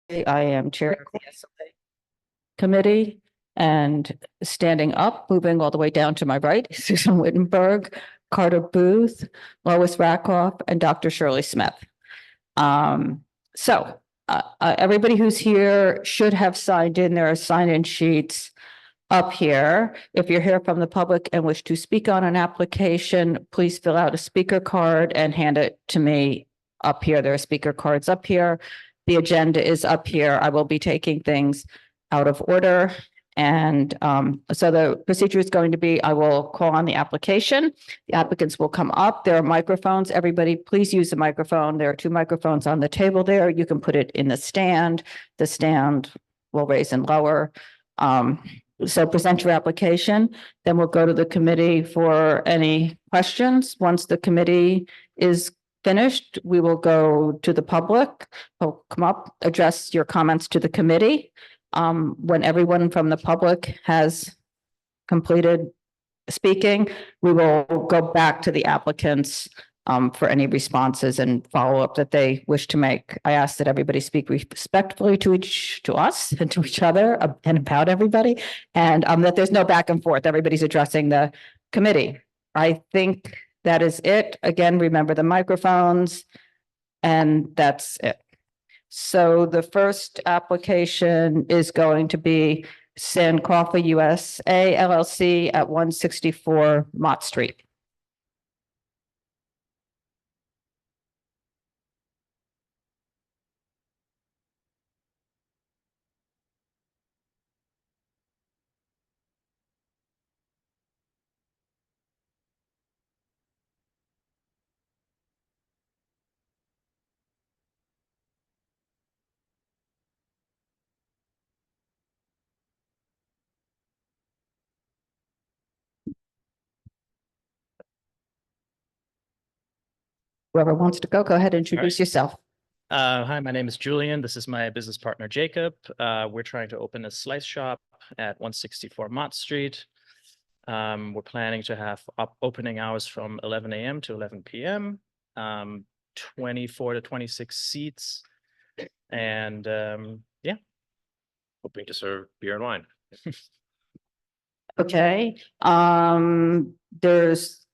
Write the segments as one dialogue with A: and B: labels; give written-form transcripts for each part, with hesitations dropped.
A: I am chair of the SLA committee, and standing up, moving all the way down to my right, Susan Wittenberg, Carter Booth, Lois Rakoff, and Dr. Shirley Smith. Everybody who's here should have signed in. There are sign-in sheets up here. If you're here from the public and wish to speak on an application, please fill out a speaker card and hand it to me up here. There are speaker cards up here. The agenda is up here. I will be taking things out of order. And so the procedure is going to be, I will call on the application. The applicants will come up. There are microphones. Everybody, please use the microphone. There are 2 microphones on the table there. You can put it in the stand. The stand will raise and lower. So present your application, then we'll go to the committee for any questions. Once the committee is finished, we will go to the public. We'll come up, address your comments to the committee. When everyone from the public has completed speaking, we will go back to the applicants for any responses and follow-up that they wish to make. I ask that everybody speak respectfully to us and to each other and about everybody, and that there's no back and forth. Everybody's addressing the committee. I think that is it. Again, remember the microphones, and that's it. So the first application is going to be Sankofa USA LLC at 164 Mott Street. Whoever wants to go ahead and introduce yourself.
B: Hi, my name is Julian. This is my business partner, Jacob. We're trying to open a slice shop at 164 Mott Street. We're planning to have opening hours from 11 a.m. to 11 p.m., 24 to 26 seats. And yeah.
C: Hoping to serve beer and wine.
A: Okay. There's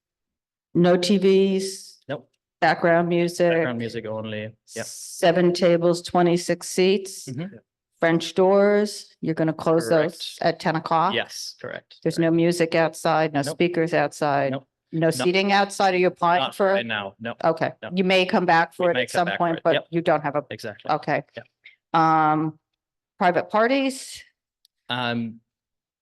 A: no TVs.
B: Nope.
A: Background music.
B: Background music only. Yep.
A: 7 tables, 26 seats.
B: Mhm.
A: French doors. You're going to close those
B: Correct.
A: at 10 o'clock.
B: Yes, correct.
A: There's no music outside, no
B: Nope.
A: speakers outside.
B: Nope.
A: No seating outside. Are you applying
B: Not
A: for
B: right
A: it?
B: now. No,
A: Okay,
B: No.
A: you may come back for
B: We
A: it
B: may
A: at
B: come
A: some
B: back for
A: point,
B: it.
A: but
B: Yep.
A: you don't have a,
B: exactly.
A: okay. Private parties.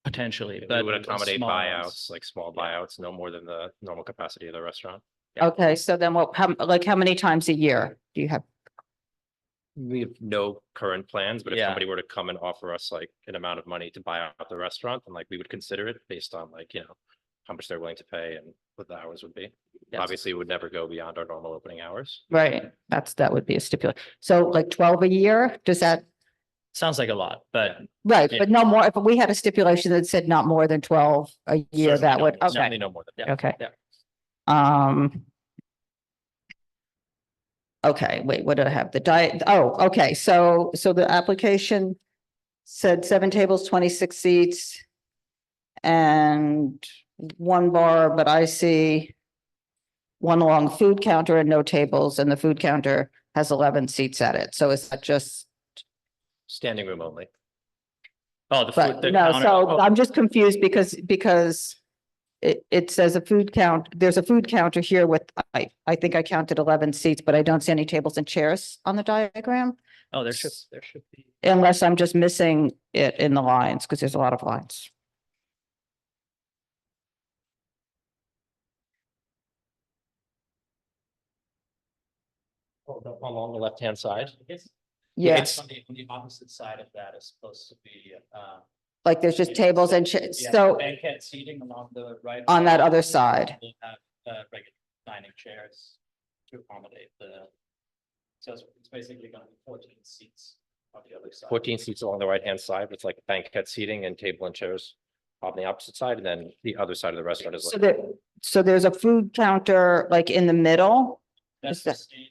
B: Potentially,
C: We
B: but
C: would accommodate
B: small
C: buyouts,
B: ones.
C: like small buyouts, no more than the normal capacity of the restaurant.
B: Yeah.
A: Okay, so then what, how many times a year do you have?
C: We have no current plans, but if
B: Yeah.
C: somebody were to come and offer us like an amount of money to buy out the restaurant, then like we would consider it based on like, how much they're willing to pay and what the hours would be.
B: Yes.
C: Obviously, it would never go beyond our normal opening hours.
A: Right, that would be a stipulation. So like 12 a year, does that,
B: Sounds like a lot, but
A: right,
B: Yeah.
A: but no more, if we had a stipulation that said not more than 12 a year,
C: Certainly
A: that would,
C: no-
A: okay,
C: Certainly no more than.
B: Yeah.
A: okay.
B: Yeah.
A: Okay, wait, what did I have? The diet, oh, okay, so the application said 7 tables, 26 seats. And 1 bar, but I see 1 long food counter and no tables, and the food counter has 11 seats at it. So is that just,
C: Standing room only.
B: oh, the
A: but
B: food. the
A: no,
B: counter-
A: so
B: oh,
A: I'm just confused because it says a food count, there's a food counter here with, I think I counted 11 seats, but I don't see any tables and chairs on the diagram.
B: Oh, there should be.
A: Unless I'm just missing it in the lines, because there's a lot of lines.
C: Along the left-hand side.
A: Yeah,
C: It's-
B: On the opposite side of that is supposed to be,
A: like there's just tables and chairs, so
B: banquet seating along the right.
A: on that other side.
B: We'll have, regular dining chairs to accommodate so it's basically gonna be 14 seats on the other side.
C: 14 seats along the right-hand side with like banquet seating and table and chairs on the opposite side, and then the other side of the restaurant is
A: So
C: like.
A: there, so there's a food counter like in the middle.
B: That's
A: is that-
B: the standing.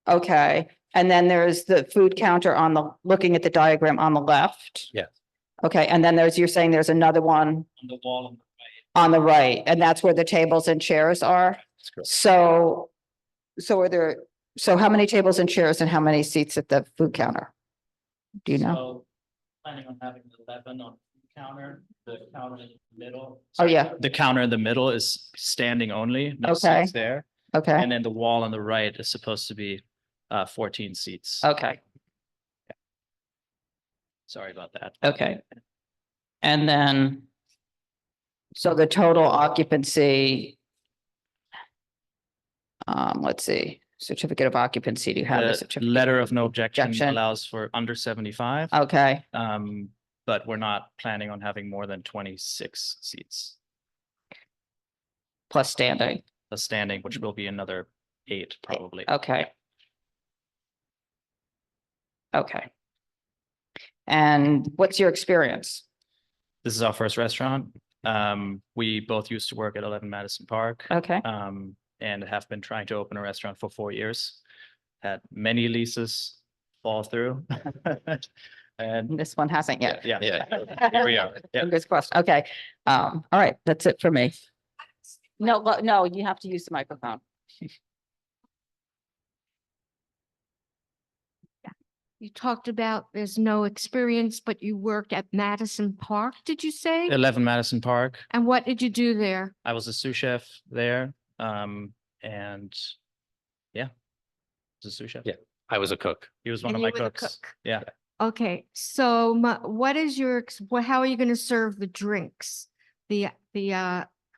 A: Okay, And then there's the food counter on the, looking at the diagram on the left.
C: Yes.
A: Okay, and then you're saying there's another one
B: On the wall.
A: on the right, and that's where the tables and chairs are?
C: That's correct.
A: So how many tables and chairs and how many seats at the food counter? Do you know?
B: So planning on having 11 on the counter, the counter in the middle.
A: Oh, yeah.
B: The counter in the middle is standing only, no
A: Okay.
B: seats there.
A: Okay,
B: And then the wall on the right is supposed to be 14 seats.
A: okay,
B: Sorry about that.
A: okay. And then, so the total occupancy, let's see, certificate of occupancy, do you have the
B: The
A: certificate?
B: letter of no objection
A: Objection.
B: allows for under 75.
A: Okay,
B: But we're not planning on having more than 26 seats.
A: plus standing,
B: The standing, which will be another 8 probably.
A: okay. Okay. And what's your experience?
B: This is our first restaurant. We both used to work at 11 Madison Park.
A: Okay,
B: And have been trying to open a restaurant for 4 years. Had many leases fall through. And
A: this one hasn't yet.
B: yeah,
C: Yeah, here we are.
B: Yeah.
A: Fingers crossed, okay, all right, that's it for me. No, you have to use the microphone.
D: You talked about there's no experience, but you worked at Madison Park, did you say?
B: 11 Madison Park.
D: And what did you do there?
B: I was a sous chef there. And yeah. Was a sous chef.
C: Yeah. I was a cook.
B: He was one
D: And
B: of
D: you
B: my
D: were the
B: cooks.
D: cook.
B: Yeah.
D: Okay, so what is your, how are you gonna serve the drinks? The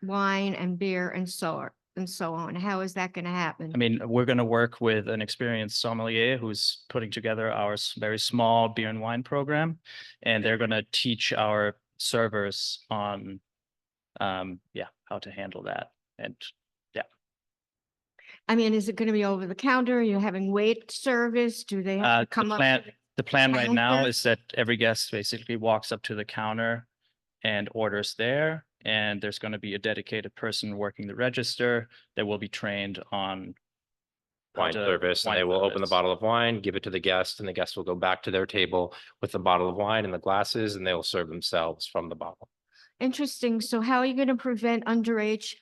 D: wine and beer and so on? How is that gonna happen?
B: I mean, we're going to work with an experienced sommelier who's putting together our very small beer and wine program. And they're going to teach our servers on, how to handle that. And
D: I mean, is it gonna be over the counter? Are you having wait service? Do they have to come up?
B: the plan right now
D: counter?
B: is that every guest basically walks up to the counter and orders there. And there's going to be a dedicated person working the register that will be trained on how
C: Wine
B: to-
C: service, and
B: wine
C: they will open the
B: service.
C: bottle of wine, give it to the guest, and the guest will go back to their table with the bottle of wine and the glasses, and they will serve themselves from the bottle.
D: Interesting. So how are you gonna prevent underage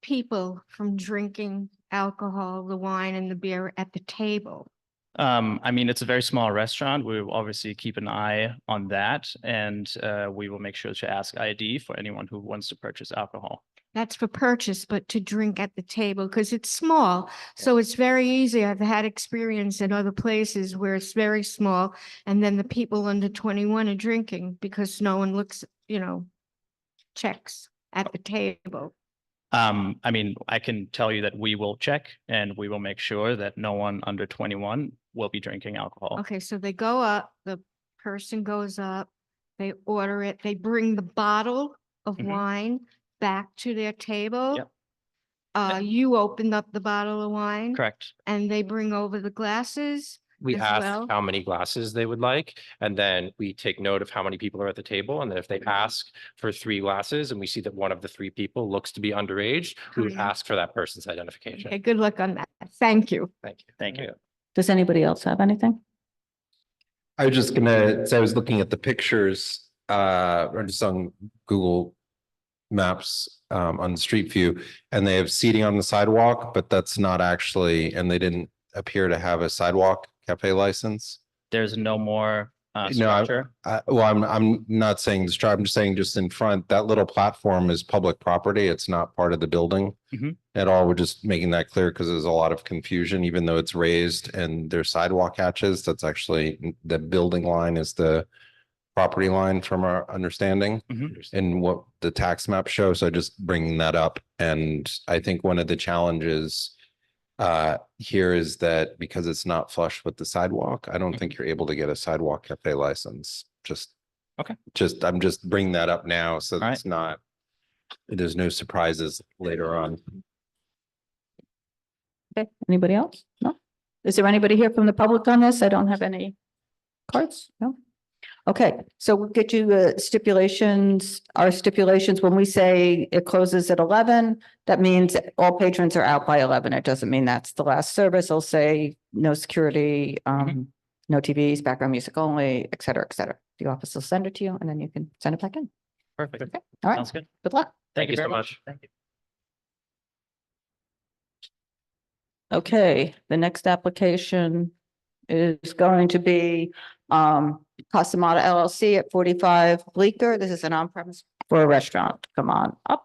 D: people from drinking alcohol, the wine and the beer at the table?
B: I mean, it's a very small restaurant. We will obviously keep an eye on that, and we will make sure to ask ID for anyone who wants to purchase alcohol.
D: That's for purchase, but to drink at the table, because it's small. So it's very easy. I've had experience in other places where it's very small. And then the people under 21 are drinking because no one looks, checks at the table.
B: I mean, I can tell you that we will check and we will make sure that no one under 21 will be drinking alcohol.
D: Okay, so they go up, the person goes up, they order it, they bring the bottle of
B: Mhm.
D: wine back to their table.
B: Yep.
D: You open up the bottle of wine.
B: Correct.
D: And they bring over the glasses.
C: We
D: As
C: ask
D: well?
C: how many glasses they would like, and then we take note of how many people are at the table. And then if they ask for 3 glasses and we see that one of the 3 people looks to be underage, we would
D: Okay.
C: ask for that person's identification.
D: Okay, good luck on that. Thank you.
C: Thank you.
B: Thank you.
A: Does anybody else have anything?
E: I was just gonna say, I was looking at the pictures, or just on Google Maps, on Street View, and they have seating on the sidewalk, but that's not actually, and they didn't appear to have a sidewalk cafe license.
B: There's no more
E: No,
B: structure.
E: Well, I'm not saying this, I'm just saying just in front, that little platform is public property. It's not part of the building
B: Mhm.
E: at all. We're just making that clear because there's a lot of confusion, even though it's raised and there's sidewalk hatches. That's actually, the building line is the property line from our understanding
B: Mhm.
E: and what the tax map shows. So just bringing that up. And I think one of the challenges here is that because it's not flush with the sidewalk, I don't think you're able to get a sidewalk cafe license.
B: Okay.
E: I'm just bringing that up now, so
B: All
E: it's not, there's no surprises later on.
A: Okay, anybody else? No? Is there anybody here from the public on this? I don't have any cards. No? Okay, so we'll get you stipulations, our stipulations, when we say it closes at 11, that means all patrons are out by 11. It doesn't mean that's the last service. It'll say no security, no TVs, background music only, et cetera, et cetera. The office will send it to you and then you can send it back in.
B: Perfect.
A: Okay, all right,
B: Sounds good.
A: good luck.
C: Thank you
B: very
C: so much.
B: Thank you.
A: Okay, the next application is going to be Casamata LLC at 45 Bleecker. This is an on-premise for a restaurant. Come on up.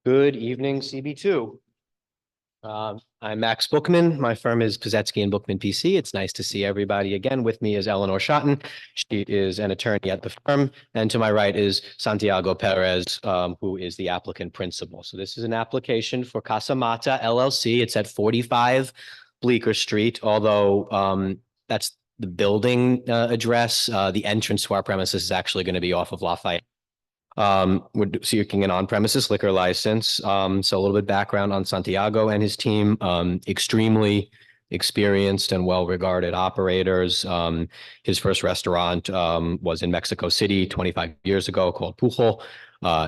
F: Good evening, CB2. I'm Max Bookman. My firm is Pazetsky and Bookman PC. It's nice to see everybody again. With me is Eleanor Schotten. She is an attorney at the firm. And to my right is Santiago Perez, who is the applicant principal. So this is an application for Casamata LLC. It's at 45 Bleecker Street, although that's the building address. The entrance to our premises is actually going to be off of Lafayette. We're seeking an on-premises liquor license. So a little bit background on Santiago and his team, extremely experienced and well-regarded operators. His first restaurant was in Mexico City 25 years ago called Pujol.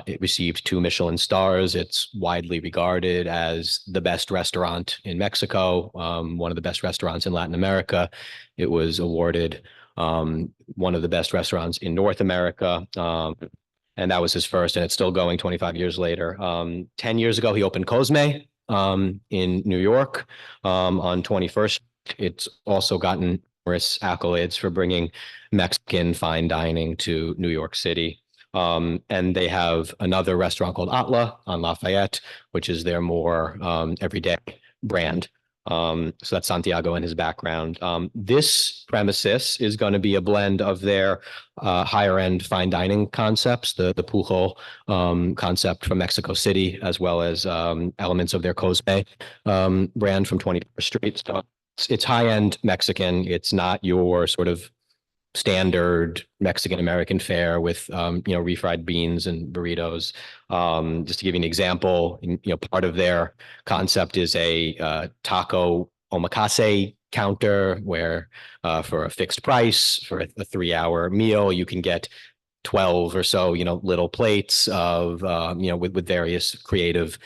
F: It received 2 Michelin stars. It's widely regarded as the best restaurant in Mexico, one of the best restaurants in Latin America. It was awarded one of the best restaurants in North America. And that was his first, and it's still going 25 years later. 10 years ago, he opened Cosme in New York on 21st. It's also gotten numerous accolades for bringing Mexican fine dining to New York City. And they have another restaurant called Atla on Lafayette, which is their more everyday brand. So that's Santiago and his background. This premises is going to be a blend of their higher end fine dining concepts, the Pujol concept from Mexico City, as well as elements of their Cosme brand from 21st Street. So it's high end Mexican. It's not your sort of standard Mexican American fare with refried beans and burritos. Just to give you an example, part of their concept is a taco omakase counter where for a fixed price for a 3-hour meal you can get 12 or so little plates of with various creative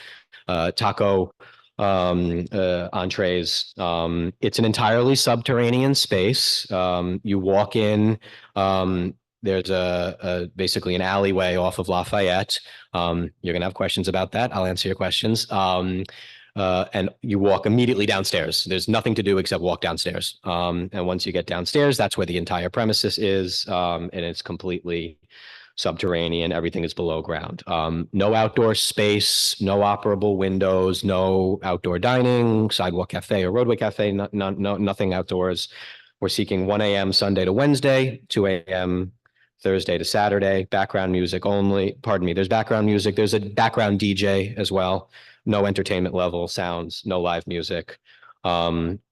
F: taco entrees. It's an entirely subterranean space. You walk in, there's basically an alleyway off of Lafayette. You're gonna have questions about that. I'll answer your questions. And you walk immediately downstairs. There's nothing to do except walk downstairs. And once you get downstairs, that's where the entire premises is. And it's completely subterranean. Everything is below ground. No outdoor space, no operable windows, no outdoor dining, sidewalk cafe or roadway cafe, nothing outdoors. We're seeking 1 a.m. Sunday to Wednesday, 2 a.m. Thursday to Saturday, background music only. Pardon me, there's background music. There's a background DJ as well. No entertainment level sounds, no live music.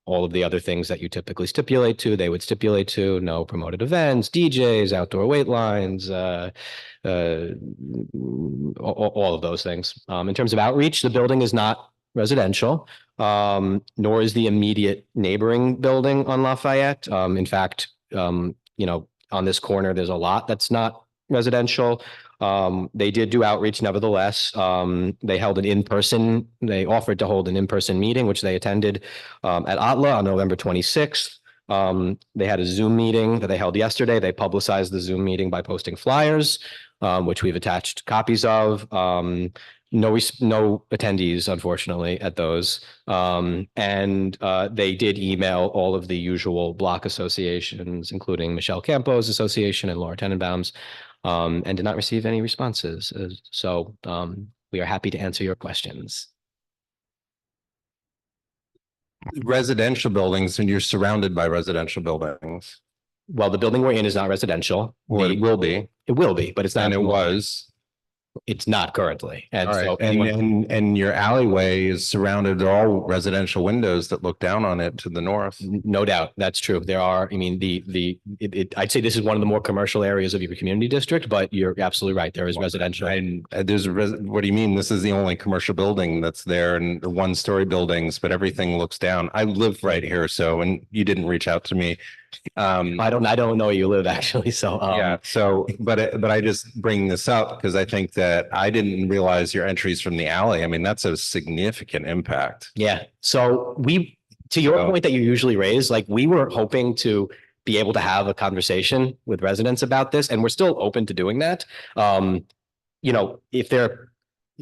F: All of the other things that you typically stipulate to, they would stipulate to. No promoted events, DJs, outdoor wait lines, all of those things. In terms of outreach, the building is not residential, nor is the immediate neighboring building on Lafayette. In fact, on this corner, there's a lot that's not residential. They did do outreach nevertheless. They held an in-person, they offered to hold an in-person meeting, which they attended at Atla on November 26th. They had a Zoom meeting that they held yesterday. They publicized the Zoom meeting by posting flyers, which we've attached copies of. No attendees, unfortunately, at those. And they did email all of the usual block associations, including Michelle Campo's association and Laura Tenenbaum's, and did not receive any responses. So we are happy to answer your questions.
E: Residential buildings, and you're surrounded by residential buildings.
F: Well, the building we're in is not residential.
E: Well, it will be,
F: It will be, but it's not.
E: and it was.
F: It's not currently. And
E: All right,
F: so
E: and, and your alleyway is surrounded all residential windows that look down on it to the north.
F: no doubt, that's true. There are, I mean, I'd say this is one of the more commercial areas of your community district, but you're absolutely right. There is residential.
E: And there's what do you mean? This is the only commercial building that's there, and the one-story buildings, but everything looks down. I live right here, so, and you didn't reach out to me.
F: I don't know where you live actually. So,
E: Yeah, so, but I just bring this up because I think that I didn't realize your entries from the alley. I mean, that's a significant impact.
F: yeah. So to your
E: So-
F: point that you usually raise, like we were hoping to be able to have a conversation with residents about this, and we're still open to doing that. If they're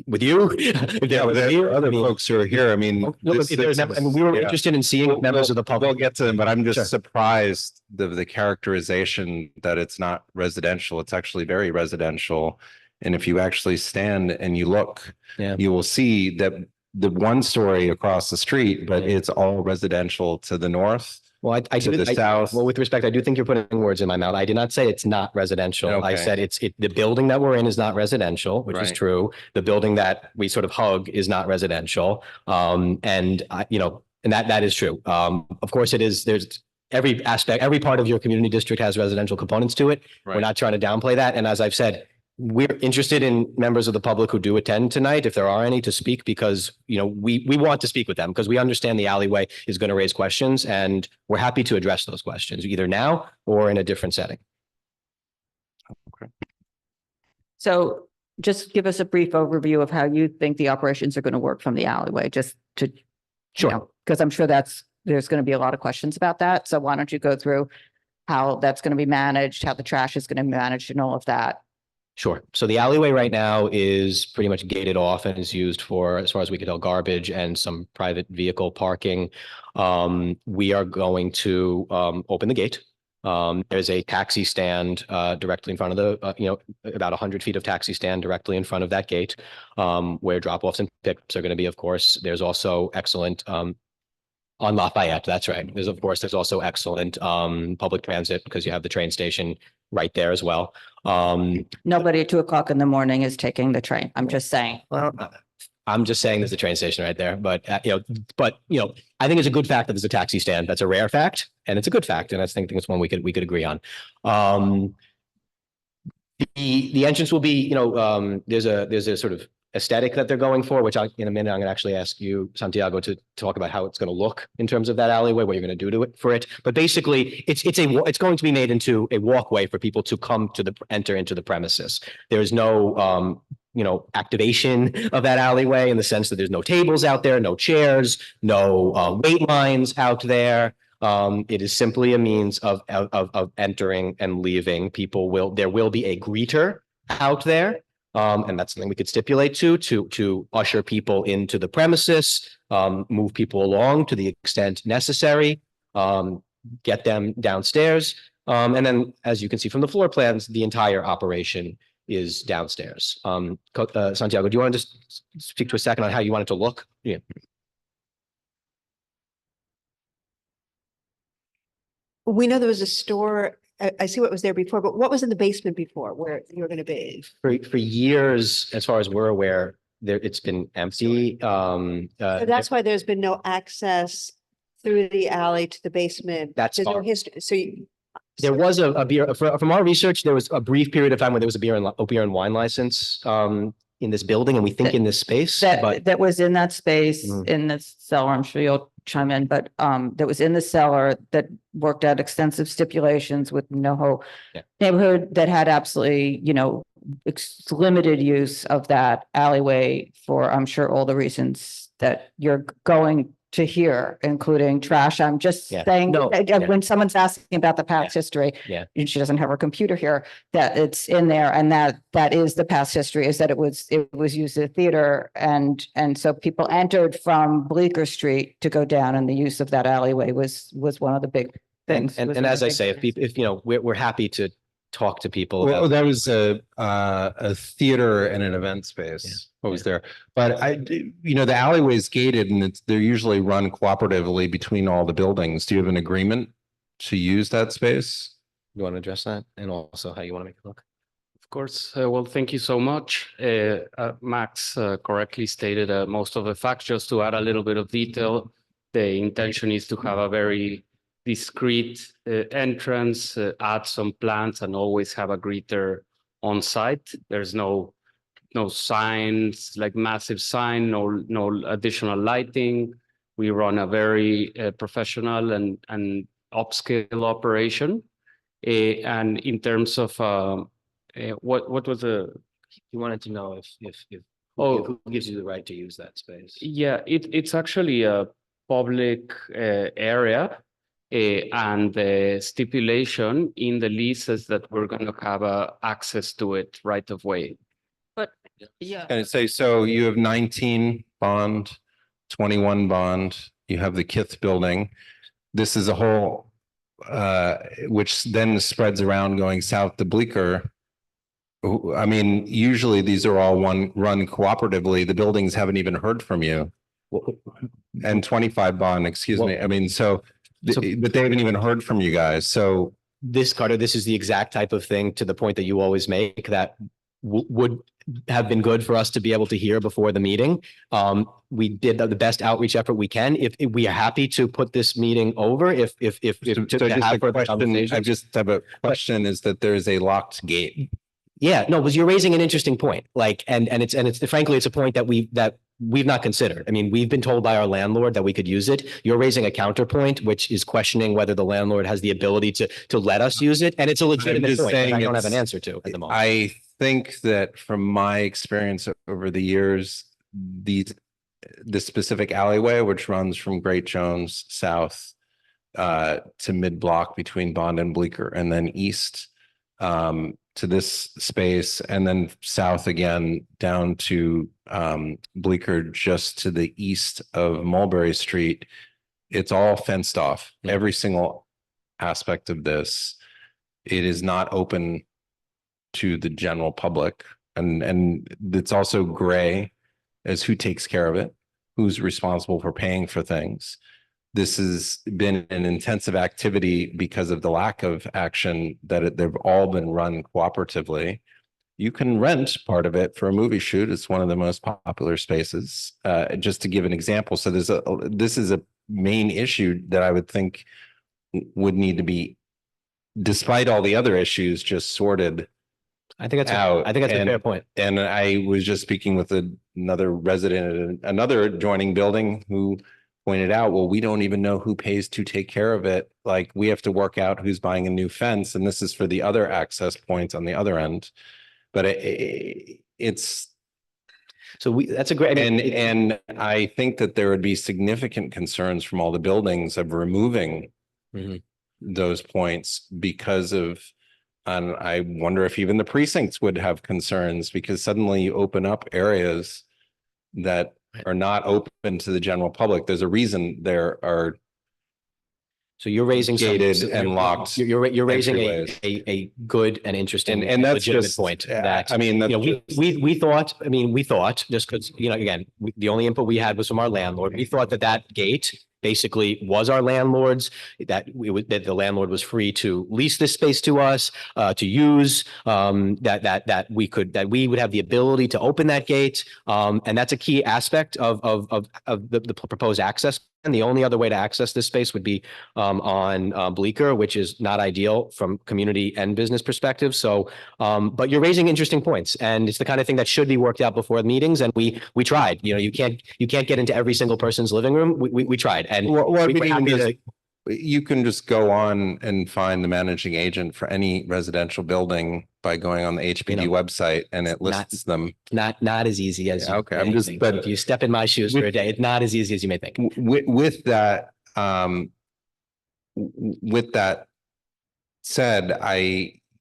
F: with you, if
E: Yeah,
F: they're
E: with
F: with you,
E: other
F: I mean,
E: folks who are here, I mean.
F: no, but
E: this-
F: there's never, I mean, we were
E: yeah.
F: interested in seeing members of the
E: We'll
F: public.
E: get to them, but I'm just
F: Sure.
E: surprised the characterization that it's not residential. It's actually very residential. And if you actually stand and you look,
F: Yeah.
E: you will see that the one story across the street, but
F: Yeah.
E: it's all residential to the north,
F: Well, I
E: to
F: do,
E: the south.
F: well, with respect, I do think you're putting words in my mouth. I did not say it's not residential. I
E: Okay.
F: said the building that we're in is not residential, which is
E: Right.
F: true. The building that we sort of hug is not residential. And that is true. Of course it is. There's every aspect, every part of your community district has residential components to it. We're
E: Right.
F: not trying to downplay that. And as I've said, we're interested in members of the public who do attend tonight, if there are any, to speak, because, we want to speak with them because we understand the alleyway is going to raise questions, and we're happy to address those questions either now or in a different setting.
A: So just give us a brief overview of how you think the operations are going to work from the alleyway, just to,
F: Sure.
A: because I'm sure there's going to be a lot of questions about that. So why don't you go through how that's going to be managed, how the trash is going to be managed and all of that?
F: Sure. So the alleyway right now is pretty much gated off and is used for, as far as we can tell, garbage and some private vehicle parking. We are going to open the gate. There's a taxi stand directly in front of the, about 100 feet of taxi stand directly in front of that gate, where drop-offs and pickups are going to be, of course. There's also excellent on Lafayette. That's right. There's also excellent public transit because you have the train station right there as well.
A: Nobody at 2:00 in the morning is taking the train. I'm just saying.
F: Well, I'm just saying there's a train station right there, but I think it's a good fact that there's a taxi stand. That's a rare fact, and it's a good fact, and I think it's one we could agree on. The entrance will be, there's a sort of aesthetic that they're going for, which in a minute I'm going to actually ask you, Santiago, to talk about how it's going to look in terms of that alleyway, what you're going to do to it for it. But basically, it's going to be made into a walkway for people to come to enter into the premises. There is no activation of that alleyway in the sense that there's no tables out there, no chairs, no wait lines out there. It is simply a means of entering and leaving. There will be a greeter out there. And that's something we could stipulate to usher people into the premises, move people along to the extent necessary, get them downstairs. And then, as you can see from the floor plans, the entire operation is downstairs. Santiago, do you want to just speak to a second on how you want it to look? Yeah.
G: We know there was a store. I see what was there before, but what was in the basement before where you were going to be?
F: For years, as far as we're aware, it's been empty.
G: So that's why there's been no access through the alley to the basement.
F: That's
G: There's no
F: fine.
G: history. So
F: There was a beer from our research. There was a brief period of time where there was a beer and wine license in this building, and we think in this space. But
A: That was in that space
F: Mhm.
A: in the cellar. I'm sure you'll chime in, but that was in the cellar that worked out extensive stipulations with NoHo
F: Yeah.
A: neighborhood that had absolutely, limited use of that alleyway for, I'm sure, all the reasons that you're going to hear, including trash. I'm just
F: Yeah.
A: saying,
F: No, yeah.
A: when someone's asking about the past history,
F: Yeah.
A: and she doesn't have her computer here, that it's in there, and that is the past history, is that it was used as a theater, and so people entered from Bleecker Street to go down, and the use of that alleyway was one of the big things.
F: and
A: was
F: and
A: one of
F: as
A: the
F: I
A: big
F: say,
A: things.
F: if we're happy to talk to people
E: Well,
F: about.
E: that was a theater and an event space. What was there? But the alleyway is gated and they're usually run cooperatively between all the buildings. Do you have an agreement to use that space?
F: You want to address that, and also how you want to make it look?
H: course. Well, thank you so much. Max correctly stated most of the facts. Just to add a little bit of detail, the intention is to have a very discreet entrance, add some plants, and always have a greeter on site. There's no signs, like massive sign, no additional lighting. We run a very professional and upscale operation. And in terms of what was the
F: You wanted to know if
H: Oh.
F: who gives you the right to use that space?
H: Yeah, it's actually a public area, and the stipulation in the lease is that we're going to have access to it right of way.
A: But, yeah.
E: And say, so you have 19 bond, 21 bond, you have the Kith building. This is a whole, which then spreads around going south to Bleecker. I mean, usually these are all run cooperatively. The buildings haven't even heard from you. And 25 bond, excuse me. I mean, but they haven't even heard from you guys. So
F: Carter, this is the exact type of thing, to the point that you always make, that would have been good for us to be able to hear before the meeting. We did the best outreach effort we can. If we are happy to put this meeting over,
E: So just a question, I just have a question, is that there's a locked gate.
F: Yeah, no, because you're raising an interesting point. Like, and it's frankly, it's a point that we've not considered. I mean, we've been told by our landlord that we could use it. You're raising a counterpoint, which is questioning whether the landlord has the ability to let us use it. And it's a legitimate
E: just
F: point that
E: saying
F: I don't have an
E: it's-
F: answer to at the moment.
E: I think that from my experience over the years, the specific alleyway, which runs from Great Jones south to mid-block between Bond and Bleecker, and then east to this space, and then south again down to Bleecker, just to the east of Mulberry Street. It's all fenced off, every single aspect of this. It is not open to the general public, and it's also gray as who takes care of it, who's responsible for paying for things. This has been an intensive activity because of the lack of action, that they've all been run cooperatively. You can rent part of it for a movie shoot. It's one of the most popular spaces, just to give an example. So this is a main issue that I would think would need to be, despite all the other issues, just sorted
F: I think that's
E: out.
F: a fair point.
E: And I was just speaking with another resident at another adjoining building who pointed out, well, we don't even know who pays to take care of it. Like, we have to work out who's buying a new fence, and this is for the other access points on the other end. But it's
F: That's a great,
E: and I think that there would be significant concerns from all the buildings of removing those points because of, and I wonder if even the precincts would have concerns, because suddenly you open up areas that are not open to the general public. There's a reason there are.
F: So you're raising
E: gated and locked.
F: You're raising
E: entryways.
F: a good and interesting
E: And that's
F: legitimate
E: just
F: point. That,
E: I mean, that's
F: we thought, just because, again, the only input we had was from our landlord. We thought that gate basically was our landlord's, that the landlord was free to lease this space to us, to use, that we would have the ability to open that gate. And that's a key aspect of the proposed access. And the only other way to access this space would be on Bleecker, which is not ideal from community and business perspective. So, but you're raising interesting points, and it's the kind of thing that should be worked out before the meetings. And we tried. You can't get into every single person's living room. We tried, and
E: you can just go on and find the managing agent for any residential building by going on the HPD website, and it lists them.
F: Not as easy as you
E: okay.
F: I'm just, but if you step in my shoes for a day, it's not as easy as you may think.
E: With that said,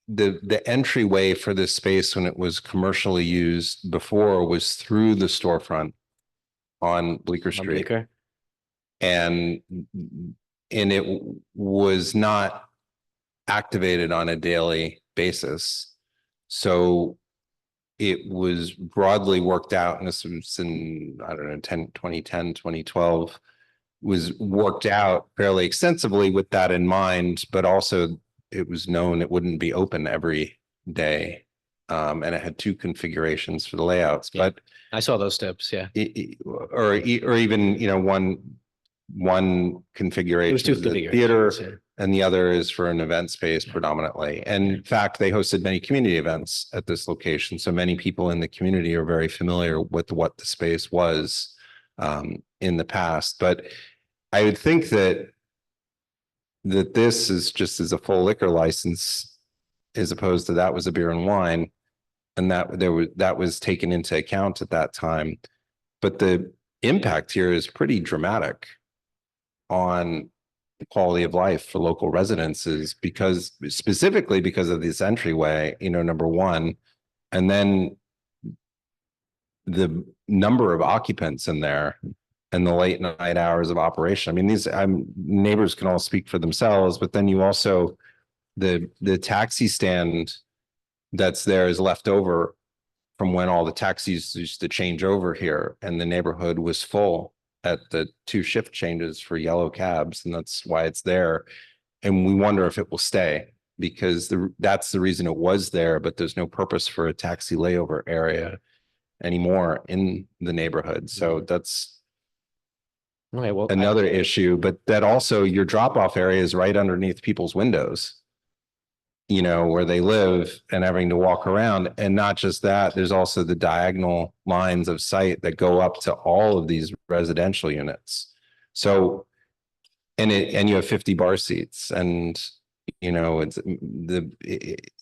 E: the entryway for this space when it was commercially used before was through the storefront on Bleecker Street. And it was not activated on a daily basis. So it was broadly worked out, and this was in, I don't know, 2010, 2012, was worked out fairly extensively with that in mind, but also it was known it wouldn't be open every day. And it had two configurations for the layouts,
F: Yeah.
E: but
F: I saw those steps, yeah.
E: or even, one configuration.
F: It was two
E: is the
F: configurations.
E: Theater, and the other is for an event space predominantly. And in fact, they hosted many community events at this location. So many people in the community are very familiar with what the space was in the past. But I would think that this is just as a full liquor license, as opposed to that was a beer and wine. And that was taken into account at that time. But the impact here is pretty dramatic on the quality of life for local residents, is specifically because of this entryway, number one, and then the number of occupants in there and the late night hours of operation. I mean, these neighbors can all speak for themselves, but then you also, the taxi stand that's there is left over from when all the taxis used to change over here, and the neighborhood was full at the 2 shift changes for yellow cabs, and that's why it's there. And we wonder if it will stay, because that's the reason it was there, but there's no purpose for a taxi layover area anymore in the neighborhood. So that's
F: Okay, well,
E: another issue, but that also your drop-off area is right underneath people's windows, where they live, and having to walk around. And not just that, there's also the diagonal lines of sight that go up to all of these residential units. So, and you have 50 bar seats, and it's the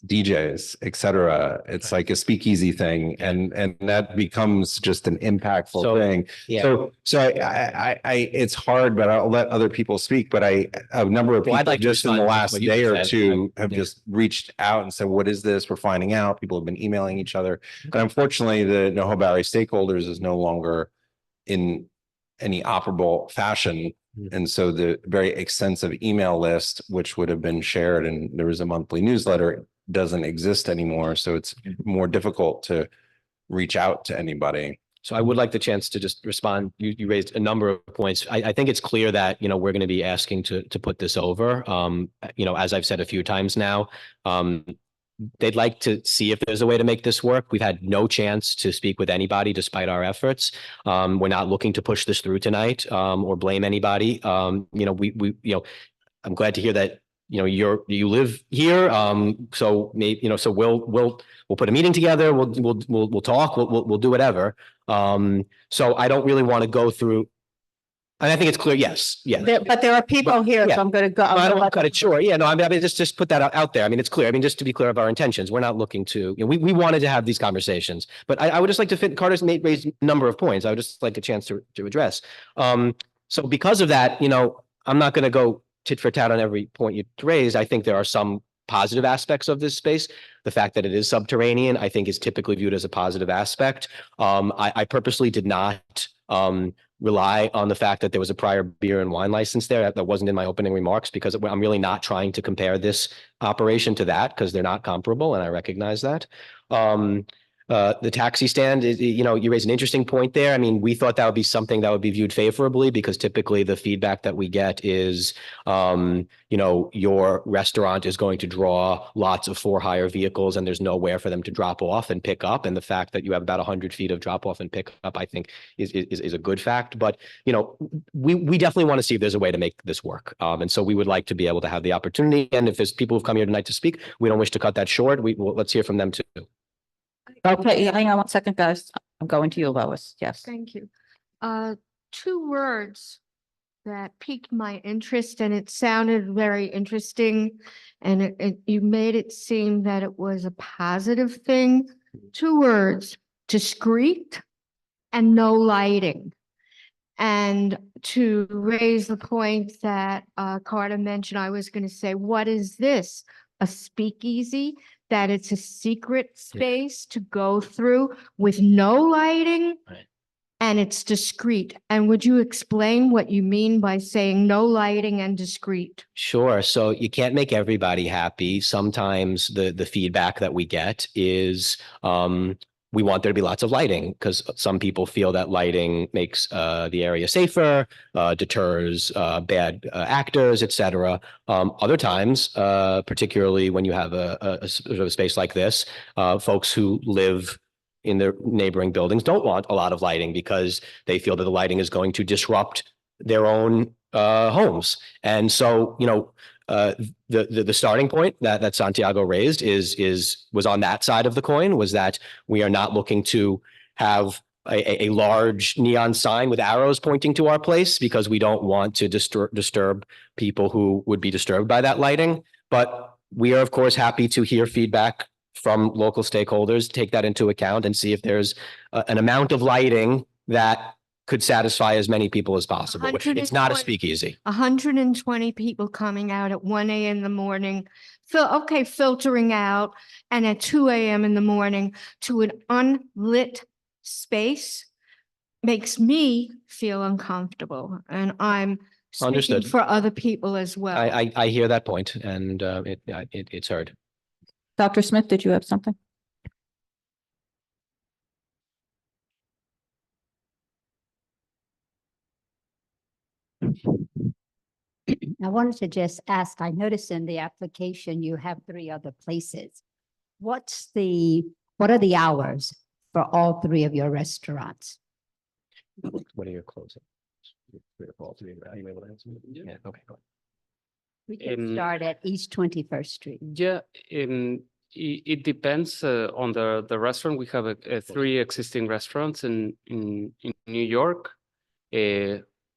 E: DJs, et cetera. It's like a speakeasy thing, and that becomes just an impactful thing.
F: Yeah.
E: So I it's hard, but I'll let other people speak. But a number of
F: Well,
E: people
F: I'd like to
E: just in the
F: respond to
E: last
F: what you
E: day or
F: said.
E: two have
F: Yeah.
E: just reached out and said, "What is this? We're finding out." People have been emailing each other, but unfortunately, the NoHo Bowery stakeholders is no longer in any operable fashion. And so the very extensive email list, which would have been shared, and there was a monthly newsletter, doesn't exist anymore. So it's more difficult to reach out to anybody.
F: So I would like the chance to just respond. You raised a number of points. I think it's clear that, we're going to be asking to put this over. As I've said a few times now, they'd like to see if there's a way to make this work. We've had no chance to speak with anybody despite our efforts. We're not looking to push this through tonight, or blame anybody. I'm glad to hear that, you live here. So maybe, so we'll put a meeting together. We'll talk. We'll do whatever. So I don't really want to go through. And I think it's clear. Yes. Yeah.
A: But there are people here,
F: yeah.
A: so I'm going to go.
F: No, I don't want to cut it short. Yeah, no, I mean, just put that out there. I mean, it's clear. I mean, just to be clear of our intentions, we're not looking to, we wanted to have these conversations, but I would just like to fit, Carter's raised a number of points. I would just like a chance to address. So because of that, I'm not going to go tit for tat on every point you raised. I think there are some positive aspects of this space. The fact that it is subterranean, I think, is typically viewed as a positive aspect. I purposely did not, rely on the fact that there was a prior beer and wine license there. That wasn't in my opening remarks, because I'm really not trying to compare this operation to that, because they're not comparable, and I recognize that. The taxi stand is, you raise an interesting point there. I mean, we thought that would be something that would be viewed favorably, because typically the feedback that we get is, your restaurant is going to draw lots of for-hire vehicles, and there's nowhere for them to drop off and pick up. And the fact that you have about 100 feet of drop off and pick up, I think is a good fact. But, we definitely want to see if there's a way to make this work. And so we would like to be able to have the opportunity. And if there's people who've come here tonight to speak, we don't wish to cut that short. Let's hear from them too.
A: Okay, hang on one second, guys. I'm going to you, Lois. Yes.
D: Thank you. 2 words that piqued my interest, and it sounded very interesting, and you made it seem that it was a positive thing. 2 words: discreet and no lighting. And to raise the point that Carter mentioned, I was going to say, what is this? A speakeasy? That it's a secret space to go through with no lighting,
F: Right.
D: And it's discreet. And would you explain what you mean by saying no lighting and discreet?
F: Sure. So you can't make everybody happy. Sometimes the feedback that we get is, we want there to be lots of lighting because some people feel that lighting makes the area safer, deters bad actors, etc. Other times, particularly when you have a sort of space like this, folks who live in the neighboring buildings don't want a lot of lighting because they feel that the lighting is going to disrupt their own homes. And so, the starting point that Santiago raised was on that side of the coin, was that we are not looking to have a large neon sign with arrows pointing to our place because we don't want to disturb people who would be disturbed by that lighting. But we are, of course, happy to hear feedback from local stakeholders, take that into account and see if there's an amount of lighting that could satisfy as many people as possible. It's not a
D: 120
F: speakeasy.
D: 120 people coming out at 1 a.m. in the morning, filtering out, and at 2 a.m. in the morning to an unlit space makes me feel uncomfortable. And I'm speaking
F: Understood.
D: for other people as well.
F: I hear that point, and it's heard.
A: Dr. Smith, did you have something?
I: I wanted to just ask, I noticed in the application you have 3 other places. What are the hours for all 3 of your restaurants?
F: What are your closing? Are you able to answer? Yeah, okay, go ahead.
I: We can start at East 21st Street.
H: Yeah, it depends on the restaurant. We have 3 existing restaurants in New York.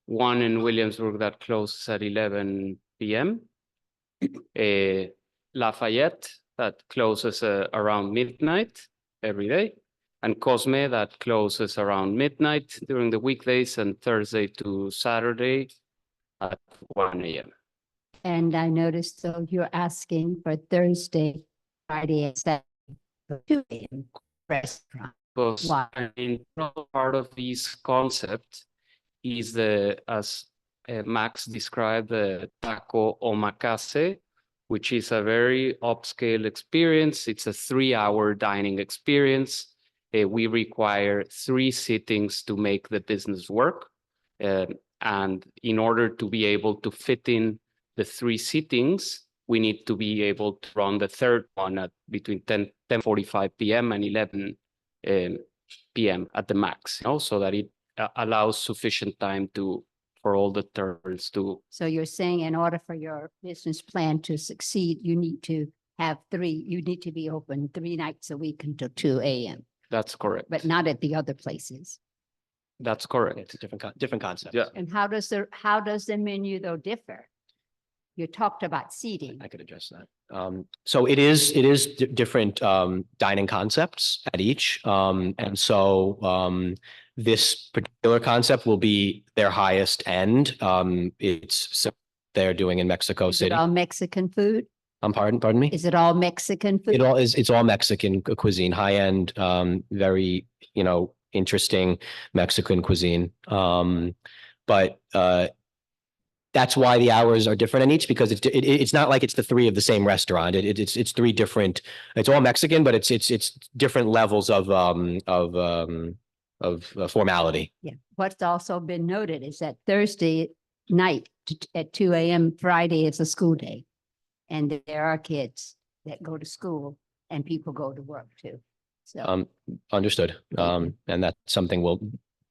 H: One in Williamsburg that closes at 11 p.m. Lafayette that closes around midnight every day. And Cosme that closes around midnight during the weekdays and Thursday to Saturday at 1 a.m.
I: And I noticed, so you're asking for Thursday, Friday, and Saturday for 2 a.m. restaurant.
H: Because
I: Why?
H: an integral part of this concept is as Max described, the taco omakase, which is a very upscale experience. It's a 3-hour dining experience. We require 3 sittings to make the business work. And in order to be able to fit in the 3 sittings, we need to be able to run the third one at between 10:45 p.m. and 11 p.m. at the max, so that it allows sufficient time for all the turns to.
I: So you're saying in order for your business plan to succeed, you need to have 3, you need to be open 3 nights a week until 2 a.m.
H: That's correct.
I: But not at the other places.
H: That's correct.
F: It's a different concept.
H: Yeah.
I: And how does the menu though differ? You talked about seating.
F: I could address that. So it is different dining concepts at each. And so this particular concept will be their highest end. It's they're doing in Mexico
I: Is
F: City.
I: it all Mexican food?
F: Pardon me?
I: Is it all Mexican food?
F: It's all Mexican cuisine, high end, very, interesting Mexican cuisine. But that's why the hours are different in each, because it's not like it's the 3 of the same restaurant. It's 3 different. It's all Mexican, but it's different levels of formality.
I: Yeah. What's also been noted is that Thursday night at 2 a.m. Friday is a school day. And there are kids that go to school and people go to work too. So
F: Understood. And that's something we'll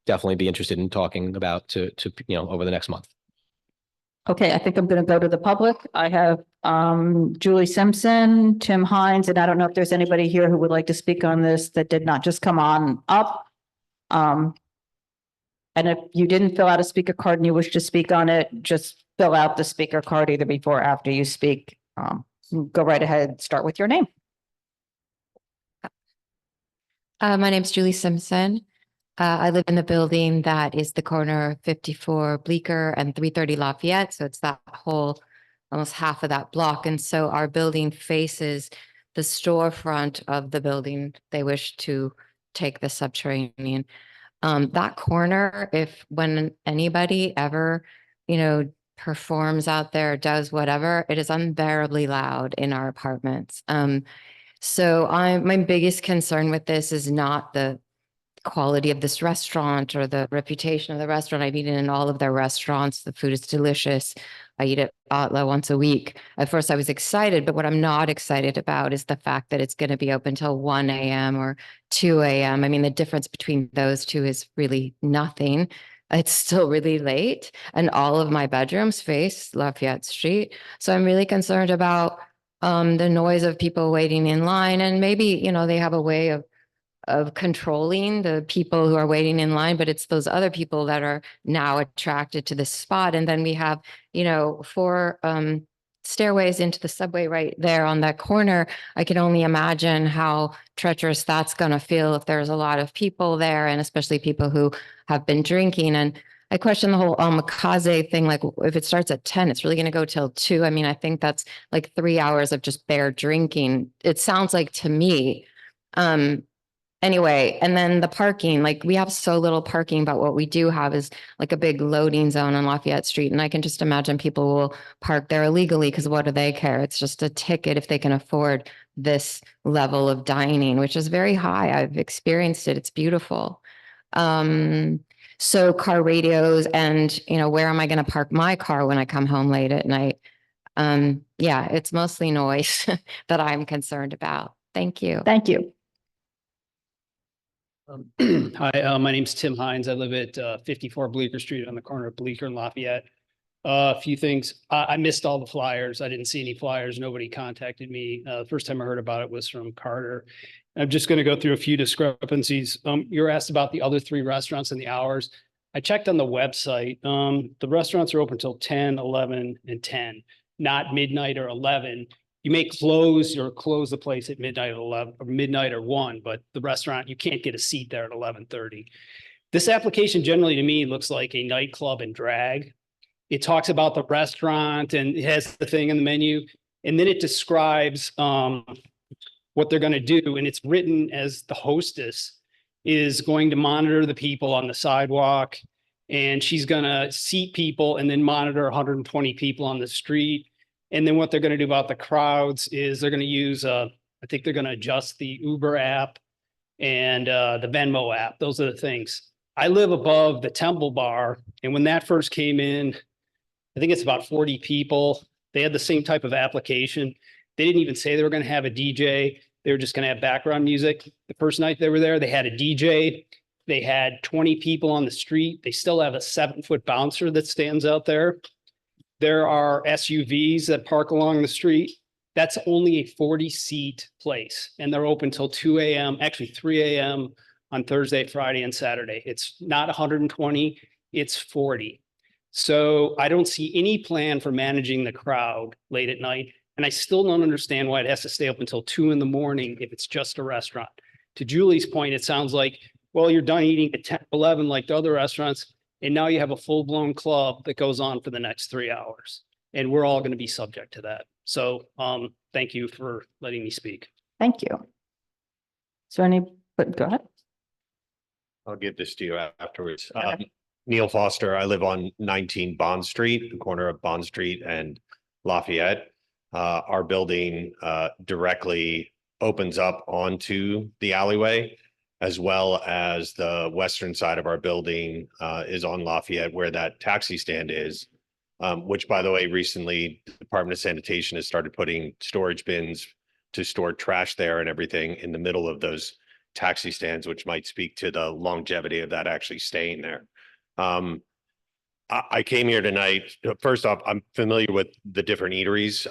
F: definitely be interested in talking about to over the next month.
A: Okay, I think I'm going to go to the public. I have Julie Simpson, Tim Hines, and I don't know if there's anybody here who would like to speak on this that did not just come on up. And if you didn't fill out a speaker card and you wish to speak on it, just fill out the speaker card either before or after you speak. Go right ahead, start with your name.
J: My name's Julie Simpson. I live in the building that is the corner of 54 Bleecker and 330 Lafayette. So it's that whole, almost half of that block. And so our building faces the storefront of the building. They wish to take the subterranean. That corner, when anybody ever, performs out there, does whatever, it is unbearably loud in our apartments. So my biggest concern with this is not the quality of this restaurant or the reputation of the restaurant. I've eaten in all of their restaurants. The food is delicious. I eat at Atla once a week. At first I was excited, but what I'm not excited about is the fact that it's going to be open till 1 a.m. or 2 a.m. I mean, the difference between those two is really nothing. It's still really late, and all of my bedrooms face Lafayette Street. So I'm really concerned about the noise of people waiting in line, and maybe, you know, they have a way of controlling the people who are waiting in line, but it's those other people that are now attracted to this spot. And then we have, you know, 4 stairways into the subway right there on that corner. I can only imagine how treacherous that's going to feel if there's a lot of people there, and especially people who have been drinking. And I question the whole Kaze thing. Like, if it starts at 10, it's really going to go till 2. I mean, I think that's like 3 hours of just bare drinking. It sounds like to me. Anyway, and then the parking, like, we have so little parking, but what we do have is like a big loading zone on Lafayette Street. And I can just imagine people will park there illegally, because what do they care? It's just a ticket if they can afford this level of dining, which is very high. I've experienced it. It's beautiful. So car radios, and, you know, where am I going to park my car when I come home late at night? Yeah, it's mostly noise that I'm concerned about. Thank you.
A: Thank you.
K: Hi, my name's Tim Hines. I live at 54 Bleecker Street on the corner of Bleecker and Lafayette. A few things. I missed all the flyers. I didn't see any flyers. Nobody contacted me. The first time I heard about it was from Carter. I'm just going to go through a few discrepancies. You were asked about the other 3 restaurants and the hours. I checked on the website. The restaurants are open till 10, 11, and 10, not midnight or 11. You may close the place at midnight at 11 or midnight or 1, but the restaurant, you can't get a seat there at 11:30. This application generally to me looks like a nightclub and drag. It talks about the restaurant and it has the thing in the menu, and then it describes what they're going to do. And it's written as the hostess is going to monitor the people on the sidewalk, and she's going to seat people and then monitor 120 people on the street. And then what they're going to do about the crowds is they're going to use, I think they're going to adjust the Uber app and the Venmo app. Those are the things. I live above the Temple Bar. And when that first came in, I think it's about 40 people. They had the same type of application. They didn't even say they were going to have a DJ. They were just going to have background music. The first night they were there, they had a DJ. They had 20 people on the street. They still have a 7-foot bouncer that stands out there. There are SUVs that park along the street. That's only a 40-seat place, and they're open till 2 a.m., actually 3 a.m. on Thursday, Friday, and Saturday. It's not 120, it's 40. So I don't see any plan for managing the crowd late at night, and I still don't understand why it has to stay up until 2 in the morning if it's just a restaurant. To Julie's point, it sounds like, well, you're done eating at 10, 11 like the other restaurants, and now you have a full-blown club that goes on for the next 3 hours. And we're all going to be subject to that. So thank you for letting me speak.
A: Thank you. So go ahead.
L: I'll give this to you afterwards. Neil Foster. I live on 19 Bond Street, the corner of Bond Street and Lafayette. Our building directly opens up onto the alleyway, as well as the western side of our building is on Lafayette, where that taxi stand is, which, by the way, recently the Department of Sanitation has started putting storage bins to store trash there and everything in the middle of those taxi stands, which might speak to the longevity of that actually staying there. I came here tonight. First off, I'm familiar with the different eateries.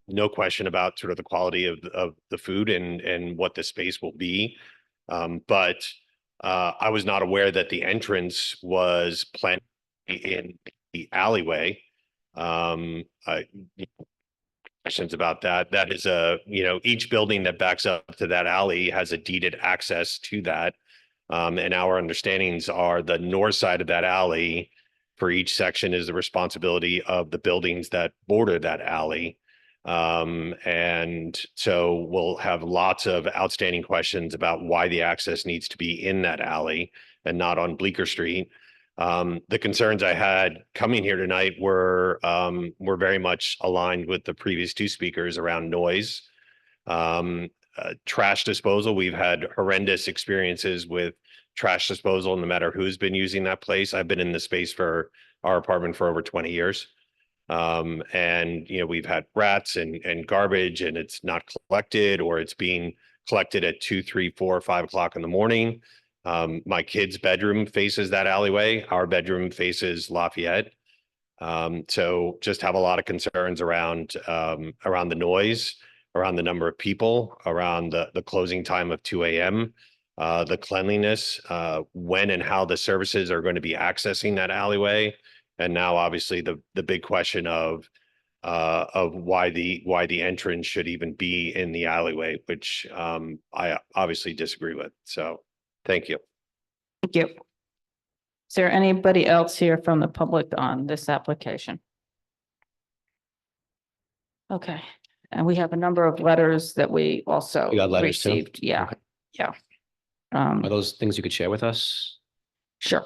L: No question about sort of the quality of the food and what the space will be. But I was not aware that the entrance was planned in the alleyway. Questions about that. That is each building that backs up to that alley has a deeded access to that. And our understandings are the north side of that alley for each section is the responsibility of the buildings that border that alley. And so we'll have lots of outstanding questions about why the access needs to be in that alley and not on Bleecker Street. The concerns I had coming here tonight were very much aligned with the previous 2 speakers around noise. trash disposal. We've had horrendous experiences with trash disposal, no matter who's been using that place. I've been in the space for our apartment for over 20 years. And, you know, we've had rats and garbage, and it's not collected, or it's being collected at 2, 3, 4, 5 o'clock in the morning. My kid's bedroom faces that alleyway. Our bedroom faces Lafayette. So just have a lot of concerns around the noise, around the number of people, around the closing time of 2 a.m., the cleanliness, when and how the services are going to be accessing that alleyway. And now obviously the big question of why the entrance should even be in the alleyway, which I obviously disagree with. So thank you.
A: Thank you. Is there anybody else here from the public on this application? Okay, and we have a number of letters that we also
F: We got letters too?
A: received. Yeah,
F: Okay.
A: yeah.
F: Are those things you could share with us?
A: Sure.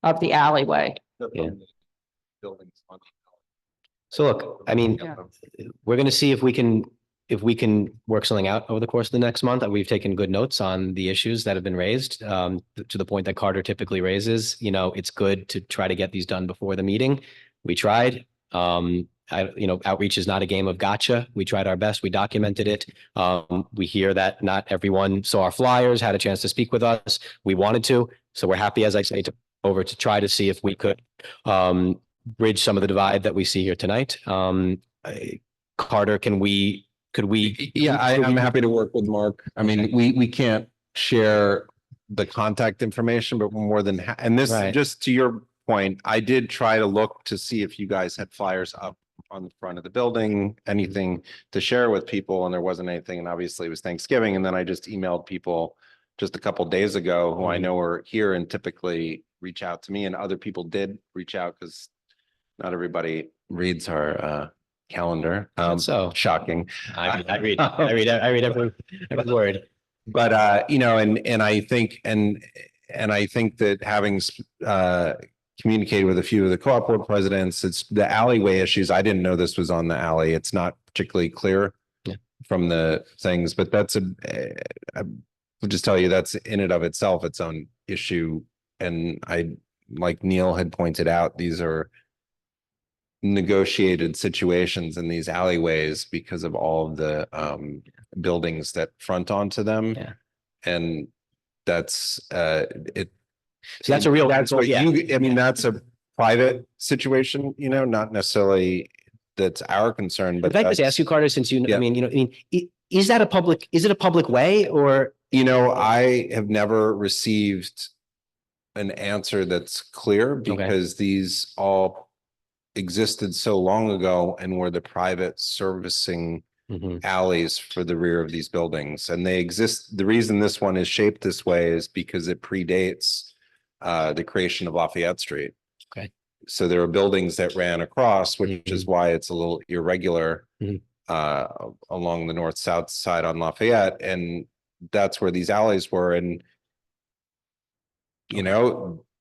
A: Of the alleyway.
F: Yeah. So look, I mean,
A: Yeah.
F: we're gonna see if we can work something out over the course of the next month. We've taken good notes on the issues that have been raised, to the point that Carter typically raises. You know, it's good to try to get these done before the meeting. We tried. Outreach is not a game of gotcha. We tried our best. We documented it. We hear that not everyone saw our flyers, had a chance to speak with us. We wanted to, so we're happy, as I say, to try to see if we could bridge some of the divide that we see here tonight. Carter, could we?
E: Yeah, I'm happy to work with Mark. I mean, we can't share the contact information, but more than, and this,
F: Right.
E: just to your point, I did try to look to see if you guys had flyers up on the front of the building, anything to share with people, and there wasn't anything, and obviously it was Thanksgiving, and then I just emailed people just a couple days ago who I know are here and typically reach out to me, and other people did reach out because not everybody reads our calendar.
F: So
E: shocking.
F: I read every word.
E: But and I think I think that having communicated with a few of the co-op board presidents, it's the alleyway issues. I didn't know this was on the alley. It's not particularly clear from the things, but that's I'll just tell you that's in and of itself its own issue. And like Neil had pointed out, these are negotiated situations in these alleyways because of all of the buildings that front onto them.
F: Yeah.
E: And that's it.
F: So that's a real.
E: That's what I mean, that's a private situation, not necessarily that's our concern, but
F: If I could just ask you, Carter, since is that a public way, or?
E: I have never received an answer that's clear because these all existed so long ago and were the private servicing alleys for the rear of these buildings. And they exist. The reason this one is shaped this way is because it predates the creation of Lafayette Street.
F: Okay.
E: So there are buildings that ran across, which is why it's a little irregular along the north-south side on Lafayette. And that's where these alleys were. And,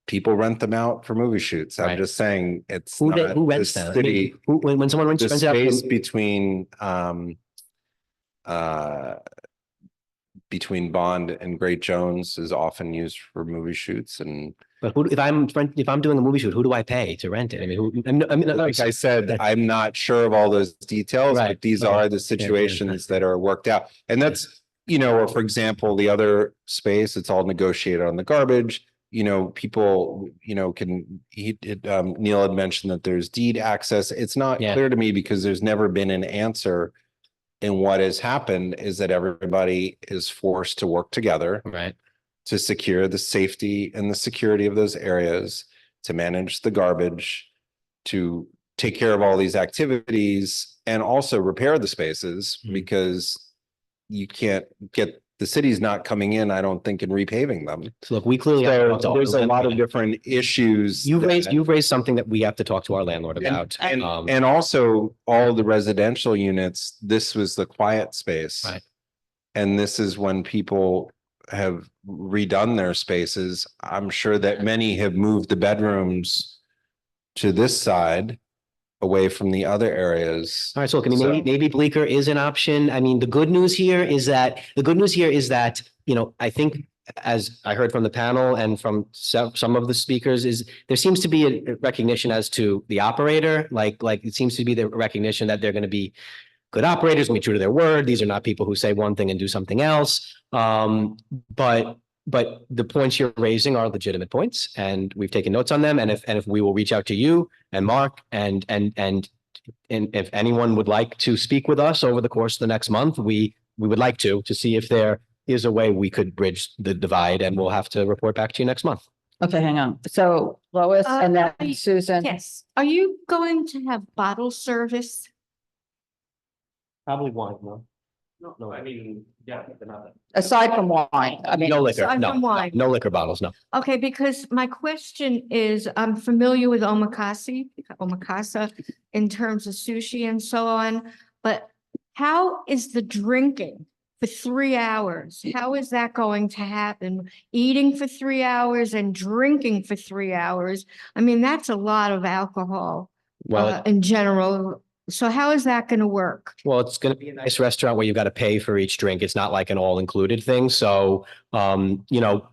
E: people rent them out for movie shoots. I'm just saying it's
F: who
E: not
F: rents
E: the
F: them?
E: city.
F: When someone rents
E: The
F: it out,
E: space between Bond and Great Jones is often used for movie shoots. And
F: but if I'm doing a movie shoot, who do I pay to rent it? I mean,
E: like I said, I'm not sure of all those details, but these are the situations that are worked out. And that's, or for example, the other space, it's all negotiated on the garbage. People, Neil had mentioned that there's deed access. It's not clear to me because there's never been an answer. And what has happened is that everybody is forced to work together to secure the safety and the security of those areas, to manage the garbage, to take care of all these activities, and also repair the spaces because you can't get the city's not coming in, I don't think, and repaving them.
F: So look, we clearly
E: there's a lot of different issues.
F: You've raised something that we have to talk to our landlord about.
E: And also all the residential units, this was the quiet space.
F: Right.
E: And this is when people have redone their spaces. I'm sure that many have moved the bedrooms to this side away from the other areas.
F: All right, so maybe,
E: So-
F: maybe Bleecker is an option. I mean, the good news here is that, you know, I think as I heard from the panel and from some of the speakers is there seems to be a recognition as to the operator, like it seems to be the recognition that they're going to be good operators, be true to their word. These are not people who say one thing and do something else. But the points you're raising are legitimate points, and we've taken notes on them. And if we will reach out to you and Mark and if anyone would like to speak with us over the course of the next month, we would like to see if there is a way we could bridge the divide, and we'll have to report back to you next month.
A: Okay, hang on. So Lois and then
D: I-
A: Susan.
D: Yes. Are you going to have bottle service?
F: Probably wine, no? No, I mean, yeah.
A: Aside from wine, I mean.
F: No liquor,
D: aside
F: no,
D: from wine.
F: no liquor bottles, no.
D: Okay, because my question is, I'm familiar with omakase in terms of sushi and so on, but how is the drinking for 3 hours? How is that going to happen? Eating for 3 hours and drinking for 3 hours? I mean, that's a lot of alcohol
F: Well,
D: in general. So how is that going to work?
F: well, it's going to be a nice restaurant where you've got to pay for each drink. It's not like an all-included thing. So, you know,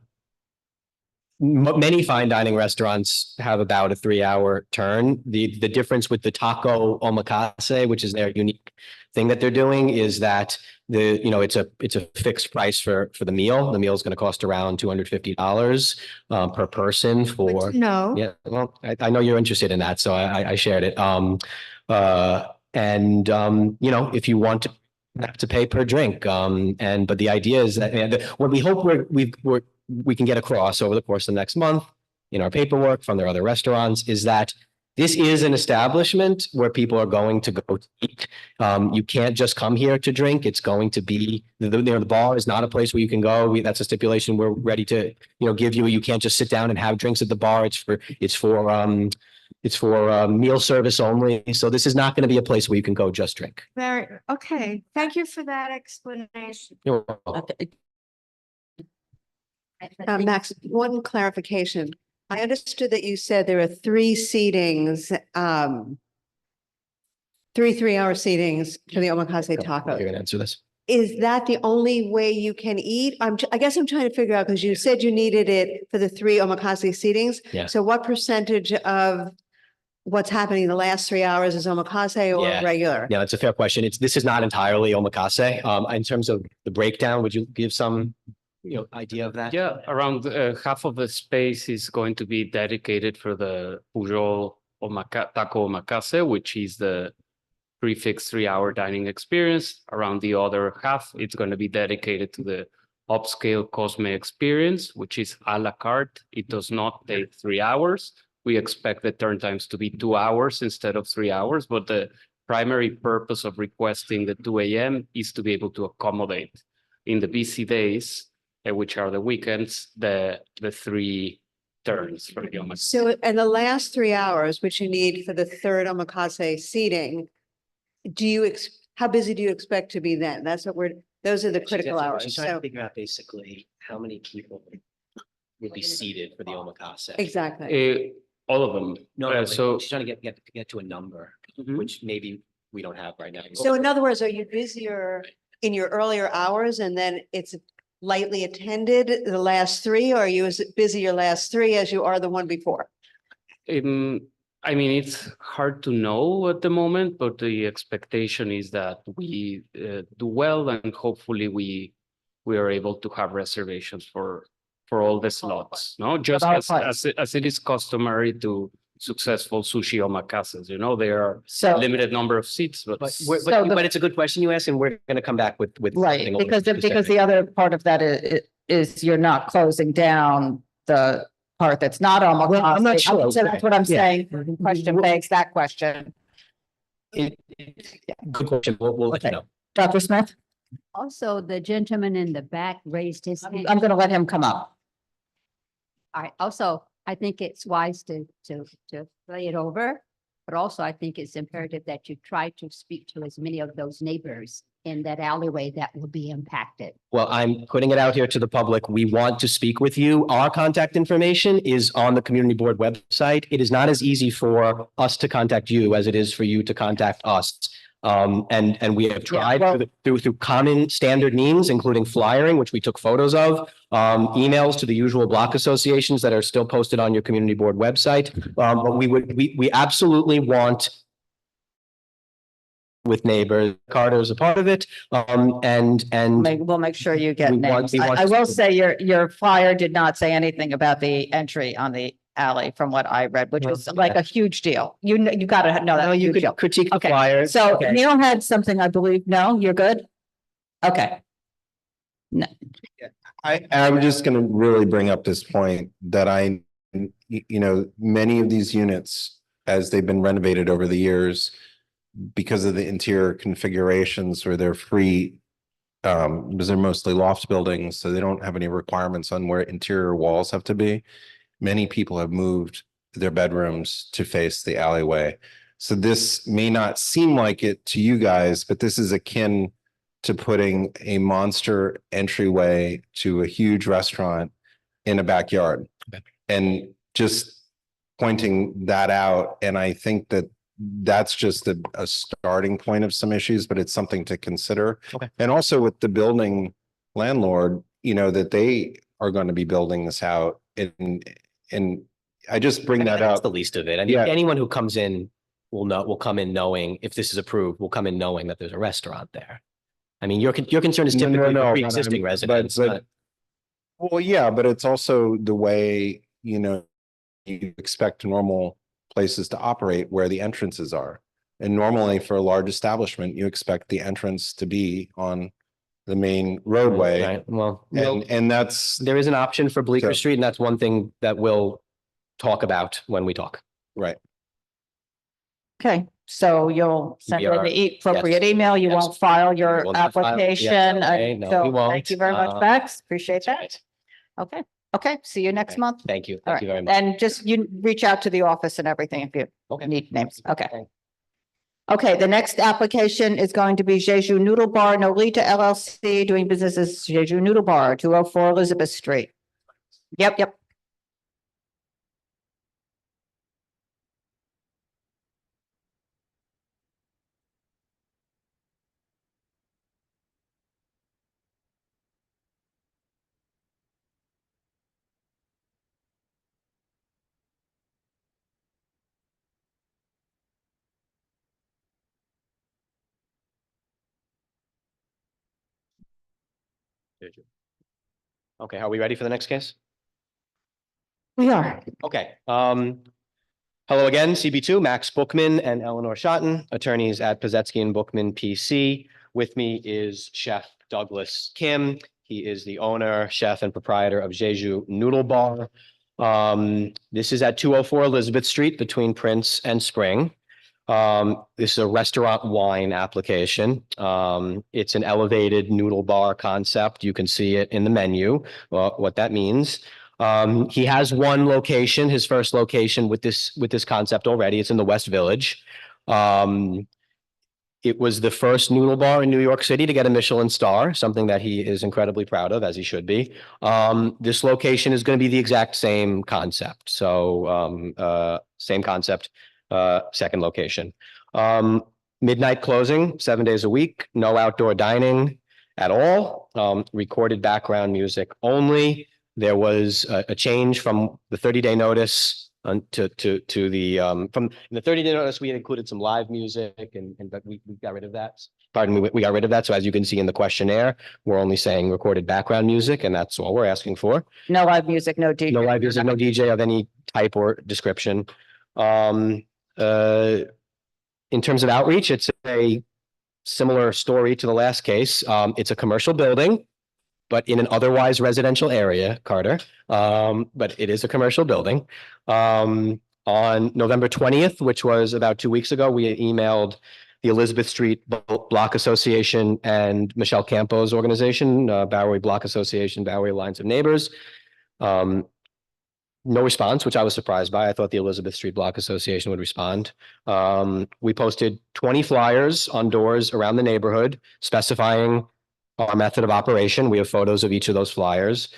F: many fine dining restaurants have about a 3-hour turn. The difference with the taco omakase, which is their unique thing that they're doing, is that it's a fixed price for the meal. The meal is going to cost around $250 per person for.
D: No.
F: Yeah, well, I know you're interested in that, so I shared it. You know, if you want to have to pay per drink, but the idea is that what we hope we can get across over the course of the next month in our paperwork from their other restaurants is that this is an establishment where people are going to go to eat. You can't just come here to drink. It's going to be the bar is not a place where you can go. That's a stipulation we're ready to give you. You can't just sit down and have drinks at the bar. It's for meal service only. So this is not going to be a place where you can go just drink.
D: Very, okay. Thank you for that explanation.
F: You're welcome.
A: Okay.
G: Max, one clarification. I understood that you said there are 3 seatings, 3 3-hour seatings for the omakase taco.
F: You're going to answer this.
G: Is that the only way you can eat? I guess I'm trying to figure out, because you said you needed it for the 3 omakase seatings.
F: Yeah.
G: So what percentage of what's happening the last 3 hours is omakase or
F: Yeah.
G: regular?
F: Yeah, it's a fair question. This is not entirely omakase. In terms of the breakdown, would you give some idea of that?
H: Yeah, around half of the space is going to be dedicated for the Pujol taco omakase, which is the prefix 3-hour dining experience. Around the other half, it's going to be dedicated to the upscale Cosme experience, which is a la carte. It does not take 3 hours. We expect the turn times to be 2 hours instead of 3 hours, but the primary purpose of requesting the 2 a.m. is to be able to accommodate in the busy days, which are the weekends, the 3 turns for the omakase.
G: So, and the last 3 hours, which you need for the 3rd omakase seating, how busy do you expect to be then? Those are the critical hours.
F: She's trying to
G: So,
F: figure out basically how many people would be seated for the omakase.
G: exactly.
H: All of them.
F: No,
H: so
F: she's trying to get to a number, which maybe we don't have right now.
G: So in other words, are you busier in your earlier hours and then it's lightly attended the last 3, or are you as busy your last 3 as you are the one before?
H: I mean, it's hard to know at the moment, but the expectation is that we do well, and hopefully we are able to have reservations for all the slots. No, just as it is customary to successful sushi omakases. There are limited number of seats, but
F: But it's a good question you asked, and we're going to come back with
A: Right,
F: something a little
A: because
F: specific.
A: the other part of that is you're not closing down the part that's not omakase.
F: Well, I'm not sure.
A: So that's what I'm
F: Yeah.
A: saying. The question begs that question.
F: Good question. We'll let you know.
A: Dr. Smith,
I: Also, the gentleman in the back raised his hand.
A: I'm going to let him come up.
I: All right, also, I think it's wise to play it over But also I think it's imperative that you try to speak to as many of those neighbors in that alleyway that will be impacted.
F: Well, I'm putting it out here to the public. We want to speak with you. Our contact information is on the community board website. It is not as easy for us to contact you as it is for you to contact us. And we have tried
A: well-
F: through common standard means, including flyering, which we took photos of, emails to the usual block associations that are still posted on your community board website. But we absolutely want with neighbors. Carter's a part of it. And
A: We'll make sure you get
F: We want-
A: names.
F: we want
A: I will
F: to-
A: say your flyer did not say anything about the entry on the alley from what I read, which was like a huge deal. You gotta know
F: no,
A: that.
F: you could critique the
A: Okay,
F: flyer.
A: So
F: Okay.
A: Neil had something, I believe. No, you're good? Okay.
E: I'm just gonna really bring up this point that many of these units, as they've been renovated over the years, because of the interior configurations where they're free, because they're mostly loft buildings, so they don't have any requirements on where interior walls have to be. Many people have moved their bedrooms to face the alleyway. So this may not seem like it to you guys, but this is akin to putting a monster entryway to a huge restaurant in a backyard.
F: Okay.
E: And just pointing that out. And I think that that's just a starting point of some issues, but it's something to consider.
F: Okay.
E: And also with the building landlord, that they are going to be building this out, and I just bring that
F: That's
E: up.
F: the least of it. I mean,
E: Yeah.
F: anyone who comes in will come in knowing, if this is approved, will come in knowing that there's a restaurant there. I mean, your concern is
E: No, no,
F: typically
E: no,
F: for
E: but
F: pre-existing
E: I'm-
F: residents.
E: but- Well, yeah, but it's also the way, you expect normal places to operate where the entrances are. And normally for a large establishment, you expect the entrance to be on the main roadway.
F: Right, well,
E: And that's
F: there is an option for Bleecker
E: So-
F: Street, and that's one thing that we'll talk about when we talk.
E: right.
A: Okay, so you'll send
F: We
A: in
F: are-
A: the appropriate email. You
F: Yes.
A: won't file your
F: We will not file the
A: application.
F: SLA. No, we
A: So
F: won't.
A: thank you very much,
F: Uh,
A: Max. Appreciate that.
F: Right.
A: Okay, see you next
F: Okay.
A: month.
F: Thank you.
A: All
F: Thank
A: right,
F: you very much.
A: and just you reach out to the office and everything if you
F: Okay.
A: need names. Okay.
F: Okay.
A: Okay, the next application is going to be JEJU Noodle Bar, Nolita LLC, doing business as JEJU Noodle Bar, 204 Elizabeth Street. Yep.
F: Okay, are we ready for the next case?
A: We are.
F: Okay, hello again, CB2, Max Bookman and Eleanor Schotten, attorneys at Pizetsky and Bookman PC. With me is Chef Douglas Kim. He is the owner, chef, and proprietor of JEJU Noodle Bar. This is at 204 Elizabeth Street between Prince and Spring. This is a restaurant wine application. It's an elevated noodle bar concept. You can see it in the menu, what that means. He has one location, his first location with this concept already. It's in the West Village. It was the first noodle bar in New York City to get a Michelin star, something that he is incredibly proud of, as he should be. This location is going to be the exact same concept. So, same concept, second location. Midnight closing, 7 days a week, no outdoor dining at all, recorded background music only. There was a change from the 30-day notice from the 30-day notice. We had included some live music but we got rid of that. Pardon me, we got rid of that. So as you can see in the questionnaire, we're only saying recorded background music, and that's all we're asking for.
A: No live music, no DJ.
F: No live music, no DJ of any type or description. In terms of outreach, it's a similar story to the last case. It's a commercial building, but in an otherwise residential area, Carter. But it is a commercial building. On November 20th, which was about 2 weeks ago, we emailed the Elizabeth Street Block Association and Michelle Campo's organization, Bowery Block Association, Bowery Alliance of Neighbors. No response, which I was surprised by. I thought the Elizabeth Street Block Association would respond. We posted 20 flyers on doors around the neighborhood specifying our method of operation. We have photos of each of those flyers.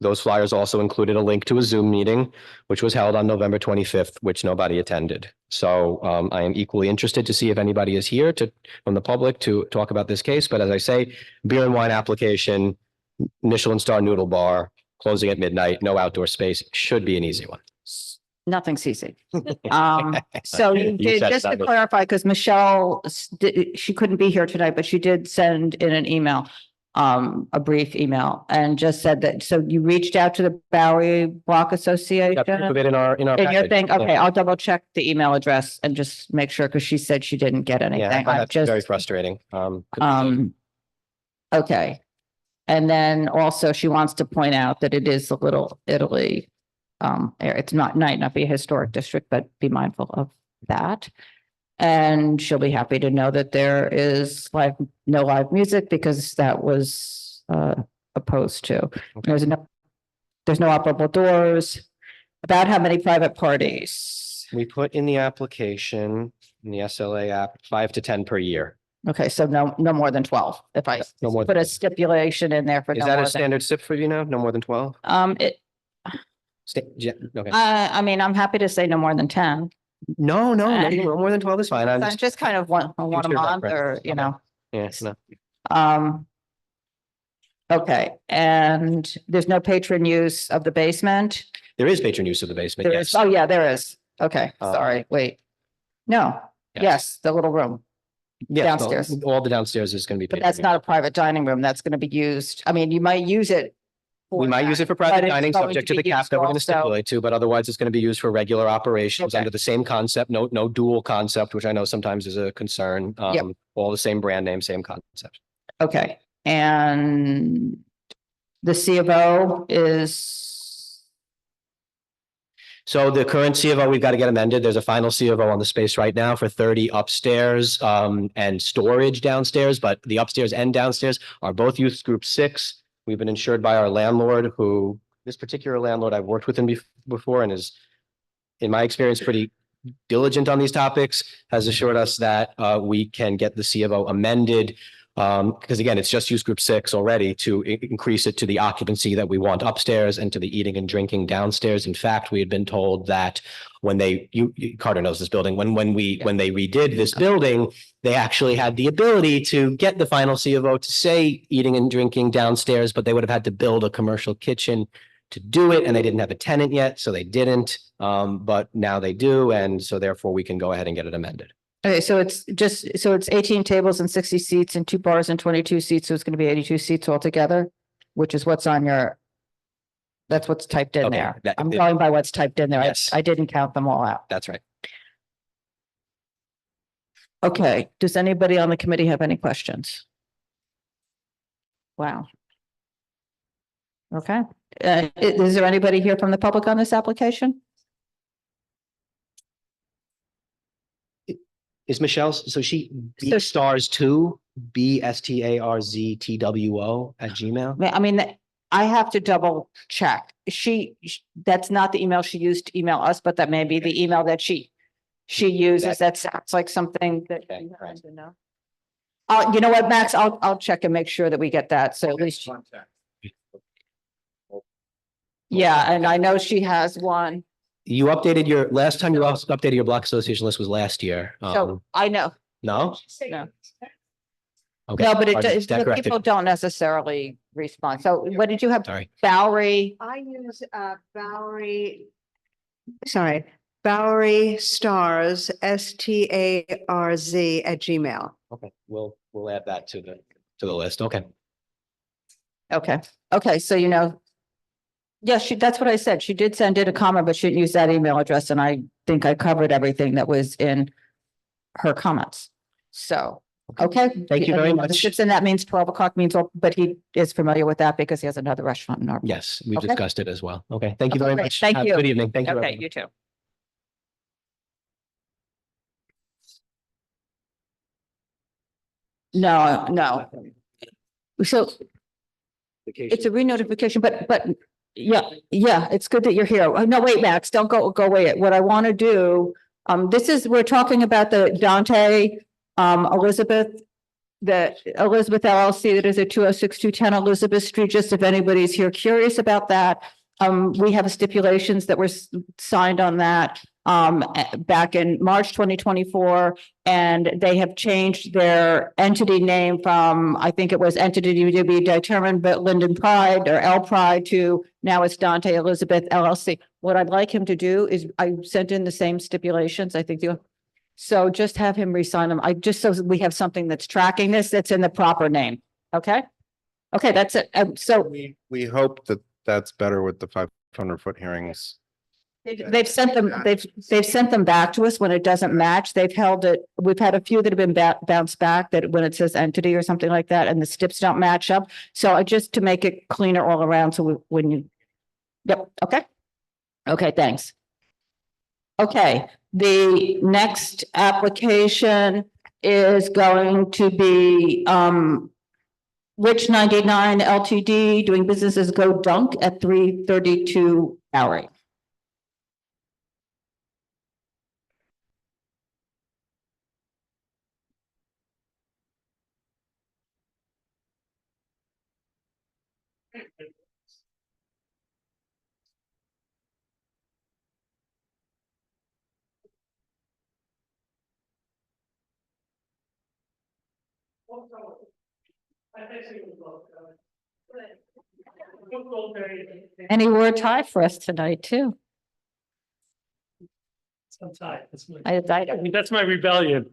F: Those flyers also included a link to a Zoom meeting, which was held on November 25th, which nobody attended. So I am equally interested to see if anybody is here from the public to talk about this case. But as I say, beer and wine application, Michelin star noodle bar, closing at midnight, no outdoor space, should be an easy one.
A: Nothing's easy. So you
F: You
A: did,
F: said
A: just to
F: that.
A: clarify, because Michelle, she couldn't be here tonight, but she did send in an email, a brief email, and just said that, so you reached out to the Bowery Block Association?
F: Got proof of it in our
A: In your
F: package.
A: thing,
F: Yeah.
A: okay, I'll double check the email address and just make sure, because she said she didn't get
F: Yeah, I
A: anything.
F: find
A: I
F: that's very
A: just,
F: frustrating.
A: okay. And then also she wants to point out that it is a Little Italy. It's might not be a historic district, but be mindful of that. And she'll be happy to know that there is no live music, because that was opposed to. There's no operable doors. About how many private parties?
F: We put in the application, in the SLA app, 5 to 10 per year.
A: Okay, so no more than 12. If I
F: No more
A: put
F: than
A: a stipulation in there for
F: Is
A: no
F: that
A: more
F: a
A: than,
F: standard SIP for you now? No more than 12? Okay.
A: I mean, I'm happy to say no more than 10.
F: No, no more than 12 is fine. I'm
A: I'm
F: just,
A: just kind of one a
F: Future
A: month,
F: reference.
A: or, you
F: Okay.
A: know.
F: yeah, no.
A: Okay, and there's no patron use of the basement?
F: There is patron use of the basement,
A: There
F: yes.
A: is, oh yeah, there is. Okay, sorry, wait. No,
F: Yes.
A: yes, the little room,
F: Yes,
A: downstairs.
F: all the downstairs is going to be.
A: but
F: patron
A: that's
F: use.
A: not a private dining room. That's going to be used. I mean, you might use it.
F: We might use it for
A: but
F: private
A: it's
F: dining,
A: going
F: subject
A: to
F: to the
A: be
F: cap
A: used
F: that we're going to
A: also-
F: stipulate to, but otherwise it's going to be used for regular operations
A: Okay.
F: under the same concept, no dual concept, which I know sometimes is a concern.
A: Yep.
F: All the same brand name, same concept.
A: Okay, and the C of O is,
F: So the current C of O, we've got to get amended. There's a final C of O on the space right now for 30 upstairs and storage downstairs, but the upstairs and downstairs are both youth group 6. We've been insured by our landlord, who, this particular landlord, I've worked with him before and is, in my experience, pretty diligent on these topics, has assured us that we can get the C of O amended. Because again, it's just use group 6 already to increase it to the occupancy that we want upstairs and to the eating and drinking downstairs. In fact, we had been told that when Carter knows this building, when they redid this building, they actually had the ability to get the final C of O to say eating and drinking downstairs, but they would have had to build a commercial kitchen to do it, and they didn't have a tenant yet, so they didn't. But now they do, and so therefore we can go ahead and get it amended.
A: okay, so it's 18 tables and 60 seats and 2 bars and 22 seats, so it's going to be 82 seats altogether, which is what's on that's what's typed in
F: Okay,
A: there.
F: that-
A: I'm going by what's typed in there.
F: Yes.
A: I didn't count them all out.
F: That's right.
A: Okay, does anybody on the committee have any questions? Wow. Okay, is there anybody here from the public on this application?
F: Is Michelle, so she
A: So-
F: stars 2, BSTARZTWO@gmail?
A: I mean, I have to double check. That's not the email she used to email us, but that may be the email that she uses. That sounds like something that.
F: Okay,
A: you
F: right.
A: have to know. You know what, Max, I'll check and make sure that we get that. So at least, yeah, and I know she has one.
F: You updated last time you updated your block association list was last year.
A: So I know,
F: No?
A: no,
F: Okay.
A: no, but
F: Pardon, stand
A: the
F: corrected.
A: people don't necessarily respond. So what did you have?
F: Sorry.
A: Bowery?
G: I use Bowery Stars, STARZ @gmail.
F: Okay, we'll add that to the list. Okay.
A: Okay, so yeah, that's what I said. She did send in a comment, but she didn't use that email address, and I think I covered everything that was in her comments. So, okay.
F: Thank you very
A: And
F: much.
A: And that means 12 o'clock means, but he is familiar with that because he has another restaurant in our.
F: Yes, we've
A: Okay.
F: discussed it as well. Okay, thank you
A: Okay,
F: very
A: great.
F: much.
A: Thank
F: Have a
A: you.
F: Good evening. Thank you.
A: Okay,
F: everyone.
A: you too. No. So it's a re-notification, but Yeah, it's good that you're here. Oh, no, wait, Max, don't go away. What I want to do, we're talking about the Dante, Elizabeth, the Elizabeth LLC that is at 206-210 Elizabeth Street, just if anybody's here curious about that. We have stipulations that were signed on that back in March 2024, and they have changed their entity name from, I think it was entity to be determined, but Linden Pride or L Pride to now it's Dante Elizabeth LLC. What I'd like him to do is I sent in the same stipulations, I think you. So just have him re-sign them. Just so we have something that's tracking this, that's in the proper name. Okay? Okay, that's it. So
E: We hope that that's better with the 500-foot hearings.
A: they've sent them, they've sent them back to us when it doesn't match. They've held it. We've had a few that have been bounced back that when it says entity or something like that and the stips don't match up. So I just to make it cleaner all around. So when you, yep, okay. Okay, thanks. Okay, the next application is going to be Rich 99 LTD doing business as Go Dunk at 332 Bowery. And he wore a tie for us tonight too.
M: I'm tired. That's my,
A: I
M: that's my rebellion.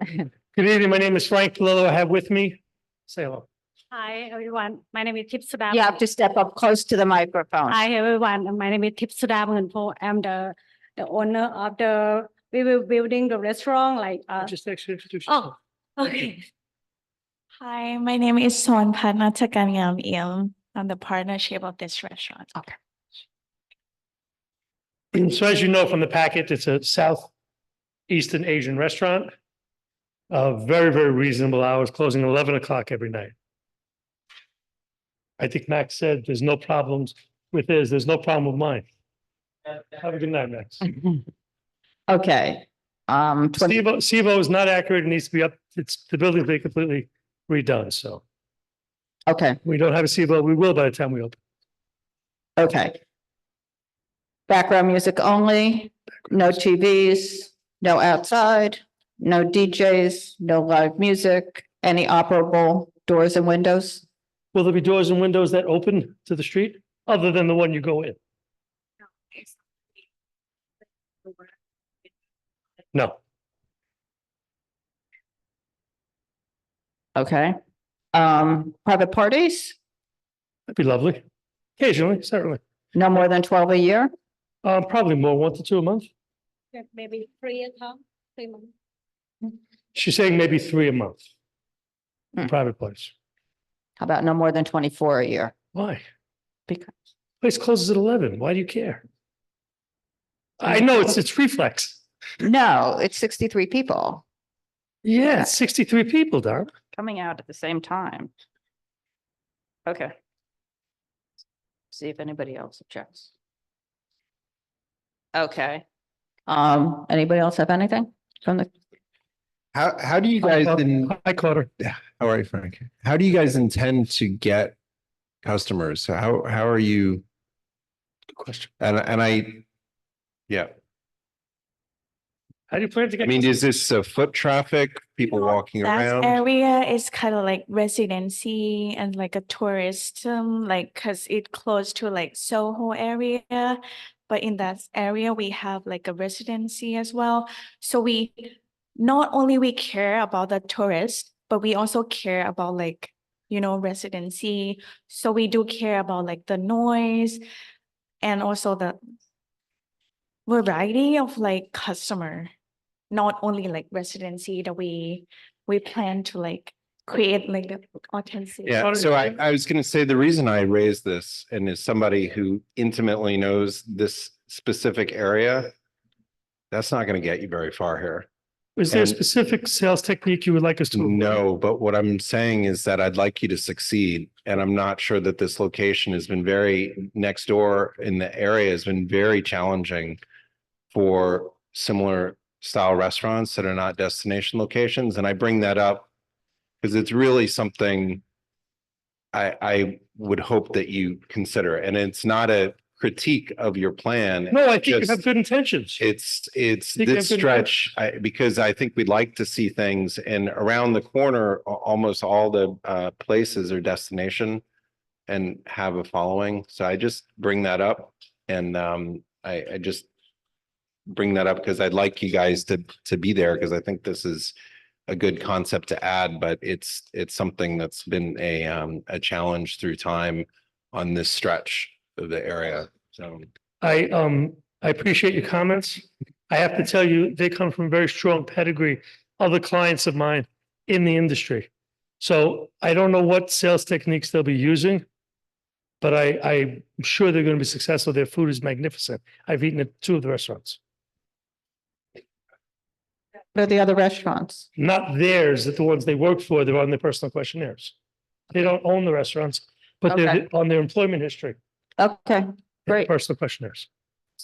M: Good evening. My name is Frank Palillo. I have with me. Say hello.
N: Hi, everyone. My name is Pistoia.
A: You have to step up close to the microphone.
N: Hi, everyone. My name is Pistoia. I'm the owner of the, we were building the restaurant like,
M: Just actually introduce yourself.
N: oh, okay.
O: Hi, my name is Son Patnatakangyam. I'm the partnership of this restaurant.
A: Okay.
M: So as you know from the packet, it's a Southeastern Asian restaurant. Very, very reasonable hours, closing at 11 o'clock every night. I think Max said there's no problems with his, there's no problem with mine. Have a good night, Max.
A: Okay.
M: SIVO is not accurate. It needs to be up. It's the building's been completely redone. So
A: Okay,
M: we don't have a SIVO. We will by the time we open.
A: okay. Background music only, no TVs, no outside, no DJs, no live music, any operable doors and windows?
M: Will there be doors and windows that open to the street other than the one you go in? No.
A: Okay. Private parties,
M: That'd be lovely. Occasionally, certainly.
A: no more than 12 a year?
M: Probably more, 1 to 2 a month.
N: Maybe 3 a month, 3 months.
M: She's saying maybe 3 a month.
A: Hmm.
M: Private place.
A: How about no more than 24 a year?
M: Why?
A: Because,
M: Place closes at 11. Why do you care? I know it's reflex.
A: no, it's 63 people
M: Yeah, it's 63 people, darn.
A: coming out at the same time. Okay. See if anybody else objects. Okay. Anybody else have anything from the,
E: How do you guys,
M: I caught her.
E: all right, Frank, how do you guys intend to get customers? So how are you?
M: Good question.
E: And yeah,
M: How do you plan to
E: I
M: get?
E: mean, is this foot traffic, people walking
O: That
E: around?
O: area is kind of like residency and like a tourist, like, cause it close to like Soho area. But in that area, we have like a residency as well. So we, not only we care about the tourists, but we also care about like, residency. So we do care about like the noise and also the variety of like customer, not only like residency that we plan to like create like the authentic.
E: Yeah, so I was gonna say the reason I raised this and as somebody who intimately knows this specific area, that's not gonna get you very far here.
M: Is there a
E: And-
M: specific sales technique you would like us to? avoid?
E: No, but what I'm saying is that I'd like you to succeed. And I'm not sure that this location has been very, next door in the area has been very challenging for similar style restaurants that are not destination locations. And I bring that up because it's really something I would hope that you consider. And it's not a critique of your plan.
M: No, I think you
E: Just-
M: have good intentions.
E: It's
M: Think
E: this
M: I've been-
E: stretch, because I think we'd like to see things and around the corner, almost all the places are destination and have a following. So I just bring that up and I just bring that up because I'd like you guys to be there because I think this is a good concept to add, but it's something that's been a challenge through time on this stretch of the area. So
M: I appreciate your comments. I have to tell you, they come from very strong pedigree, other clients of mine in the industry. So I don't know what sales techniques they'll be using, but I'm sure they're going to be successful. Their food is magnificent. I've eaten at 2 of the restaurants.
A: What are the other restaurants?
M: Not theirs, that the ones they work for, they're on their personal questionnaires. They don't own the restaurants, but they're
A: Okay.
M: on their employment history,
A: Okay,
M: their
A: great.
M: personal questionnaires.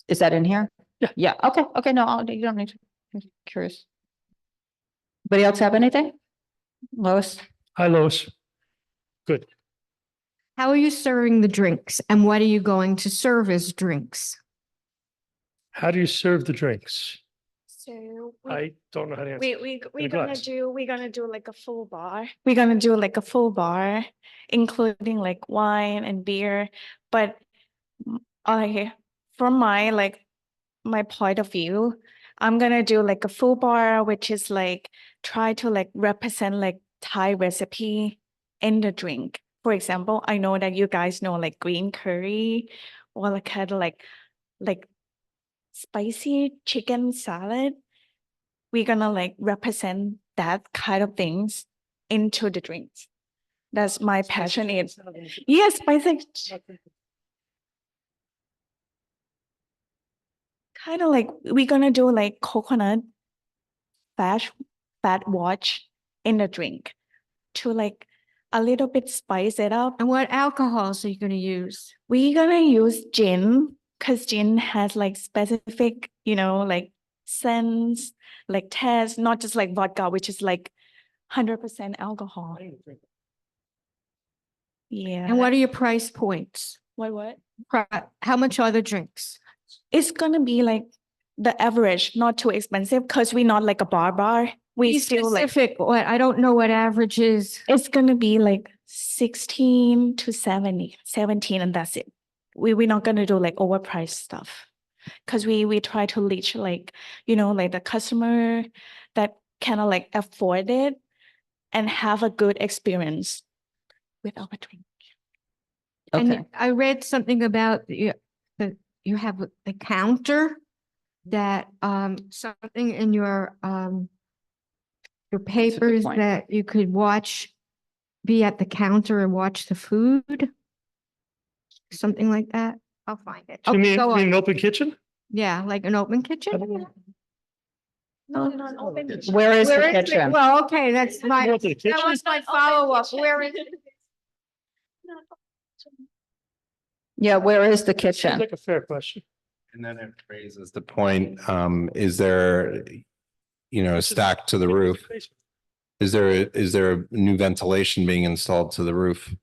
A: Is that in here?
M: Yeah.
A: Yeah, okay, okay, no, you don't need to, I'm curious. Anybody else have anything? Lois?
M: Hi, Lois. Good.
D: How are you serving the drinks and what are you going to serve as drinks?
M: How do you serve the drinks?
O: So
M: I don't know how to answer.
O: we're
M: Go
O: gonna
M: ahead.
O: do like a full bar. We're gonna do like a full bar, including like wine and beer. But from my point of view, I'm gonna do like a full bar, which is like try to like represent like Thai recipe in the drink. For example, I know that you guys know like green curry or like kind of like spicy chicken salad. We're gonna like represent that kind of things into the drinks. That's my passion is. Yes, spicy. Kind of like we're gonna do like coconut fat watch in the drink to like a little bit spice it up.
D: And what alcohols are you going to use?
O: We're gonna use gin because gin has like specific, like scents, like taste, not just like vodka, which is like 100% alcohol. Yeah.
D: And what are your price points?
O: What?
D: How much are the drinks?
O: It's gonna be like the average, not too expensive, because we're not like a bar. We
D: Be
O: still like
D: specific. What, I don't know what average is.
O: it's gonna be like 16 to 17, and that's it. We're not gonna do like overpriced stuff. Because we try to reach like, like the customer that kind of like afford it and have a good experience with our drink.
A: Okay,
D: And I read something about that you have the counter that something in your papers
A: point.
D: that you could be at the counter and watch the food. Something like that. I'll find it.
M: You
D: Okay,
M: mean,
D: go
M: you mean an
D: on.
M: open kitchen?
D: Yeah, like an open kitchen.
O: No, not open.
A: where is the
D: Where is it?
A: kitchen?
D: Well, okay, that's my,
M: Go to the
D: that
M: kitchen?
D: was my follow-up. Where is it?
A: Yeah, where is the
M: Seems
A: kitchen?
M: like a fair question.
E: and then it raises the point, is there, stacked to the roof? Is there a new ventilation being installed to the roof?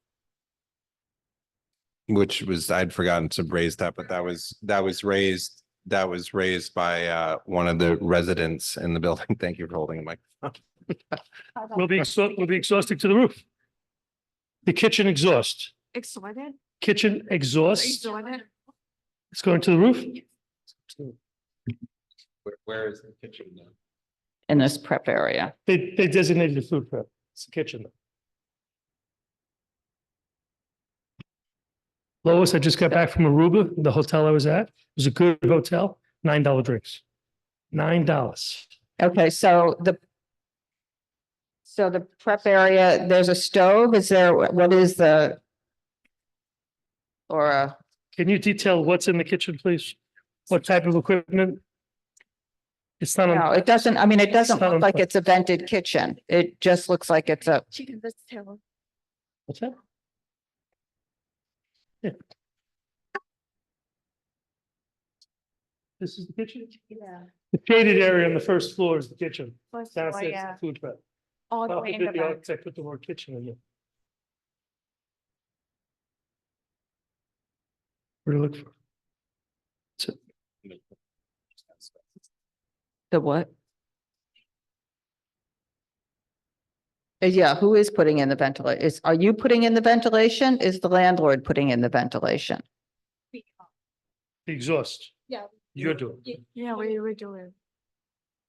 E: Which was, I'd forgotten to raise that, but that was raised by one of the residents in the building. Thank you for holding the microphone.
M: We'll be exhausting to the roof. The kitchen exhaust,
D: Excited?
M: kitchen exhaust,
D: Excited?
M: it's going to the roof?
E: Where is the kitchen now?
A: In this prep area.
M: They designated the food prep. It's the kitchen. Lois, I just got back from Aruba, the hotel I was at. It was a good hotel, $9 drinks. $9.
A: Okay, so the prep area, there's a stove, what is the? Or a,
M: Can you detail what's in the kitchen, please? What type of equipment? It's not. on-
A: No, it doesn't, I mean, it doesn't
M: not
A: look
M: on
A: like
M: plan.
A: it's a vented kitchen. It just looks like it's a,
O: Chicken vegetable.
M: What's that? Yeah. This is the kitchen?
O: Yeah.
M: The shaded area on the first floor is the kitchen.
O: First floor,
M: Downstairs is
O: yeah.
M: the food prep.
O: All the
M: I'll
O: way
M: put
O: in the
M: the
O: back.
M: architect put the word kitchen in there. What do you look for?
A: the what? Yeah, who is putting in the ventilation? Are you putting in the ventilation? Is the landlord putting in the ventilation?
M: The exhaust.
O: Yeah.
M: You're doing.
O: Yeah, we do it.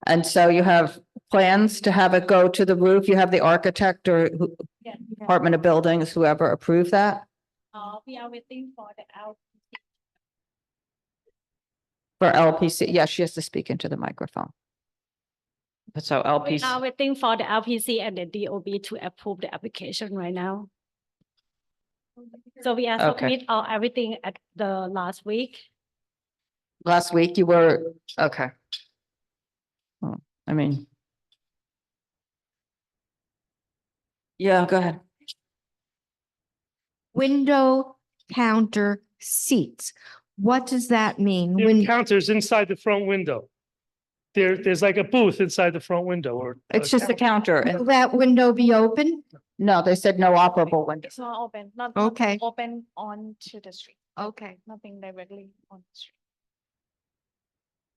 A: And so you have plans to have it go to the roof? You have the architect or
N: Yeah.
A: Department of Buildings, whoever approved that?
N: We are waiting for the out.
A: For LPC, yeah, she has to speak into the microphone. So
N: We
A: LPC,
N: are waiting for the LPC and the DOB to approve the application right now. So we are
A: Okay.
N: submit all everything at the last week.
A: last week you were, okay. Oh, I mean. Yeah, go ahead.
D: Window counter seats. What does that mean?
M: The
D: When,
M: counters inside the front window. There's like a booth inside the front window or.
A: It's just a counter
D: will
A: and
D: that window be open?
A: no, they said no operable window.
O: It's not open, not
D: Okay.
O: open onto the street,
D: Okay.
O: nothing directly on the street.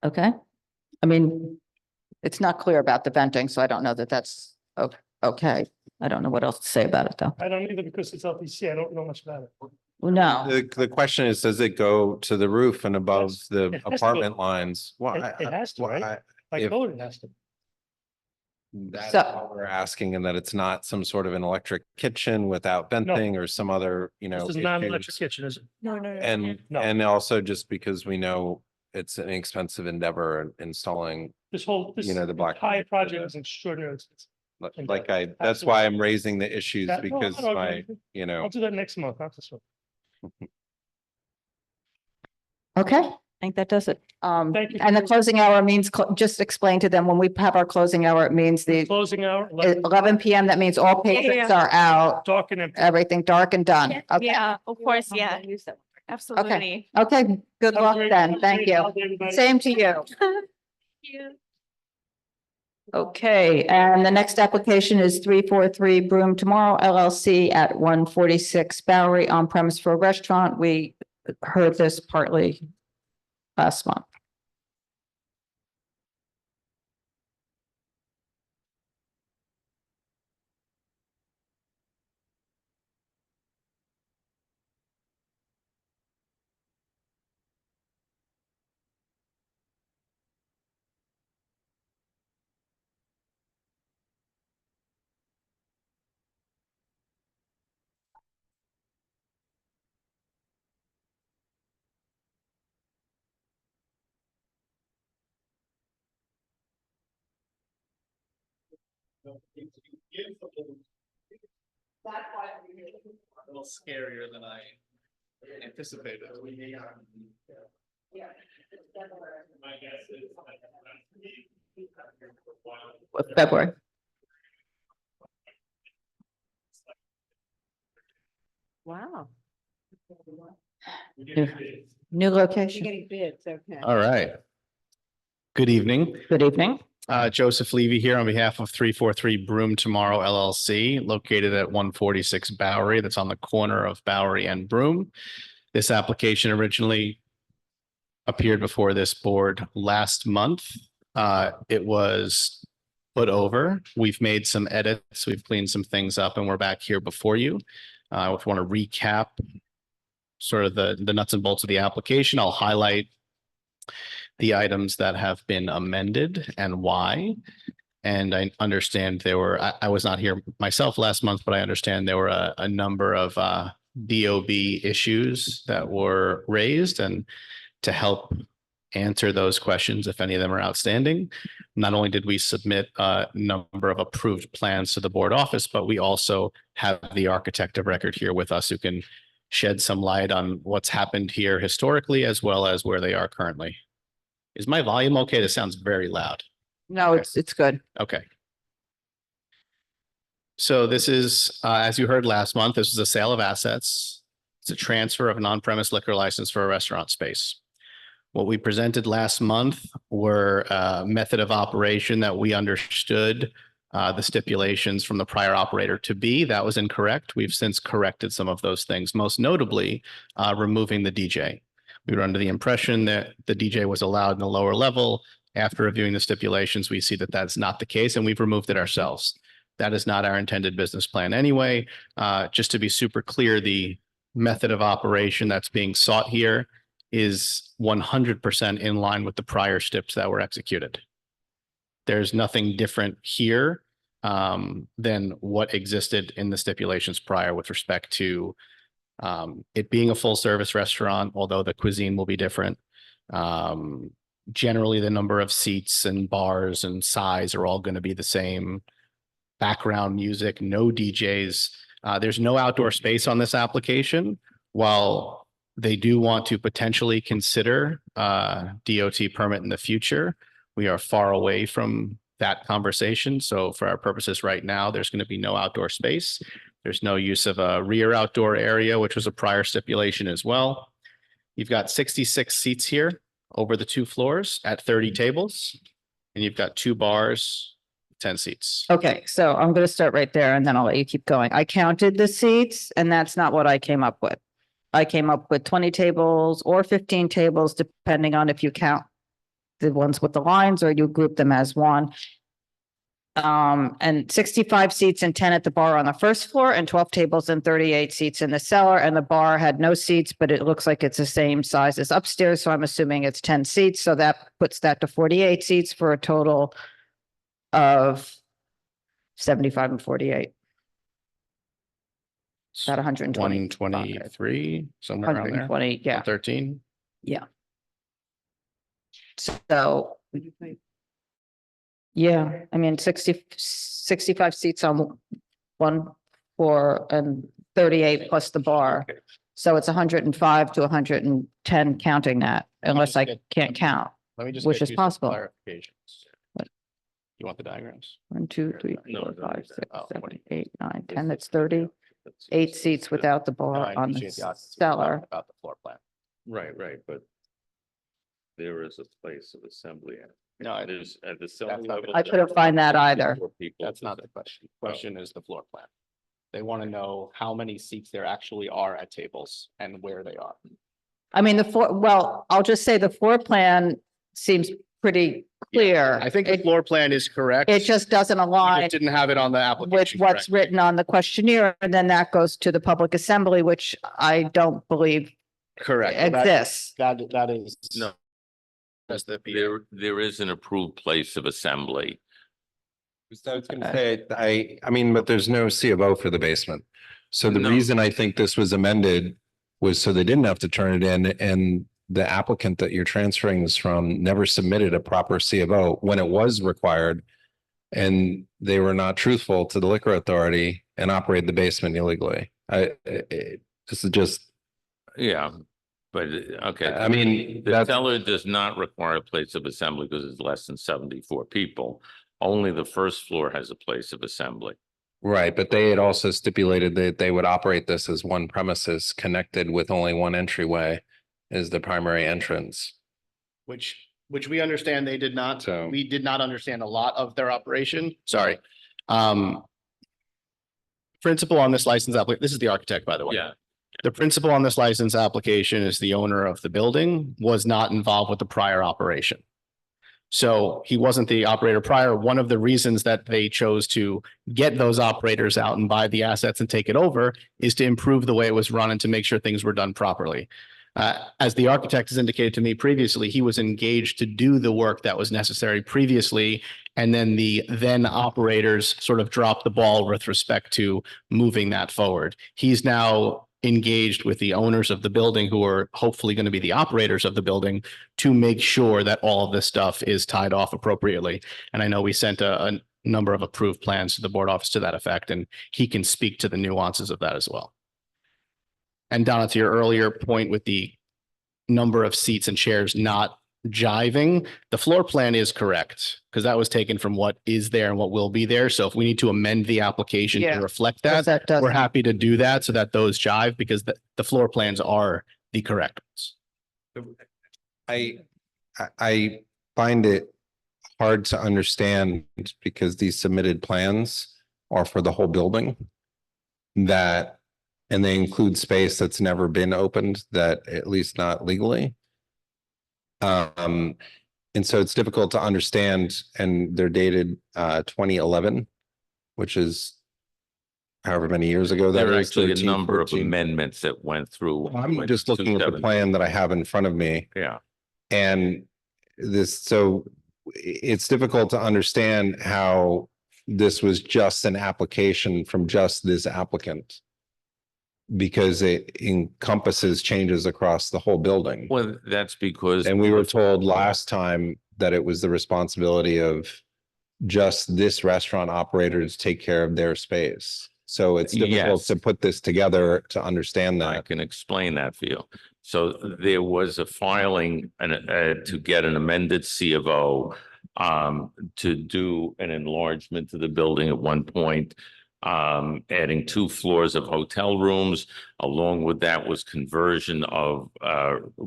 A: Okay. I mean, it's not clear about the venting, so I don't know that that's okay. I don't know what else to say about it, though.
M: I don't either because it's LPC. I don't know much about it.
A: Well, no,
E: The question is, does it go to the roof and above
M: Yes,
E: the
M: it has to go.
E: apartment lines? Well,
M: It has to, right? By
E: if-
M: code, it has to.
E: That's
A: So-
E: all we're asking, and that it's not some sort of an electric kitchen without venting or some other,
M: This is not an electric
E: issues.
M: kitchen, is it?
O: No, no, no.
E: And also just because we know it's an expensive endeavor in installing,
M: This whole, this
E: the black-
M: entire project is extraordinary. expensive.
E: like that's why I'm raising the issues
M: That- no,
E: because
M: I don't
E: my,
M: agree. I'll do that next month, not this one.
A: okay, I think that does it.
M: Thank you.
A: And the closing hour means, just explain to them, when we have our closing hour, it means the
M: Closing hour,
A: 11 PM, that means all patrons are out,
M: dark and empty.
A: everything dark and done. Okay,
O: Yeah, of course, yeah, absolutely.
A: okay, good
M: Have a
A: luck
M: great-
A: then, thank
M: great
A: you.
M: holiday, everybody.
A: Same to you. Okay, and the next application is 343 Broome Tomorrow LLC at 146 Bowery on premise for a restaurant. We heard this partly last month.
C: A little scarier than I anticipated.
A: February. Wow. New location.
G: Getting bids, okay.
P: All right. Good evening.
A: Good evening.
P: Joseph Levy here on behalf of 343 Broome Tomorrow LLC, located at 146 Bowery. That's on the corner of Bowery and Broome. This application originally appeared before this board last month. It was put over. We've made some edits. We've cleaned some things up, and we're back here before you. I want to recap sort of the nuts and bolts of the application. I'll highlight the items that have been amended and why. And I understand I was not here myself last month, but I understand there were a number of DOB issues that were raised, and to help answer those questions, if any of them are outstanding, not only did we submit a number of approved plans to the board office, but we also have the architect of record here with us who can shed some light on what's happened here historically, as well as where they are currently. Is my volume okay? This sounds very loud.
A: No, it's good.
P: Okay. So this is, as you heard last month, this is a sale of assets. It's a transfer of an on-premise liquor license for a restaurant space. What we presented last month were a method of operation that we understood the stipulations from the prior operator to be. That was incorrect. We've since corrected some of those things, most notably removing the DJ. We were under the impression that the DJ was allowed in the lower level. After reviewing the stipulations, we see that that's not the case, and we've removed it ourselves. That is not our intended business plan anyway. Just to be super clear, the method of operation that's being sought here is 100% in line with the prior stips that were executed. There's nothing different here than what existed in the stipulations prior with respect to it being a full service restaurant, although the cuisine will be different. Generally, the number of seats and bars and size are all going to be the same. Background music, no DJs. There's no outdoor space on this application. While they do want to potentially consider DOT permit in the future, we are far away from that conversation. So for our purposes right now, there's going to be no outdoor space. There's no use of a rear outdoor area, which was a prior stipulation as well. You've got 66 seats here over the 2 floors at 30 tables, and you've got 2 bars, 10 seats.
A: Okay, so I'm going to start right there and then I'll let you keep going. I counted the seats and that's not what I came up with. I came up with 20 tables or 15 tables, depending on if you count the ones with the lines or you group them as one. And 65 seats and 10 at the bar on the first floor and 12 tables and 38 seats in the cellar. And the bar had no seats, but it looks like it's the same size as upstairs. So I'm assuming it's 10 seats. So that puts that to 48 seats for a total of 75 and 48. About 120.
P: 123, somewhere around there.
A: 120, yeah.
P: 13.
A: Yeah. So, yeah, I mean, 65 seats on 1 floor and 38 plus the bar. So it's 105 to 110 counting that, unless I can't count,
P: Let me just
A: which
P: get
A: is
P: you some
A: possible.
P: clarifications. You want the diagrams?
A: 1, 2, 3, 4, 5, 6,
P: Oh,
A: 7, 8, 9, 10, that's 30. 8 seats without the
P: No,
A: bar
P: I
A: on the
P: appreciate occupancy.
A: cellar.
P: About the floor plan.
Q: Right, but there is a place of assembly.
P: No,
Q: There's at the cellar
P: that's not
Q: level.
A: I couldn't find that either.
P: That's not the question. Question is the floor plan. They want to know how many seats there actually are at tables and where they are.
A: I mean, well, I'll just say the floor plan seems pretty clear.
P: I think the floor plan is correct.
A: It just doesn't
P: We
A: align
P: just didn't have it on the
A: with
P: application.
A: what's
P: correct.
A: written on the questionnaire, and then that goes to the public assembly, which I don't believe
P: Correct. That-
A: exists.
P: That is.
Q: No.
P: That's the.
Q: There is an approved place of assembly.
E: So I was gonna say, I mean, but there's no C of O for the basement. So the
Q: No.
E: reason I think this was amended was so they didn't have to turn it in, and the applicant that you're transferring this from never submitted a proper C of O when it was required. And they were not truthful to the liquor authority and operated the basement illegally. This is just,
Q: Yeah, but okay.
E: I mean,
Q: The
E: that's,
Q: cellar does not require a place of assembly because it's less than 74 people. Only the first floor has a place of assembly.
E: right, but they had also stipulated that they would operate this as one premises connected with only one entryway as the primary entrance.
P: Which we understand they did not.
E: So-
P: We did not understand a lot of their operation. Sorry. Principal on this license application, this is the architect, by the way.
Q: Yeah.
P: The principal on this license application is the owner of the building, was not involved with the prior operation. So he wasn't the operator prior. One of the reasons that they chose to get those operators out and buy the assets and take it over is to improve the way it was run and to make sure things were done properly. As the architect has indicated to me previously, he was engaged to do the work that was necessary previously. And then the then operators sort of dropped the ball with respect to moving that forward. He's now engaged with the owners of the building, who are hopefully going to be the operators of the building, to make sure that all of this stuff is tied off appropriately. And I know we sent a number of approved plans to the board office to that effect, and he can speak to the nuances of that as well. And Donna, to your earlier point with the number of seats and chairs not jiving. The floor plan is correct because that was taken from what is there and what will be there. So if we need to amend the application
A: Yeah,
P: to reflect
A: 'cause
P: that,
A: that doesn't-
P: we're happy to do that so that those jive because the floor plans are the correct ones.
E: I find it hard to understand because these submitted plans are for the whole building. That, and they include space that's never been opened, that at least not legally. And so it's difficult to understand, and they're dated 2011, which is however many years ago that
Q: There are
E: is.
Q: actually a
E: 13,
Q: number of
E: 14.
Q: amendments that went through.
E: I'm just looking at the plan that I have in front of me.
Q: Yeah.
E: And so it's difficult to understand how this was just an application from just this applicant. Because it encompasses changes across the whole building.
Q: Well, that's because.
E: And we were told last time that it was the responsibility of just this restaurant operator to take care of their space. So it's difficult
Q: Yes.
E: to put this together to understand
Q: I
E: that.
Q: can explain that for you. So there was a filing to get an amended C of O to do an enlargement to the building at one point, adding 2 floors of hotel rooms. Along with that was conversion of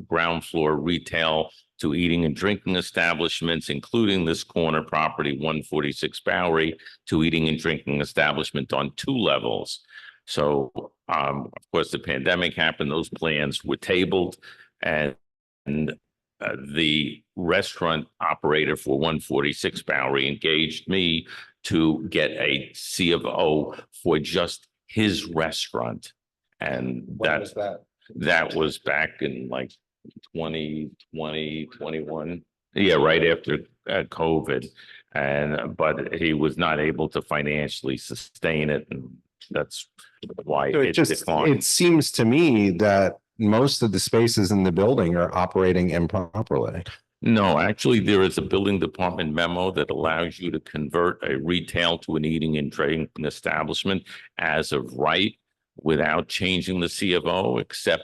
Q: ground floor retail to eating and drinking establishments, including this corner property, 146 Bowery, to eating and drinking establishment on 2 levels. So, of course, the pandemic happened, those plans were tabled, and the restaurant operator for 146 Bowery engaged me to get a C of O for just his restaurant. And
E: When was that?
Q: that was back in like 2020, 21. Yeah, right after COVID. But he was not able to financially sustain it. And that's why
E: So
Q: it declined.
E: it seems to me that most of the spaces in the building are operating improperly.
Q: No, actually, there is a building department memo that allows you to convert a retail to an eating and drinking establishment as of right without changing the C of O, except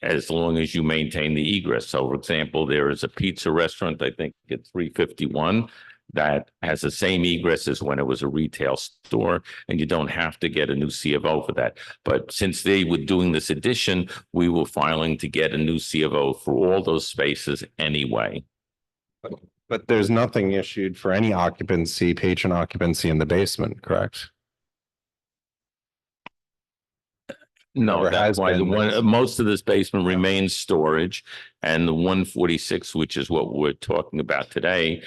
Q: as long as you maintain the egress. So, for example, there is a pizza restaurant, I think at 351, that has the same egress as when it was a retail store, and you don't have to get a new C of O for that. But since they were doing this addition, we were filing to get a new C of O for all those spaces anyway.
E: But there's nothing issued for any occupancy, patron occupancy in the basement, correct?
Q: No,
E: Never
Q: that's
E: has
Q: why the
E: been.
Q: one, most of this basement remains storage, and the 146, which is what we're talking about today,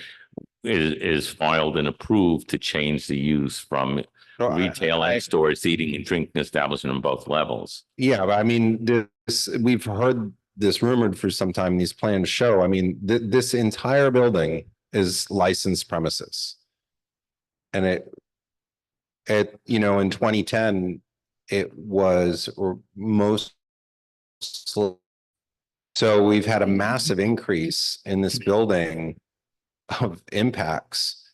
Q: is filed and approved to change the use from retail and storage, eating and drinking establishment on both levels.
E: Yeah, but I mean, we've heard this rumored for some time. These plans show, I mean, this entire building is licensed premises. And in 2010, it was so we've had a massive increase in this building of impacts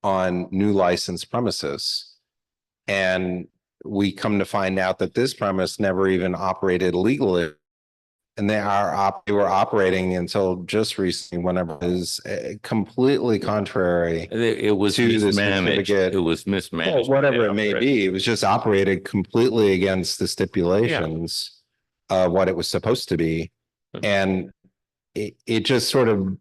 E: on new licensed premises. And we come to find out that this premise never even operated legally. And they were operating until just recently, whenever it is completely contrary.
Q: It was
E: to this
Q: mismanaged.
E: certificate.
Q: It was mismanaged.
E: Well, whatever it may be, it was just operated completely against the stipulations of what it was supposed to be. And it just sort of,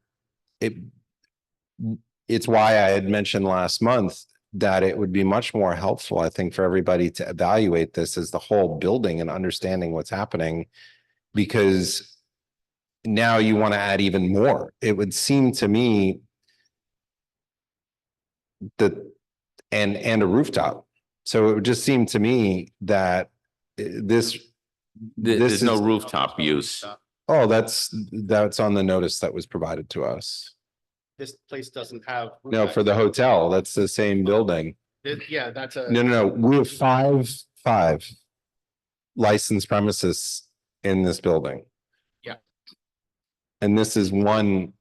E: it's why I had mentioned last month that it would be much more helpful, I think, for everybody to evaluate this as the whole building and understanding what's happening. Because now you want to add even more. It would seem to me that, and a rooftop. So it would just seem to me that there's
Q: no rooftop use.
E: Oh, that's on the notice that was provided to us.
P: This place doesn't have.
E: No, for the hotel, that's the same building.
P: Yeah, that's a.
E: No. We have five licensed premises in this building.
P: Yeah.
E: And this is one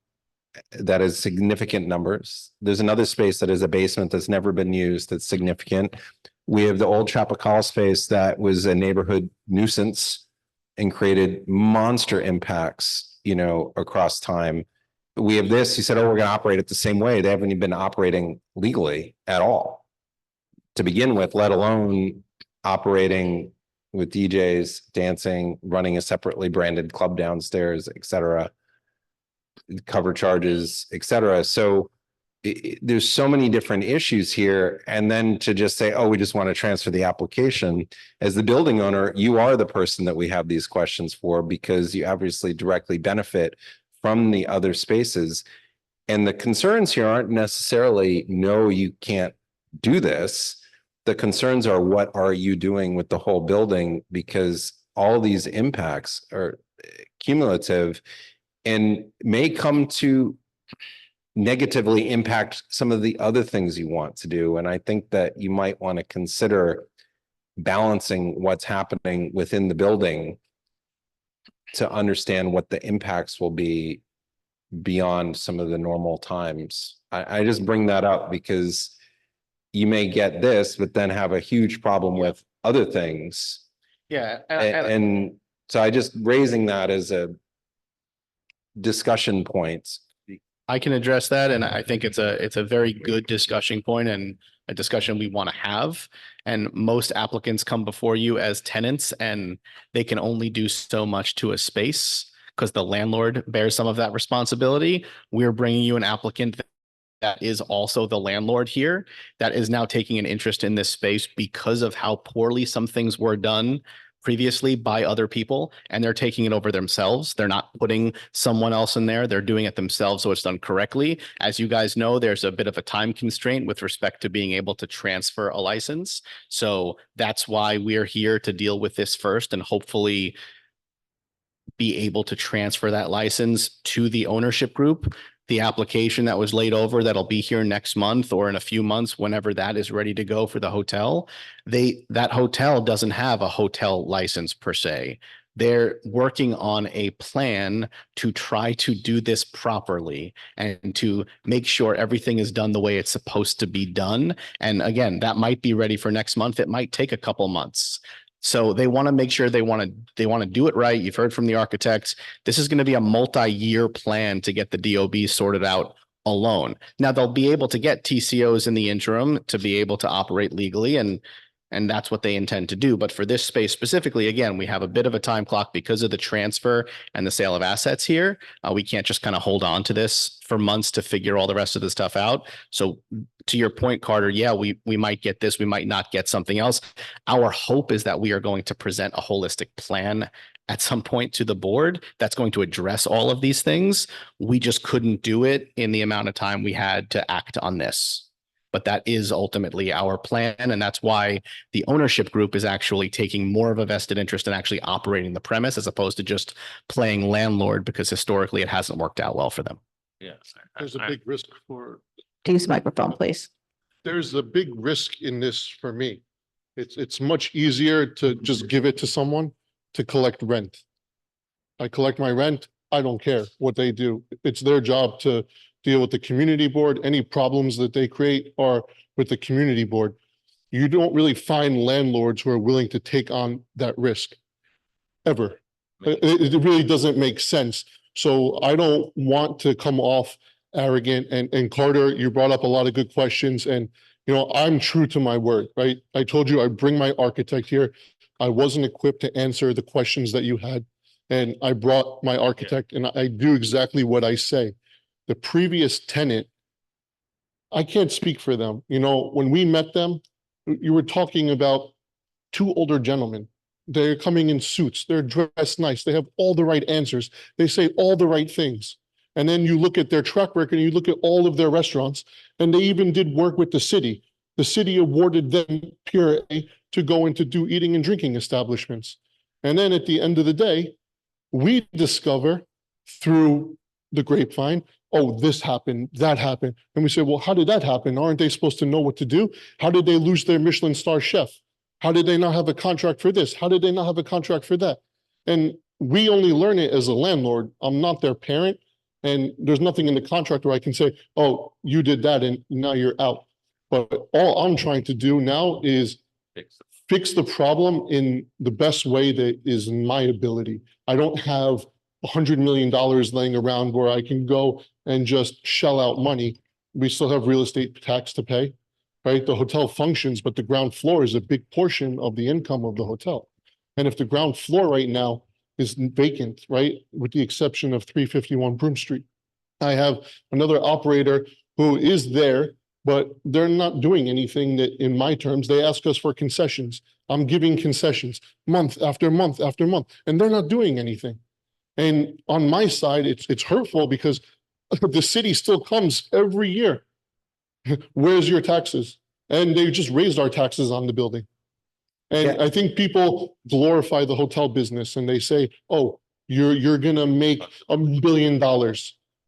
E: that is significant numbers. There's another space that is a basement that's never been used, that's significant. We have the old Chappaqua space that was a neighborhood nuisance and created monster impacts, across time. We have this, you said, oh, we're going to operate it the same way. They haven't even been operating legally at all to begin with, let alone operating with DJs, dancing, running a separately branded club downstairs, et cetera, cover charges, et cetera. So there's so many different issues here. And then to just say, oh, we just want to transfer the application. As the building owner, you are the person that we have these questions for, because you obviously directly benefit from the other spaces. And the concerns here aren't necessarily, no, you can't do this. The concerns are, what are you doing with the whole building? Because all these impacts are cumulative and may come to negatively impact some of the other things you want to do. And I think that you might want to consider balancing what's happening within the building to understand what the impacts will be beyond some of the normal times. I just bring that up because you may get this, but then have a huge problem with other things.
P: Yeah.
E: And so I just raising that as a discussion point.
P: I can address that, and I think it's a very good discussion point and a discussion we want to have. And most applicants come before you as tenants, and they can only do so much to a space because the landlord bears some of that responsibility. We're bringing you an applicant that is also the landlord here, that is now taking an interest in this space because of how poorly some things were done previously by other people, and they're taking it over themselves. They're not putting someone else in there. They're doing it themselves, so it's done correctly. As you guys know, there's a bit of a time constraint with respect to being able to transfer a license. So that's why we're here to deal with this first and hopefully be able to transfer that license to the ownership group. The application that was laid over that'll be here next month or in a few months, whenever that is ready to go for the hotel, that hotel doesn't have a hotel license per se. They're working on a plan to try to do this properly and to make sure everything is done the way it's supposed to be done. And again, that might be ready for next month. It might take a couple months. So they want to make sure they want to do it right. You've heard from the architects. This is going to be a multi-year plan to get the DOB sorted out alone. Now they'll be able to get TCOs in the interim to be able to operate legally, and that's what they intend to do. But for this space specifically, again, we have a bit of a time clock because of the transfer and the sale of assets here. We can't just kind of hold on to this for months to figure all the rest of the stuff out. So to your point, Carter, yeah, we might get this, we might not get something else. Our hope is that we are going to present a holistic plan at some point to the board that's going to address all of these things. We just couldn't do it in the amount of time we had to act on this. But that is ultimately our plan. And that's why the ownership group is actually taking more of a vested interest in actually operating the premise as opposed to just playing landlord, because historically it hasn't worked out well for them.
Q: Yeah.
R: There's a big risk for,
A: Use microphone, please.
R: there's a big risk in this for me. It's much easier to just give it to someone to collect rent. I collect my rent. I don't care what they do. It's their job to deal with the community board. Any problems that they create are with the community board. You don't really find landlords who are willing to take on that risk ever. It really doesn't make sense. So I don't want to come off arrogant. And Carter, you brought up a lot of good questions, and I'm true to my word, right? I told you I bring my architect here. I wasn't equipped to answer the questions that you had, and I brought my architect, and I do exactly what I say. The previous tenant, I can't speak for them. When we met them, you were talking about two older gentlemen. They're coming in suits. They're dressed nice. They have all the right answers. They say all the right things. And then you look at their track record and you look at all of their restaurants, and they even did work with the city. The city awarded them Pure A to go in to do eating and drinking establishments. And then at the end of the day, we discover through the grapevine, oh, this happened, that happened. And we say, well, how did that happen? Aren't they supposed to know what to do? How did they lose their Michelin star chef? How did they not have a contract for this? How did they not have a contract for that? And we only learn it as a landlord. I'm not their parent. And there's nothing in the contract where I can say, oh, you did that and now you're out. But all I'm trying to do now is fix the problem in the best way that is in my ability. I don't have $100 million laying around where I can go and just shell out money. We still have real estate tax to pay, right? The hotel functions, but the ground floor is a big portion of the income of the hotel. And if the ground floor right now is vacant, right, with the exception of 351 Broome Street, I have another operator who is there, but they're not doing anything that, in my terms, they ask us for concessions. I'm giving concessions month after month after month, and they're not doing anything. And on my side, it's hurtful because the city still comes every year. Where's your taxes? And they just raised our taxes on the building. And I think people glorify the hotel business and they say, oh, you're gonna make $1 billion.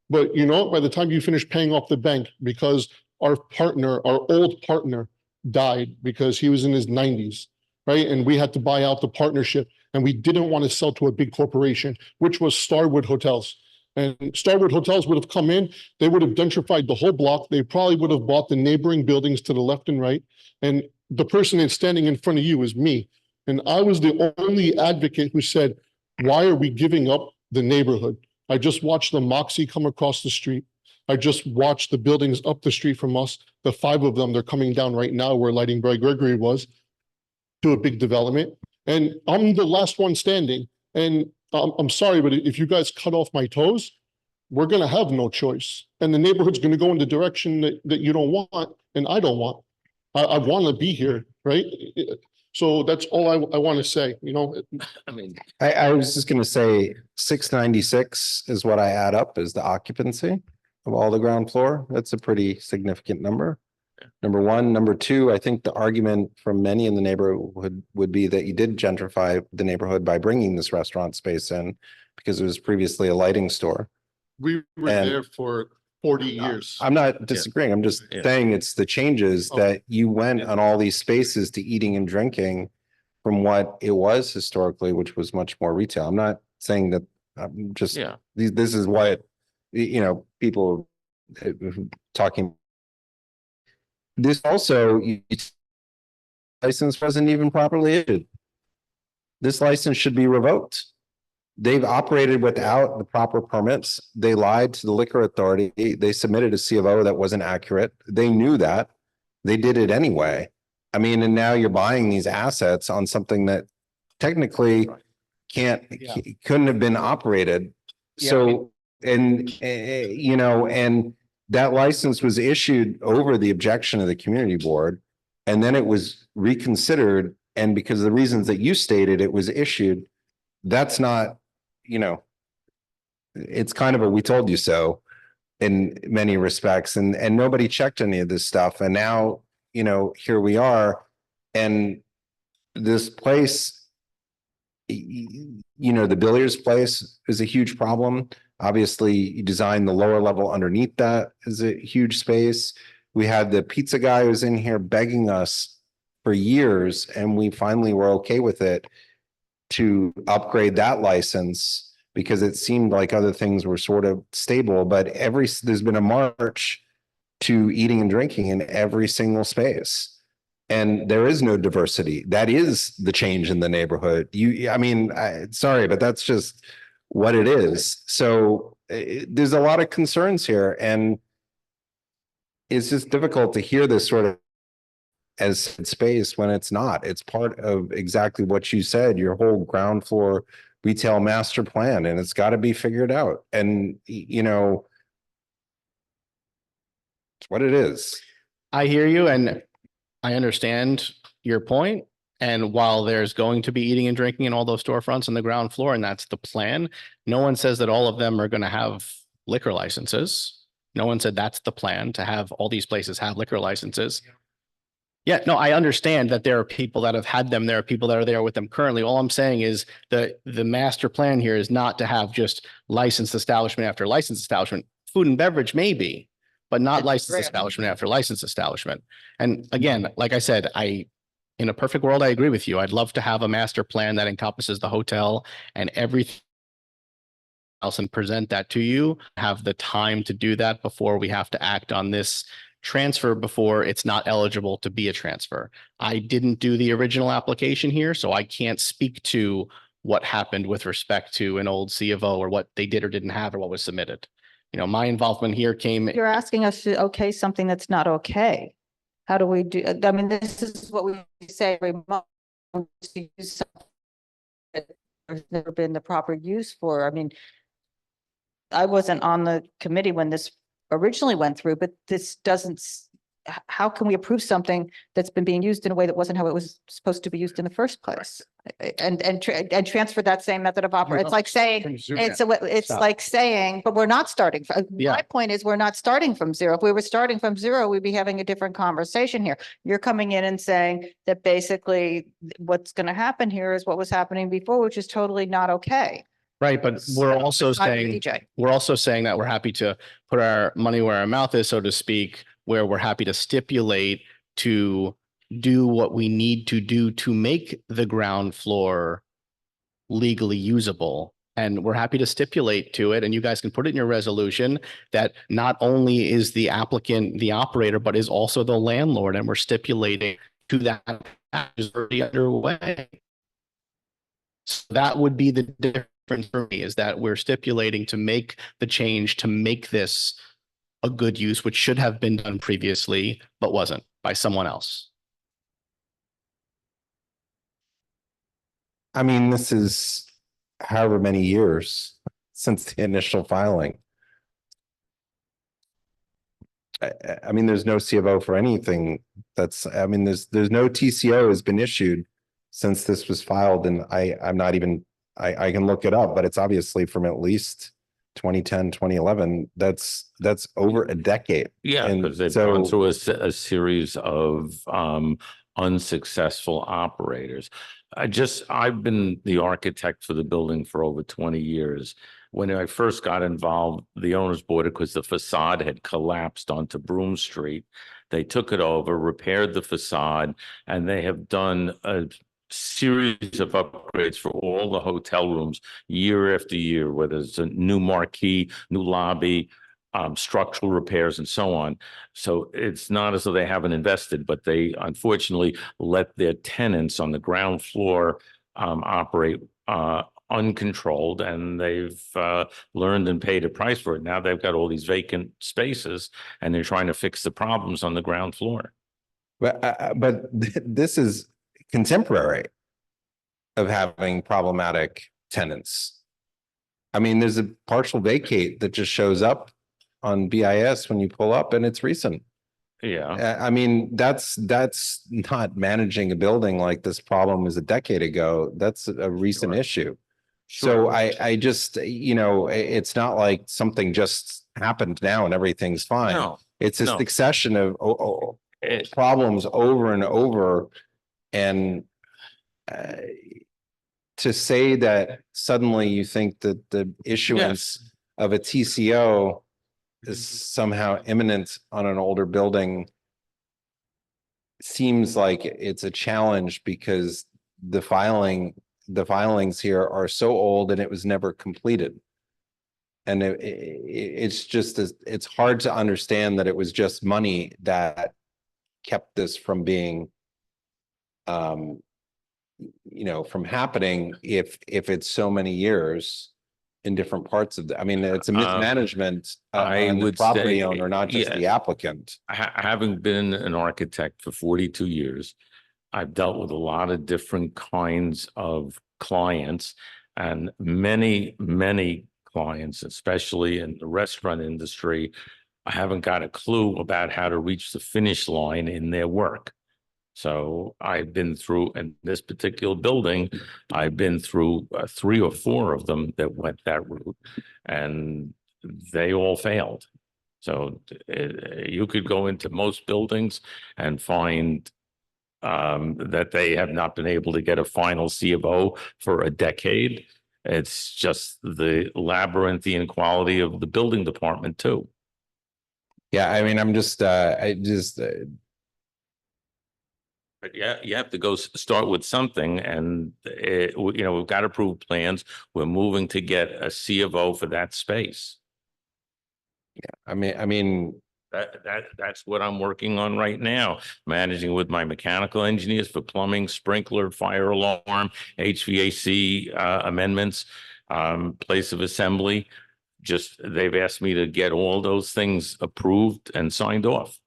R: But you know, by the time you finish paying off the bank, because our old partner died because he was in his 90s, right? And we had to buy out the partnership and we didn't want to sell to a big corporation, which was Starwood Hotels. And Starwood Hotels would have come in, they would have gentrified the whole block. They probably would have bought the neighboring buildings to the left and right. And the person that's standing in front of you is me. And I was the only advocate who said, why are we giving up the neighborhood? I just watched the Moxie come across the street. I just watched the buildings up the street from us. The 5 of them, they're coming down right now where Lighting by Gregory was, to a big development. And I'm the last one standing. And I'm sorry, but if you guys cut off my toes, we're going to have no choice. And the neighborhood's going to go in the direction that you don't want and I don't want. I want to be here, right? So that's all I want to say, you know.
Q: I mean,
E: I was just gonna say 696 is what I add up as the occupancy of all the ground floor. That's a pretty significant number. Number one. Number two, I think the argument from many in the neighborhood would be that you did gentrify the neighborhood by bringing this restaurant space in because it was previously a lighting store.
R: We were there for 40 years.
E: I'm not disagreeing. I'm just saying it's the changes that you went on all these spaces to eating and drinking from what it was historically, which was much more retail. I'm not saying that. I'm just this is what people talking. This also license wasn't even properly issued. This license should be revoked. They've operated without the proper permits. They lied to the liquor authority. They submitted a C of O that wasn't accurate. They knew that. They did it anyway. I mean, and now you're buying these assets on something that technically couldn't have been operated. So, and that license was issued over the objection of the community board, and then it was reconsidered. And because of the reasons that you stated, it was issued. That's not, it's kind of a we told you so in many respects, and nobody checked any of this stuff. And now, here we are, and this place, the billiards place is a huge problem. Obviously, you designed the lower level underneath that is a huge space. We had the pizza guy who was in here begging us for years, and we finally were okay with it to upgrade that license because it seemed like other things were sort of stable. But there's been a march to eating and drinking in every single space, and there is no diversity. That is the change in the neighborhood. Sorry, but that's just what it is. So there's a lot of concerns here, and it's just difficult to hear this sort of as space when it's not. It's part of exactly what you said, your whole ground floor retail master plan, and it's got to be figured out. And it's what it is.
P: I hear you and I understand your point. And while there's going to be eating and drinking in all those storefronts on the ground floor, and that's the plan, no one says that all of them are going to have liquor licenses. No one said that's the plan, to have all these places have liquor licenses. Yeah, no, I understand that there are people that have had them. There are people that are there with them currently. All I'm saying is that the master plan here is not to have just licensed establishment after licensed establishment. Food and beverage maybe, but not licensed establishment after licensed establishment. And again, like I said, in a perfect world, I agree with you. I'd love to have a master plan that encompasses the hotel and everything else and present that to you. Have the time to do that before we have to act on this transfer before it's not eligible to be a transfer. I didn't do the original application here, so I can't speak to what happened with respect to an old C of O or what they did or didn't have or what was submitted. You know, my involvement here came.
A: You're asking us to okay something that's not okay. How do we do, I mean, this is what we say every month. To use something that there's never been the proper use for. I mean, I wasn't on the committee when this originally went through, but this doesn't, how can we approve something that's been being used in a way that wasn't how it was supposed to be used in the first place? And transfer that same method of operation. It's like saying, it's like saying, but we're not starting. My point is, we're not starting from zero. If we were starting from zero, we'd be having a different conversation here. You're coming in and saying that basically what's going to happen here is what was happening before, which is totally not okay.
P: Right, but we're also saying,
A: DJ.
P: we're also saying that we're happy to put our money where our mouth is, so to speak, where we're happy to stipulate to do what we need to do to make the ground floor legally usable. And we're happy to stipulate to it, and you guys can put it in your resolution that not only is the applicant the operator, but is also the landlord, and we're stipulating to that is already underway. So that would be the difference for me, is that we're stipulating to make the change to make this a good use, which should have been done previously, but wasn't by someone else.
E: I mean, this is however many years since the initial filing. I mean, there's no C of O for anything that's, I mean, there's no TCO has been issued since this was filed, and I'm not even, I can look it up, but it's obviously from at least 2010, 2011. That's over a decade.
Q: Yeah,
E: and
Q: because they've
E: so,
Q: gone through a series of unsuccessful operators. I've been the architect for the building for over 20 years. When I first got involved, the owners bought it because the facade had collapsed onto Broome Street. They took it over, repaired the facade, and they have done a series of upgrades for all the hotel rooms year after year, whether it's a new marquee, new lobby, structural repairs, and so on. So it's not as though they haven't invested, but they unfortunately let their tenants on the ground floor operate uncontrolled, and they've learned and paid a price for it. Now they've got all these vacant spaces, and they're trying to fix the problems on the ground floor.
E: but this is contemporary of having problematic tenants. I mean, there's a partial vacate that just shows up on BIS when you pull up, and it's recent.
Q: Yeah.
E: I mean, that's not managing a building like this problem was a decade ago. That's a recent issue. So I just, you know, it's not like something just happened now and everything's fine.
Q: No,
E: it's a succession of problems over and over. And to say that suddenly you think that the issuance of a TCO is somehow imminent on an older building seems like it's a challenge, because the filings here are so old and it was never completed. And it's just, it's hard to understand that it was just money that kept this from being, you know, from happening if it's so many years in different parts of the, I mean, it's a mismanagement on the property owner, not just the applicant.
Q: Having been an architect for 42 years, I've dealt with a lot of different kinds of clients, and many clients, especially in the restaurant industry, I haven't got a clue about how to reach the finish line in their work. So I've been through, in this particular building, I've been through 3 or 4 of them that went that route, and they all failed. So you could go into most buildings and find that they have not been able to get a final C of O for a decade. It's just the labyrinthian quality of the building department too.
E: Yeah, I mean, I'm just,
Q: But yeah, you have to go start with something, and you know, we've got approved plans. We're moving to get a C of O for that space.
E: Yeah, I mean,
Q: That's what I'm working on right now, managing with my mechanical engineers for plumbing, sprinkler, fire alarm, HVAC amendments, place of assembly. Just, they've asked me to get all those things approved and signed off.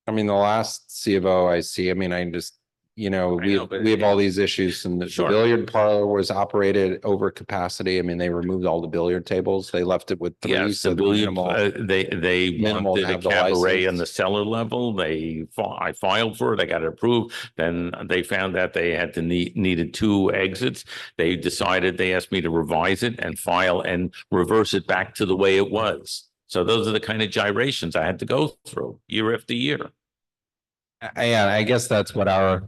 E: I mean, the last C of O I see, I mean, I just, you know, we have all these issues, and the
Q: Sure.
E: billiard parlor was operated over capacity. I mean, they removed all the billiard tables. They left it with three.
Q: Yes,
E: so
Q: the
E: the
Q: billiard,
E: minimal-
Q: they
E: minimal to
Q: wanted a
E: have the
Q: cabaret on
E: license.
Q: the cellar level. I filed for it. I got it approved. Then they found that they had to needed 2 exits. They decided, they asked me to revise it and file and reverse it back to the way it was. So those are the kind of gyrations I had to go through year after year.
E: Yeah, I guess that's what our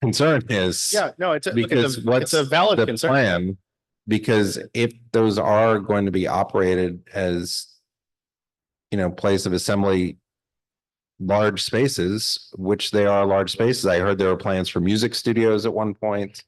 E: concern is.
P: Yeah, no, it's
E: Because what's
P: it's a valid
E: the
P: concern.
E: plan? Because if those are going to be operated as, you know, place of assembly, large spaces, which they are large spaces. I heard there were plans for music studios at one point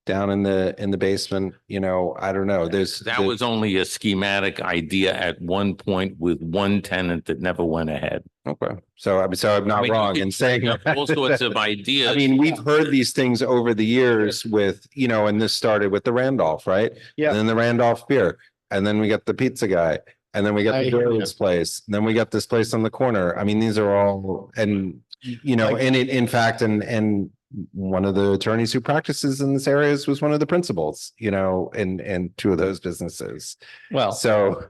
E: down in the basement, you know, I don't know.
Q: That was only a schematic idea at one point with one tenant that never went ahead.
E: Okay, so I'm not wrong in saying that.
Q: All sorts of ideas.
E: I mean, we've heard these things over the years with, you know, and this started with the Randolph, right?
P: Yeah.
E: And then the Randolph beer, and then we got the pizza guy, and then we got
P: I
E: the
P: hear you.
E: Dory's place, and then we got this place on the corner. I mean, these are all, and you know, and in fact, and one of the attorneys who practices in this area was one of the principals, you know, in 2 of those businesses.
P: Well,
E: So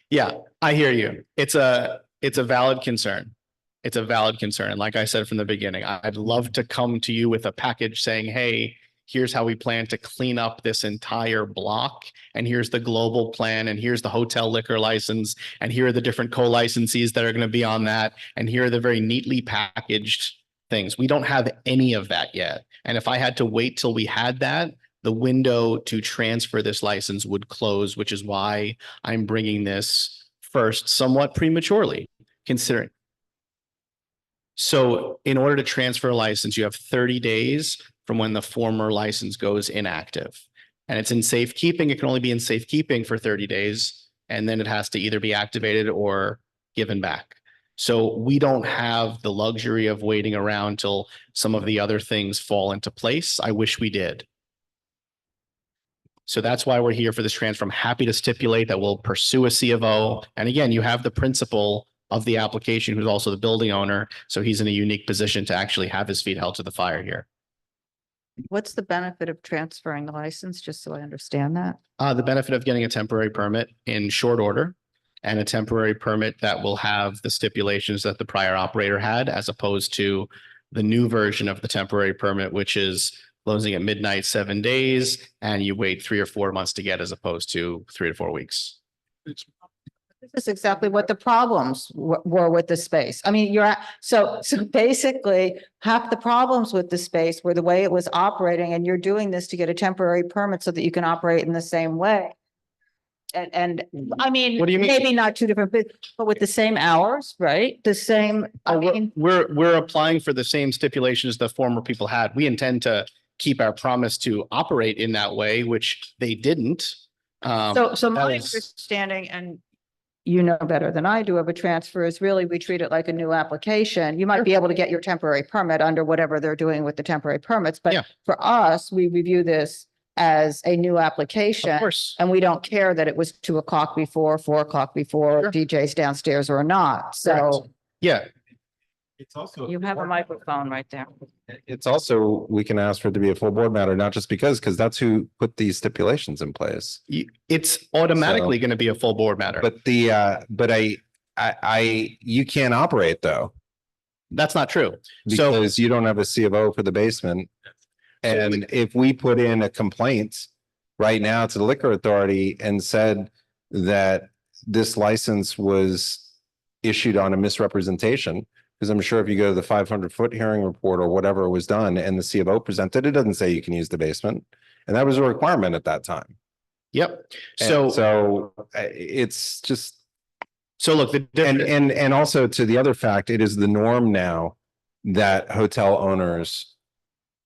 P: yeah, I hear you. It's a valid concern. It's a valid concern. And like I said from the beginning, I'd love to come to you with a package saying, hey, here's how we plan to clean up this entire block. And here's the global plan. And here's the hotel liquor license. And here are the different co-licensees that are going to be on that. And here are the very neatly packaged things. We don't have any of that yet. And if I had to wait till we had that, the window to transfer this license would close, which is why I'm bringing this first somewhat prematurely, considering. So in order to transfer a license, you have 30 days from when the former license goes inactive. And it's in safekeeping. It can only be in safekeeping for 30 days. And then it has to either be activated or given back. So we don't have the luxury of waiting around till some of the other things fall into place. I wish we did. So that's why we're here for this transfer. I'm happy to stipulate that we'll pursue a C of O. And again, you have the principal of the application who's also the building owner. So he's in a unique position to actually have his feet held to the fire here.
A: What's the benefit of transferring the license, just so I understand that?
P: The benefit of getting a temporary permit in short order and a temporary permit that will have the stipulations that the prior operator had, as opposed to the new version of the temporary permit, which is closing at midnight 7 days, and you wait 3 or 4 months to get, as opposed to 3 to 4 weeks.
A: This is exactly what the problems were with the space. I mean, so basically half the problems with the space were the way it was operating, and you're doing this to get a temporary permit so that you can operate in the same way. And I mean,
P: What do you mean?
A: maybe not 2 different, but with the same hours, right? The same, I mean,
P: We're applying for the same stipulations the former people had. We intend to keep our promise to operate in that way, which they didn't.
A: so
P: that
A: my
P: was-
A: understanding, and you know better than I do, of a transfer is really, we treat it like a new application. You might be able to get your temporary permit under whatever they're doing with the temporary permits,
P: Yeah.
A: but for us, we review this as a new application.
P: Of course.
A: And we don't care that it was 2 o'clock before, 4 o'clock before,
P: Sure.
A: DJ's downstairs or not. So
P: Yeah,
E: it's also.
A: you have a microphone right there.
E: It's also, we can ask for it to be a full board matter, not just because that's who put these stipulations in place.
P: it's automatically
E: So-
P: going to be a full board matter.
E: But you can't operate though,
P: That's not true. So
E: because you don't have a C of O for the basement. And if we put in a complaint right now to the liquor authority and said that this license was issued on a misrepresentation, because I'm sure if you go to the 500-foot hearing report or whatever was done and the C of O presented, it doesn't say you can use the basement. And that was a requirement at that time.
P: Yep.
E: And
P: So
E: it's just.
P: So look,
E: And also to the other fact, it is the norm now that hotel owners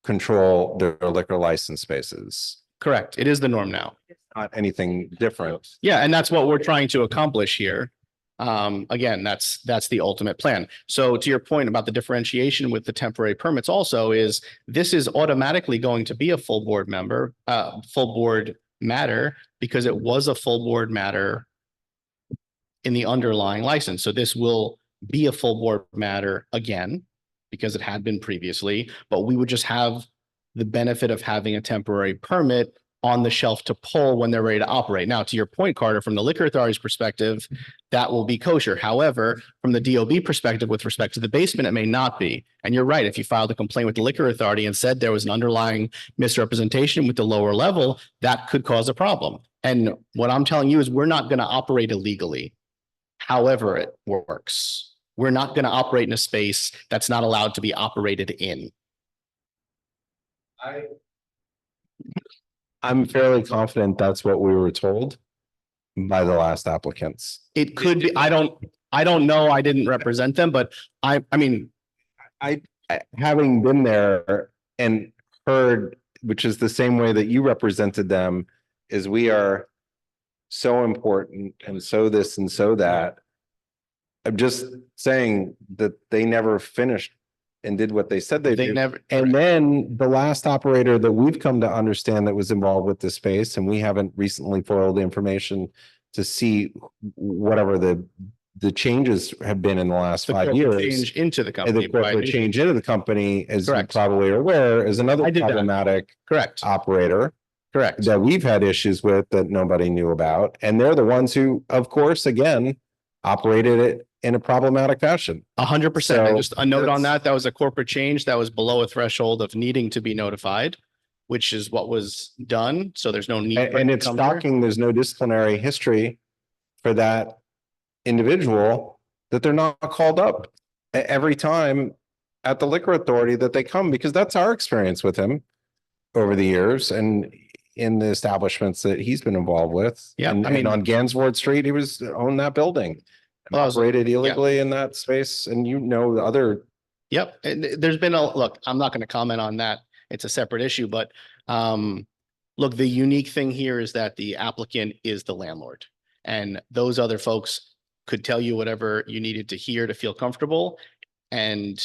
E: control their liquor license spaces.
P: correct. It is the norm now.
E: Not anything different.
P: Yeah, and that's what we're trying to accomplish here. Again, that's the ultimate plan. So to your point about the differentiation with the temporary permits also is this is automatically going to be a full board member, full board matter because it was a full board matter in the underlying license. So this will be a full board matter again because it had been previously, but we would just have the benefit of having a temporary permit on the shelf to pull when they're ready to operate. Now, to your point, Carter, from the liquor authority's perspective, that will be kosher. However, from the DOB perspective, with respect to the basement, it may not be. And you're right. If you filed a complaint with the liquor authority and said there was an underlying misrepresentation with the lower level, that could cause a problem. And what I'm telling you is we're not going to operate illegally. However it works. We're not going to operate in a space that's not allowed to be operated in.
E: I'm fairly confident that's what we were told by the last applicants.
P: It could be, I don't know. I didn't represent them, but I mean,
E: having been there and heard, which is the same way that you represented them, is we are so important and so this and so that. I'm just saying that they never finished and did what they said they did.
P: never.
E: And then the last operator that we've come to understand that was involved with the space, and we haven't recently followed the information to see whatever the changes have been in the last
P: The
E: 5
P: corporate
E: years.
P: change into the
E: And
P: company.
E: the corporate
P: right?
E: change into the company, as you
P: Correct.
E: probably are aware, is another
P: I did that.
E: problematic
P: Correct.
E: operator
P: Correct.
E: that we've had issues with that nobody knew about. And they're the ones who, of course, again, operated it in a problematic fashion.
P: 100%.
E: So
P: And just a note on
E: that's-
P: that was a corporate change that was below a threshold of needing to be notified, which is what was done. So there's no need. for it
E: And
P: to
E: it's
P: come here.
E: shocking, there's no disciplinary history for that individual, that they're not called up every time at the liquor authority that they come, because that's our experience with him over the years and in the establishments that he's been involved with.
P: Yeah,
E: And
P: I mean-
E: on Gansford Street, he was owned that building.
P: Well, I was-
E: Operated illegally in that space, and the other.
P: Yep. And there's been look, I'm not going to comment on that. It's a separate issue, but look, the unique thing here is that the applicant is the landlord and those other folks could tell you whatever you needed to hear to feel comfortable. And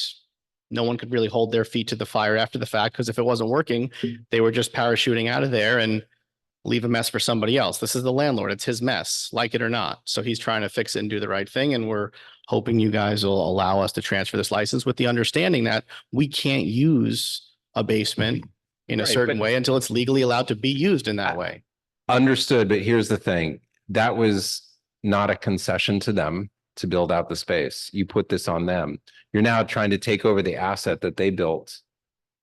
P: no one could really hold their feet to the fire after the fact, because if it wasn't working, they were just parachuting out of there and leave a mess for somebody else. This is the landlord. It's his mess, like it or not. So he's trying to fix it and do the right thing. And we're hoping you guys will allow us to transfer this license with the understanding that we can't use a basement in a
E: Right,
P: certain
E: but-
P: way until it's legally allowed to be used in that way.
E: Understood, but here's the thing. That was not a concession to them to build out the space. You put this on them. You're now trying to take over the asset that they built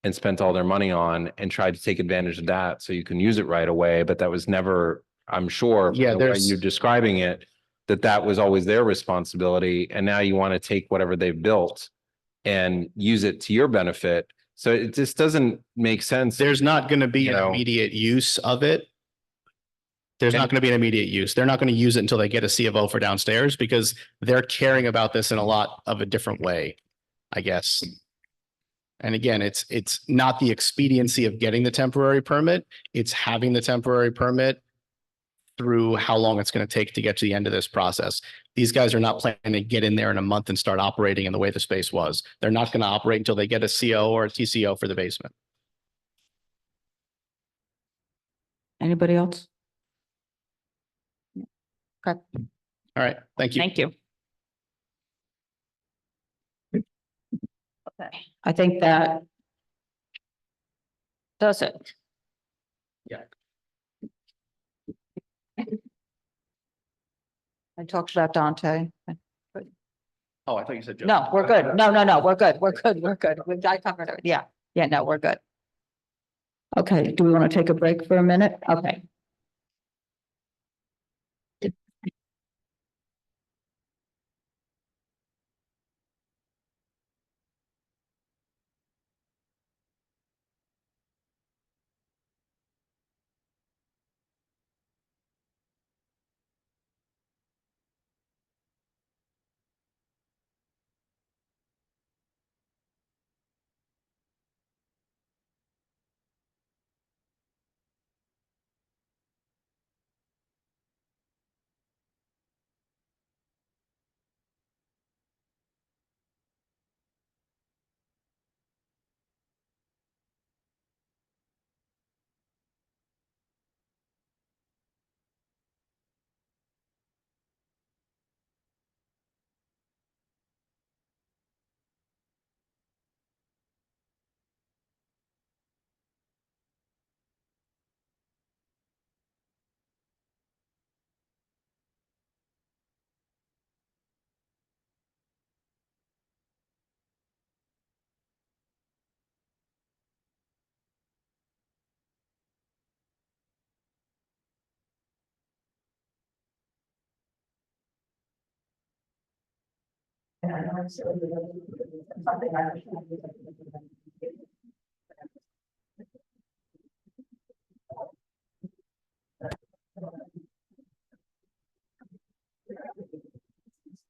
E: and spent all their money on and tried to take advantage of that so you can use it right away. But that was never, I'm sure,
P: Yeah,
E: the way
P: there's-
E: you're describing it, that was always their responsibility. And now you want to take whatever they've built and use it to your benefit. So it just doesn't make sense.
P: There's not going to be
E: You
P: an
E: know.
P: immediate use of it. There's not
E: And-
P: going to be an immediate use. They're not going to use it until they get a C of O for downstairs because they're caring about this in a lot of a different way, I guess. And again, it's not the expediency of getting the temporary permit. It's having the temporary permit through how long it's going to take to get to the end of this process. These guys are not planning to get in there in a month and start operating in the way the space was. They're not going to operate until they get a CO or a TCO for the basement.
A: Anybody else? Okay,
P: All right. Thank you.
A: thank you. Okay, I think that does it.
P: Yeah.
A: I talked about Dante.
P: Oh, I thought you said. Joe.
A: No, we're good. No, we're good. We're good. We're good. I covered it. Yeah. Yeah, no, we're good. Okay, do we want to take a break for a minute? Okay.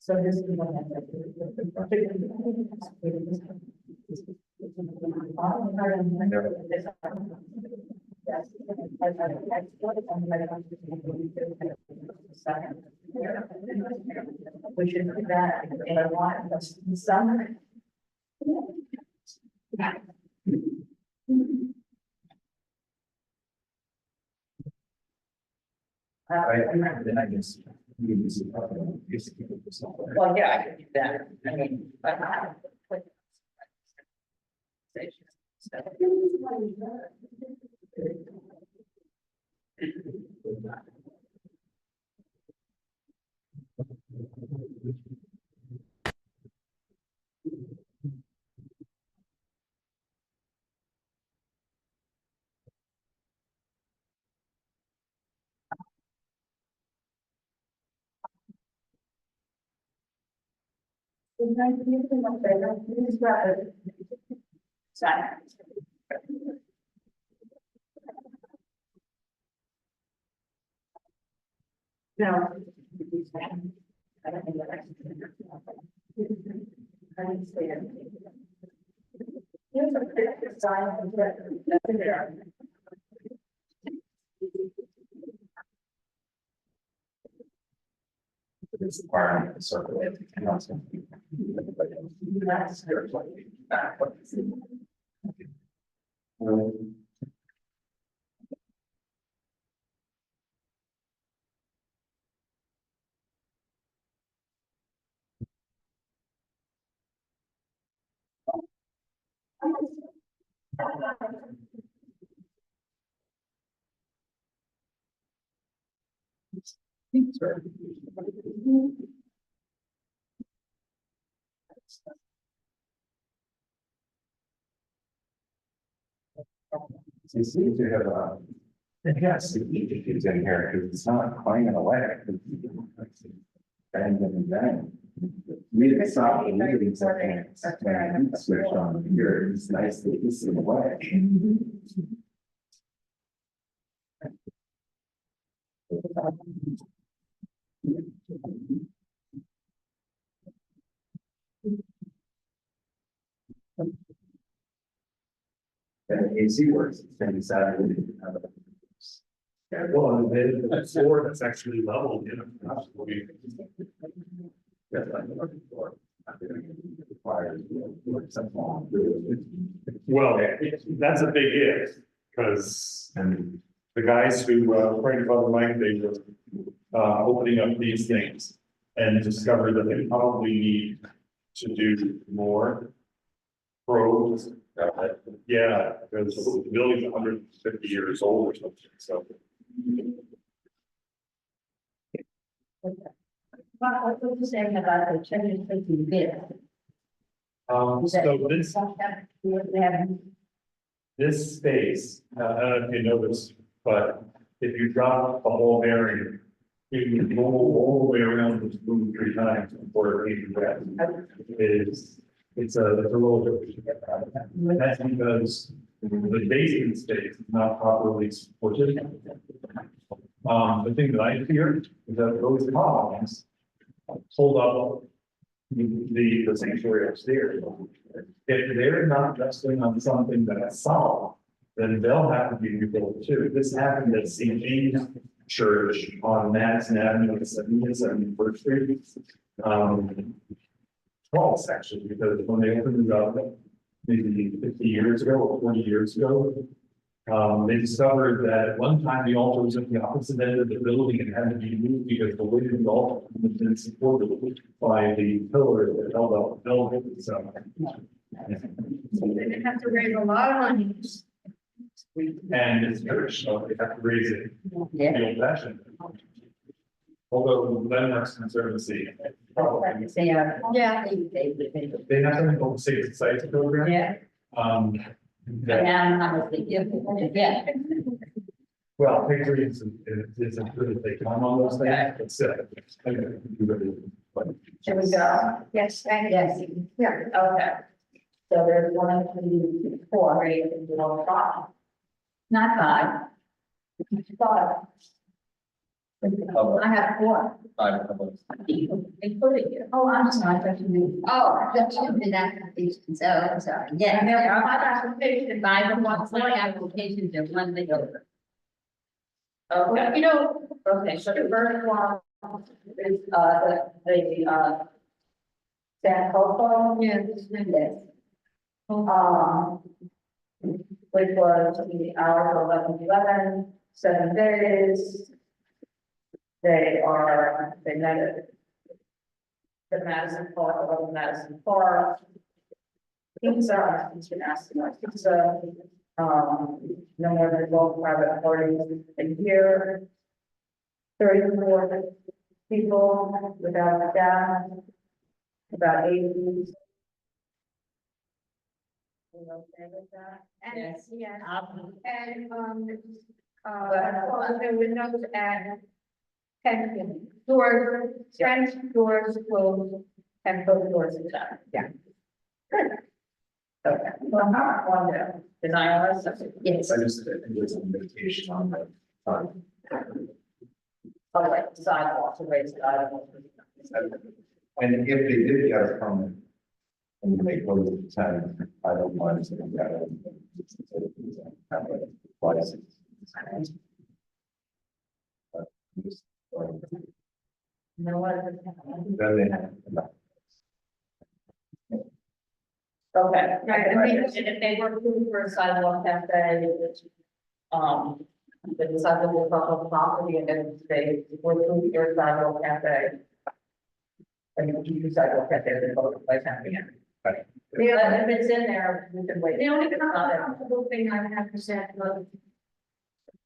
A: So this is what we should do that in a lot of summer. I guess. Well, yeah, I could do that. I mean, but I. No. This requirement to circulate. You seem to have yes, the kids in here because it's not clanging away. Bang, bang, bang. We didn't stop the meetings and switch on here. It's nice that this is in the way. And AC works, it's been Saturday. Yeah, well, the floor that's actually leveled, you know, absolutely. That's what I'm looking for.
S: Well, that's a big if, because the guys who right above the mic, they were opening up these things and discovered that they probably need to do more probes. Yeah, because the building's 150 years old or something, so.
A: What was you saying about the changes taking bid?
S: So this space, I don't know if you noticed, but if you drop the whole area, you can roll all the way around this room 3 times before it even gets. It's a little bit. That's because the basement space is not properly supported. The thing that I fear is that those columns hold up the sanctuary upstairs. If they're not resting on something that's solid, then they'll have to be rebuilt too. This happened at St. James Church on Madison Avenue at 71st Street. False actually, because when they opened it up maybe 50 years ago or 40 years ago, they discovered that at one time the altar was at the opposite end of the building and had to be moved because the weight of the altar had been supported by the pillar that held up the building. So
A: they didn't have to raise a lot of money.
S: and it's church, so they have to raise it the old fashioned. Although Landmarks Conservancy.
A: Yeah.
S: They have something called the Safe Society program.
A: Yeah.
S: Well, pictures is a good if they come on those things, but still.
A: Should we go?
O: Yes, thank
A: Yes.
O: Yeah.
A: Okay. So there's 1, 2, 4, right, and 5. Not 5. 5. I have 4. Including you.
I: Oh, I'm sorry, I thought you meant, oh, that's in applications, oh, I'm sorry, yeah.
A: And there are 5 applications, 5 and 1.
I: 4 applications and 1 layover.
A: Okay, you know, okay, so the first one is, the San Coco. Yes. Which was the hours of 11, 7 days. They met at the Madison Park, 11 Madison Park. Pizza, international pizza, no more than 12 private parties a year. 34 people without staff, about 80. You okay with that?
O: And, yeah, and,
A: But-
O: the windows and doors, French doors closed.
A: And both doors are shut. Yeah. Good. Okay, well, how, one there, design or something? Yes.
S: I just think there's a limitation on the time.
A: Oh, like sidewalk to raise sidewalk.
S: And if they did get a permit and they close at 10, I don't mind saying that.
A: No one.
S: Then they have.
A: Okay, right, I mean, and if they were looking for a sidewalk cafe, the sidewalk will come on property and then they were looking for a sidewalk cafe. And you do sidewalk cafe, then both place happening. Right. Yeah, if it's in there, we can wait.
O: The only
A: If it's not there.
O: comfortable thing I have to say, the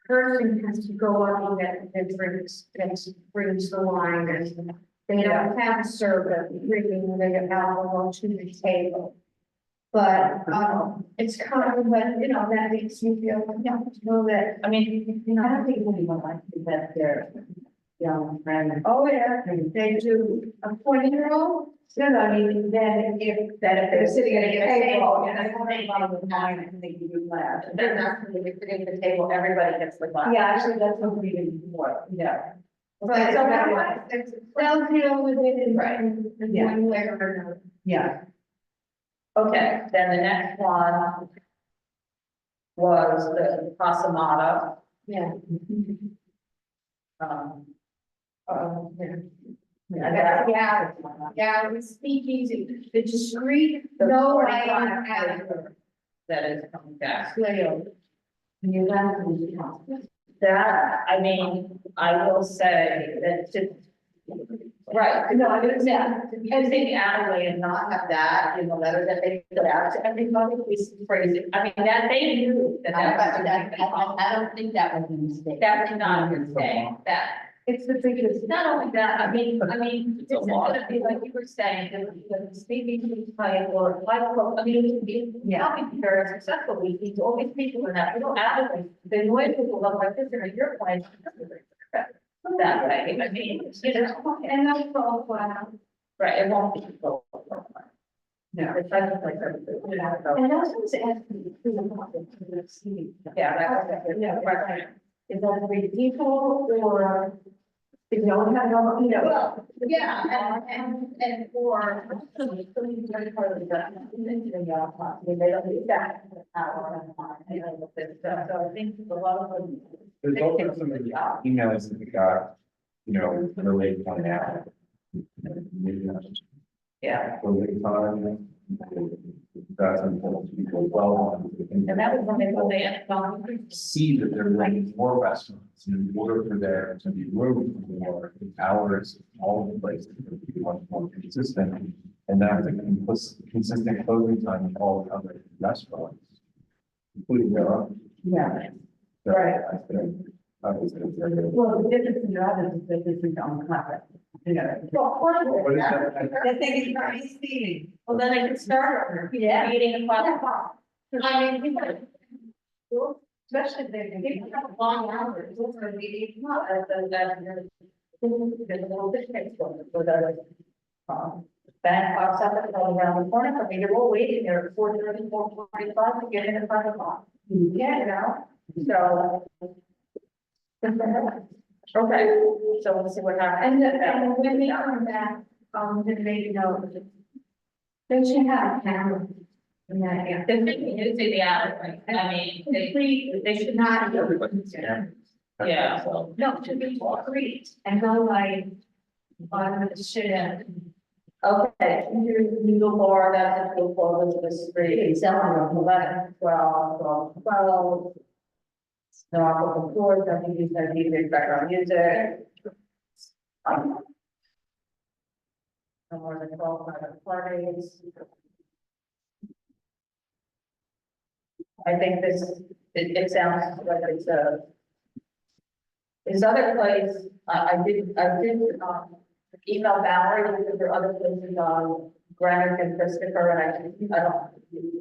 O: person has to go up and get brings the wine and they don't have to serve it, bringing the alcohol to the table. But, it's kind of, but, you know, that makes me feel, comfortable that,
A: I mean, you know, I don't think anyone likes to do that there. Young friend.
O: oh, yeah, they do a 20-year-old. No, I mean, then if they're sitting at a table,
A: And I think about the wine, I think you do laugh. And then after they sit at the table, everybody gets the glass.
O: Yeah, actually, that's
A: what we did before, yeah.
O: But so it's well, you know, within,
A: Right.
O: in
A: Yeah.
O: one way or another.
A: Yeah. Okay, then the next one was the Casamata.
O: Yeah.
A: Yeah.
O: Yeah, we speak easy, the discreet,
A: The
O: no
A: 45
O: lighting
A: flavor that is coming back.
O: layover.
A: That, I mean, I will say that right, no, I mean, yeah, because they alleyway and not have that in the letter that they put out to everybody is crazy. I mean, that they knew that
I: I don't think that was a mistake.
A: that was not a mistake, that.
O: It's the biggest.
A: Not only that, I mean, it's gonna be like you were saying, the speaking to the client or like, I mean, it can be, how be very successful, we need all these people in that, little alleyway, the noise people look like this, and your clients. That way, I mean, you know,
O: And that's all flat.
A: right, it won't be. No, it's like.
O: And I was going to ask you.
A: Yeah, yeah, right.
O: Is that three people or? If you don't have, you know.
A: Well, yeah, and for. They don't need that. So I think a lot of them.
S: There's also some of the emails that we got, related on that.
A: Yeah.
S: That's important to people as well.
A: And that was when they had gone.
S: See that there are more restaurants in order for there to be room for more hours, all of the places for people more consistent. And that's a consistent closing time of all the other restaurants, including their own.
A: Yeah.
S: So
A: Right.
S: I think that was very good.
A: Well, the difference in the others is that this is on contract. Well, of course.
S: What is that?
A: They think it's very speedy. Well, then they can start, meeting at 5 o'clock. I mean, people. Especially if they people have long hours, it's going to be not as the little bit takes one for the. Van pops up and goes around the corner, but we were waiting there at 4:30, 4:45 to get in the front of the Yeah, you know, so. Okay, so we'll see what happens.
D: And when they come back, then they know. They should have a camera. Yeah.
A: They need to the alley, I mean,
D: They should not.
A: Yeah, so.
D: No, to be discreet and go like, on the shit end.
A: Okay, here's the Noodle bar, that's a good for Elizabeth Street, Cellar, 11, 12, 12. No, on the floor, I think you said you did background music. No more than 12 private parties. I think it sounds like it's a. This other place, I did, email Bowery because there are other places on Granite and Christopher, and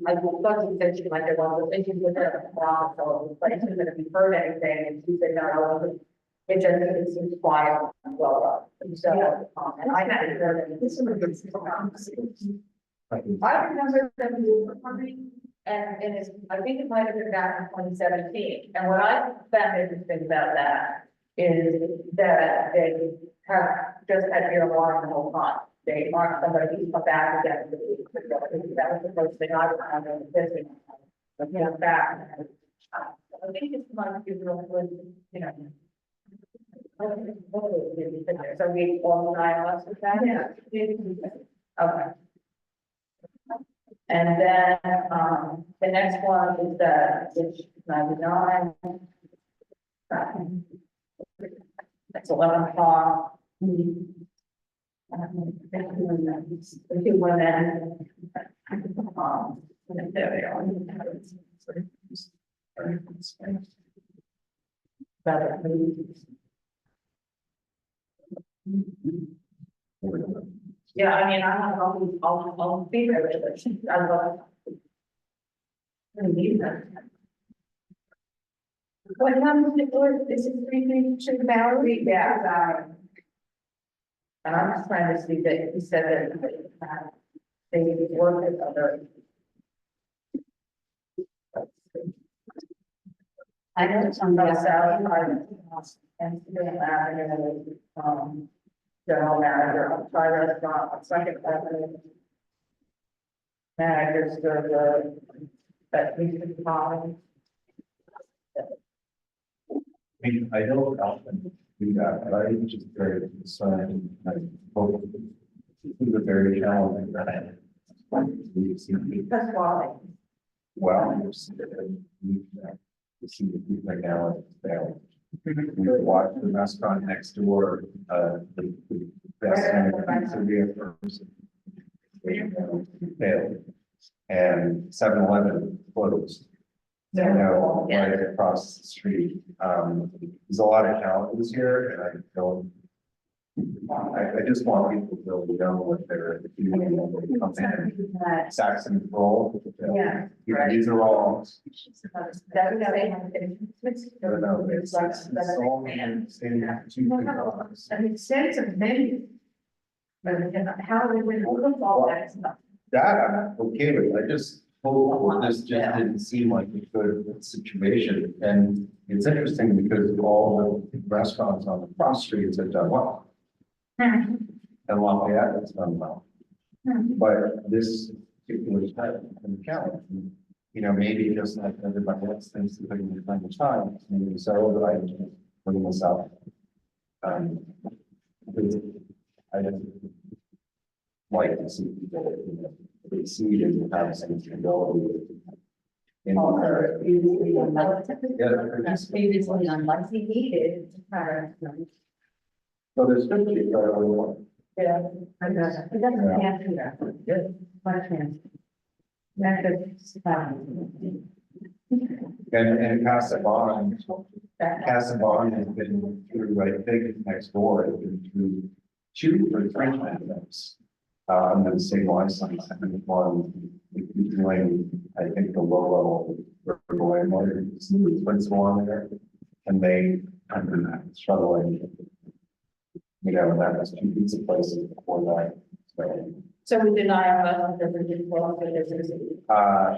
A: I thought you said she might have one, but she was there at the wrong, so the place isn't gonna be heard anything, and she said, no, it just, it seems quiet, well, so, and I hadn't heard any. This is a good. I remember that we were coming, and it's, I think it might have been back in 2017, and what I found interesting about that is that they have just had beer and water the whole time. They aren't somebody who's come back again. That was the first thing I found in the business. But yeah, back. I think it's much is real good, you know. So we all 9 months with that? Yeah. Okay. And then, the next one is which 99. That's 11 o'clock. The two women. There they are. Yeah, I mean, I'll be there with it. I love it. I need that.
D: What happens if this is 3 to the Bowery?
A: Yeah. And I'm just trying to see that he said that they work with other. I know some of the Sally and general manager of Thai restaurant, second president. Managers, that we should call.
S: I don't often do that, but I just very concerned. I hope it's a very challenging.
A: That's why.
S: Well, you see the food technology there. We watch the restaurant next door, the best pizzeria firms. Failed. And 7-Eleven closed. You know, right across the street. There's a lot of challenges here, and I don't. I just want people to really know what they're doing when they come in. Saxon roll.
A: Yeah.
S: These are all.
A: An extensive menu. But how they would look all that stuff.
S: That I'm okay with, I just hope this just didn't seem like a good situation, and it's interesting because all the restaurants on the cross streets have done well. And Lafayette has done well. But this particular type of challenge, you know, maybe just like everybody else thinks that they're going to spend the time, maybe so, but I just bring this up. Because I just like to see people, you know, succeed and have some stability. In their,
A: Previously unlikely needed.
S: so there's 50 for everyone.
A: Yeah, I know. It doesn't have to that. Good. Much chance.
S: And Casamata has been through, I think next door, has been through 2 or 3 pandemics. Under the same license, and one doing, I think, the low level vertical landlord, principal on there, and they under that struggling. You know, that was 2 pizza places before that,
A: So we deny our license because we didn't fall under this.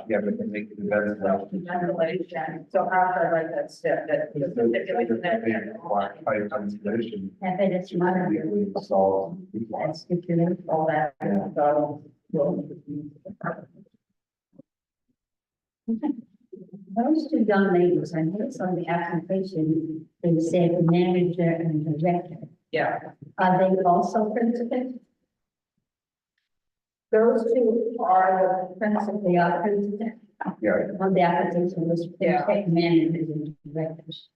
E: Yeah, but they make the better.
A: Ventilation, so how should I write that step? That.
E: Pipe installation.
I: And then it's minor.
E: We install.
A: That's all that. So.
I: Those two young ladies, I noticed on the application, they said manager and director.
A: Yeah.
I: Are they also principals?
A: Those two are the principal.
I: They are principals.
E: Yeah.
I: On the application, was
A: Yeah.
I: managers and directors.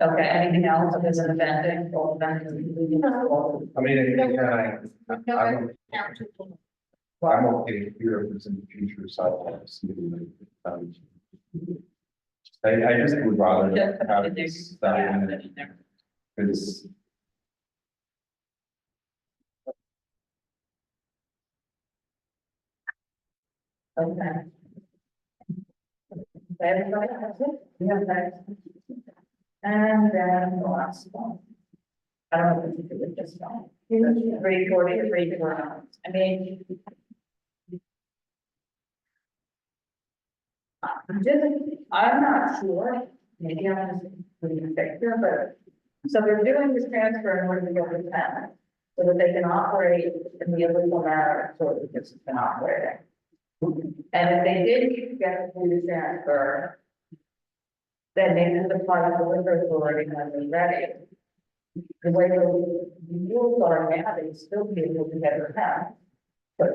A: Okay, anything else that is an event or event?
E: I mean, I'm okay here if it's in the future, so I just would rather have this that in there. Because
A: Okay. Everybody has it? Yeah, that's. And then the last one. I don't know if you do it just fine. 340, 340. I mean. I'm not sure, maybe I'm just putting a picture, but, so they're doing this transfer in order to go to town. So that they can operate in the illegal manner, so that this has been operating. And if they did get to do the transfer, then they would apply to the liquor authority when they're ready. The way the rules are now, they'd still be able to get their town. But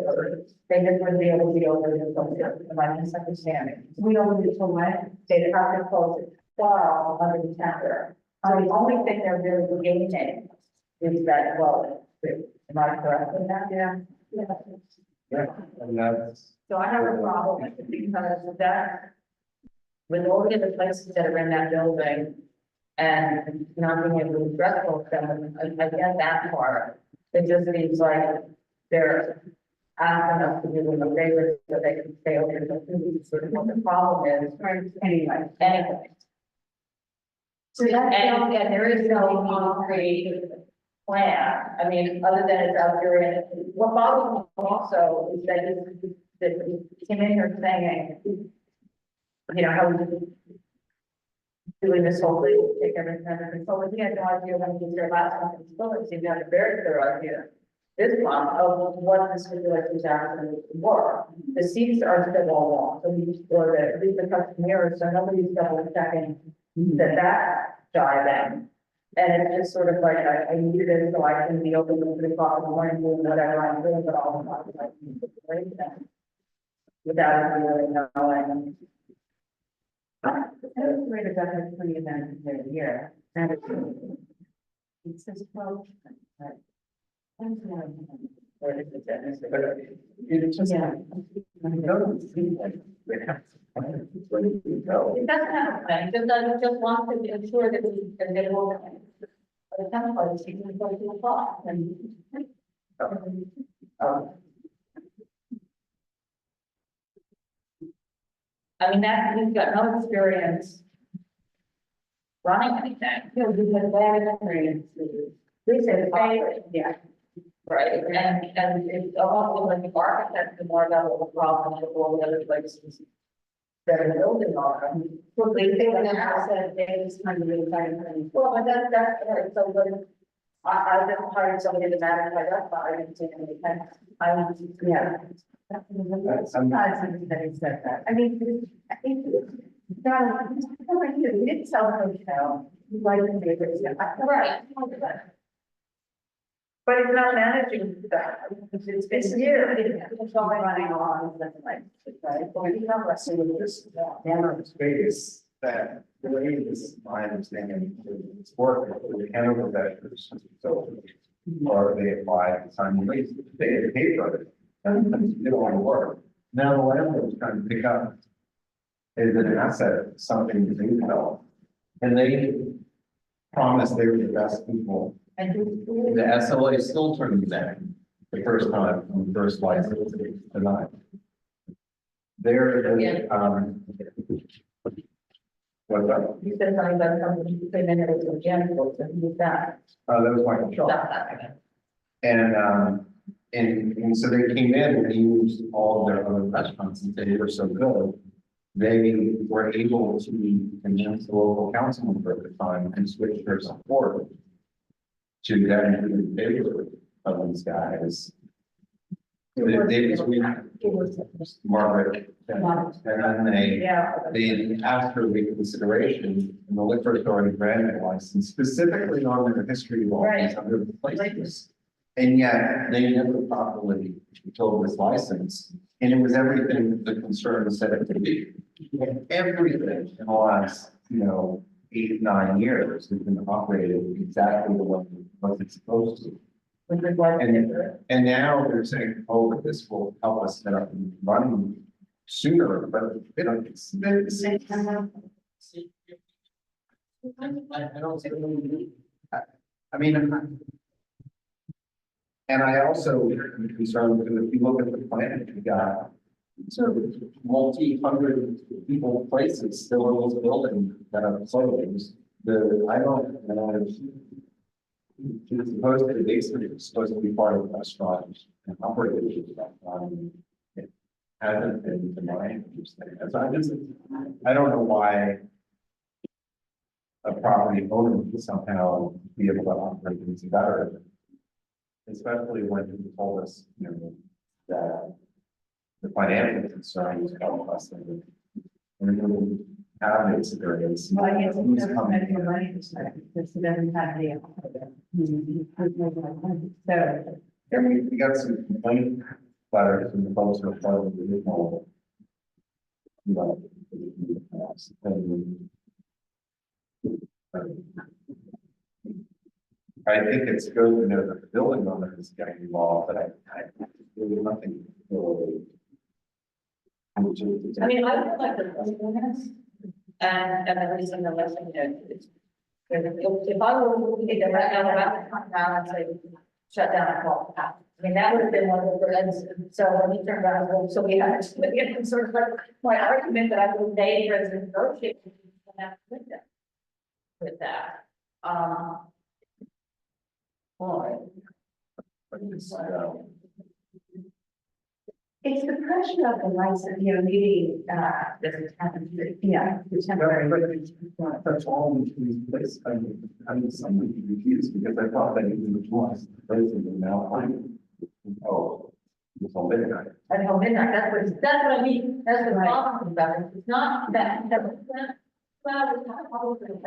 A: they just wouldn't be able to be over the phone, my misunderstanding. We don't do so much, they have to close it while under the tender. So the only thing they're really gaining is that, well, am I correct in that? Yeah.
E: yeah, and that's.
A: So I have a problem with it because of that. With all the other places that are in that building and not being able to address all of them, I get that part. It just seems like they're asking us to do them a favor so they can stay over the sort of what the problem is. Anyway. So that, and there is no concrete plan. I mean, other than it's out there and what bothers me also is that it came in here saying, you know, how we doing this whole thing, take everything under control. But he had no idea when he was there last month, he seemed to have a very clear idea. This month of what the stipulations actually were. The seats are still all wrong, so we, or at least the customer, so nobody's double checking that jiving. And it's just sort of like, I need it so I can be open to 3 o'clock in the morning, doing whatever I'm doing, but all the time, like, without really knowing. It's great about the 3 events a year. And it's just, well, or is it that? It's just. Yeah. It doesn't happen, it just wants to ensure that we can get over. The template is going to go to the clock and. I mean, that, he's got no experience running anything. No, he has bad experience. We said, yeah. Right, and it's also like the architect, the more about what the problem with all the other places that are building on. Well, they think that house that they just kind of really kind of. Well, but that's right, so when I've been hired somebody to manage my restaurant, I didn't take any time. Yeah. Sometimes somebody said that. I mean, I think. You didn't sell a hotel, you like the neighbors, right. But it's not managing that, it's been years, it's all running along, that's like, right? But we have less of this manner of space that the way this, my understanding, it's working, the Hanover veterans, so. Or they apply the time release, they pay for it, and they don't want to work. Now the landlord is trying to pick up. Is an asset, something that they develop, and they promise they were the best people. And the SLA still turned them down the first time on the first license denied. They're, what's that? You said something about something you came in as a janitor, so who's that? That was my control.
E: And so they came in and used all of their other restaurants and they were so good. They were able to convince the local councilman for the time and switch their support to them in favor of these guys. Margaret, and then they asked for reconsideration, and the liquor authority granted a license specifically on their history of all these other places. And yet they never properly told this license, and it was everything that the concern said it to be. Everything in the last, 8, 9 years has been operated exactly the way it's supposed to. And now they're saying, oh, but this will help us set up and running sooner, but they don't. I don't see. I mean, and I also am concerned because if you look at the plan, you got sort of multi-hundred people places still in those buildings that are closed. I don't know. It's supposed to be basically it's supposed to be part of the restaurant and operated. It hasn't been to my understanding. So I don't know why a property owner would somehow be able to operate things better. Especially when you told us, that the financial concerns help us and we have these areas.
I: Well, I guess who's coming from a money perspective, because it doesn't have the. So.
E: And we got some complaint letters from the folks who are part of the original. I think it's good to know that the building owner is getting involved, but I really nothing.
A: I mean, I would like the minutes and the reason the lesson is. If I were looking at the right now, I would come down and say, shut down and call it out. I mean, that would have been one of the ends. So when he turned around, so we had sort of like my argument that I would name resident negotiate with that.
I: It's the pressure of the license, maybe, doesn't happen, the temporary.
E: That's all these places. I'm somewhat confused because I thought that even the twice places are now fine. Oh, until midnight.
A: Until midnight, that's what I mean, that's the problem about it, it's not that, well, we have problems with it,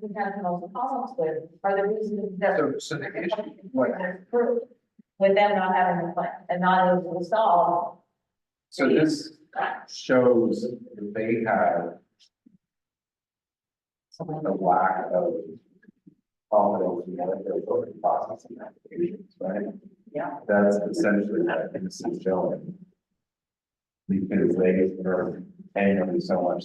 A: we have no problems with, are the reasons that.
E: So the issue,
A: With them not having a plan and not able to solve.
E: so this shows that they have some of the lack of confidence in their voting process and applications, right?
A: Yeah.
E: That's essentially what this is showing. Because they are paying them so much.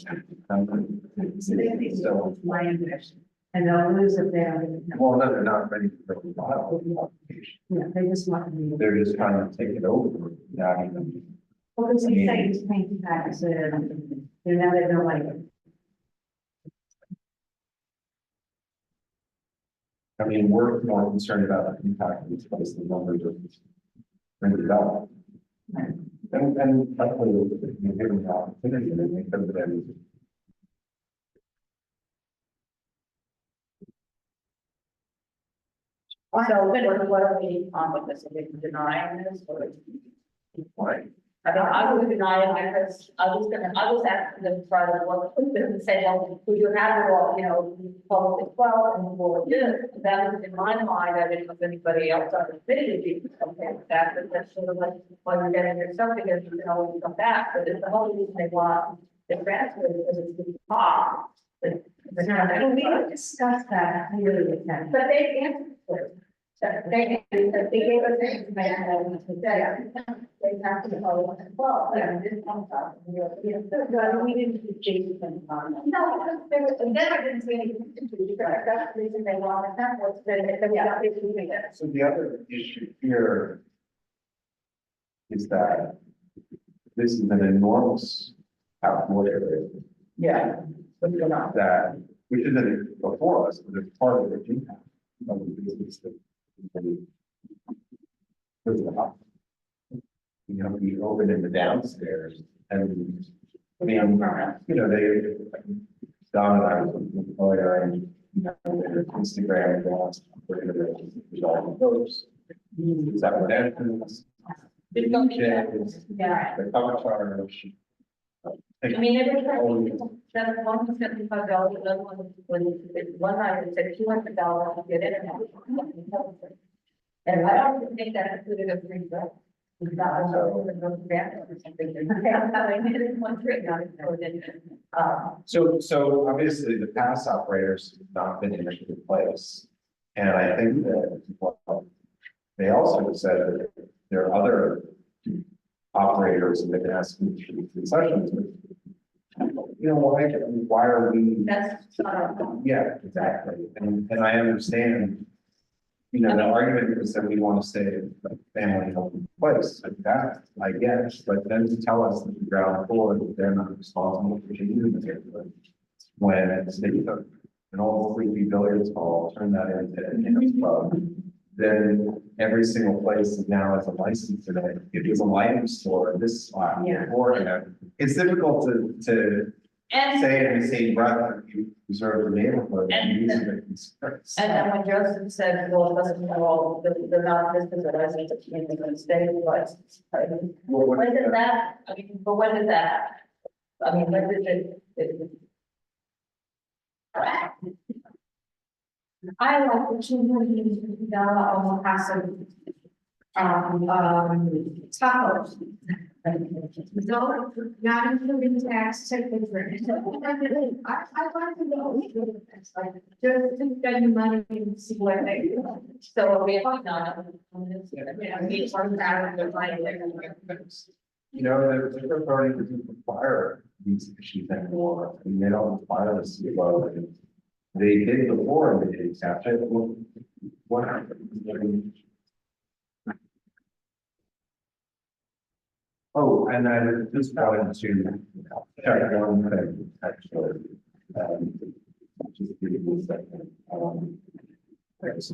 E: So
I: My impression, and they'll lose if they don't.
E: well, no, they're not ready to file the application.
I: Yeah, they just want to be.
E: They're just trying to take it over. Without even.
I: Well, it's exciting to paint back, so they're now they don't like it.
E: I mean, we're more concerned about the impact of this place than numbers of redevelopment. And hopefully we're giving the opportunity to make them better.
A: So what are we on with this, are we denying this or?
E: Right.
A: I mean, I would deny it because I was asking them to try to work with them and say, well, we do have it all, public 12 and we'll do it. That was in my mind, I didn't know if anybody else on the city would be okay with that, but that's sort of like, when you're getting your stuff because you can always come back, but it's the whole reason they want the transfer because it's the top. But
I: We don't discuss that clearly with them.
A: But they answered it. They gave us the information they have to follow as well. This comes up. We didn't do Jason on it. No, because then I didn't see anything to do. That's the reason they wanted that was that.
E: So the other issue here is that this is an enormous outdoor area.
A: Yeah. But you're not.
E: That, which isn't before us, but it's part of the impact of the business that to be open in the downstairs and, I mean, you know, they, Don and I was with Lawyer and, you know, their Instagram and all that, there's all the posts. Is that what that is?
A: Yeah.
E: The cover charge.
A: I mean, every time that's $175, another one item said $200 to get it. And I don't think that included a free break.
E: So obviously the pass operators have not been in a good place. And I think that, well, they also said that there are other operators that can ask me for concessions. You know, why are we?
A: That's.
E: Yeah, exactly. And I understand, you know, the argument is that we want to stay a family healthy place, like that, I guess, but then to tell us that the ground floor, that they're not responsible for changing the neighborhood. When it's an old sleepy billiards hall, turn that into a club, then every single place now has a license today. If it's a lighting store, this spot, or, you know, it's difficult to say in the same breath that you preserve the neighborhood.
A: And then when Joseph said, well, it doesn't all, they're not listed as in the state, but. When did that, I mean, but when did that? I mean, when did it?
T: I like the $250 almost passive tacos. No, not including tax, take the drink. I like to know. Just to spend money and see what they do.
A: So we have not.
E: You know, the authority doesn't require these issues anymore. I mean, they don't require us to go. They did before and they did accept it. What happened? Oh, and I just wanted to check one thing, actually. Just give me a second.
A: But it was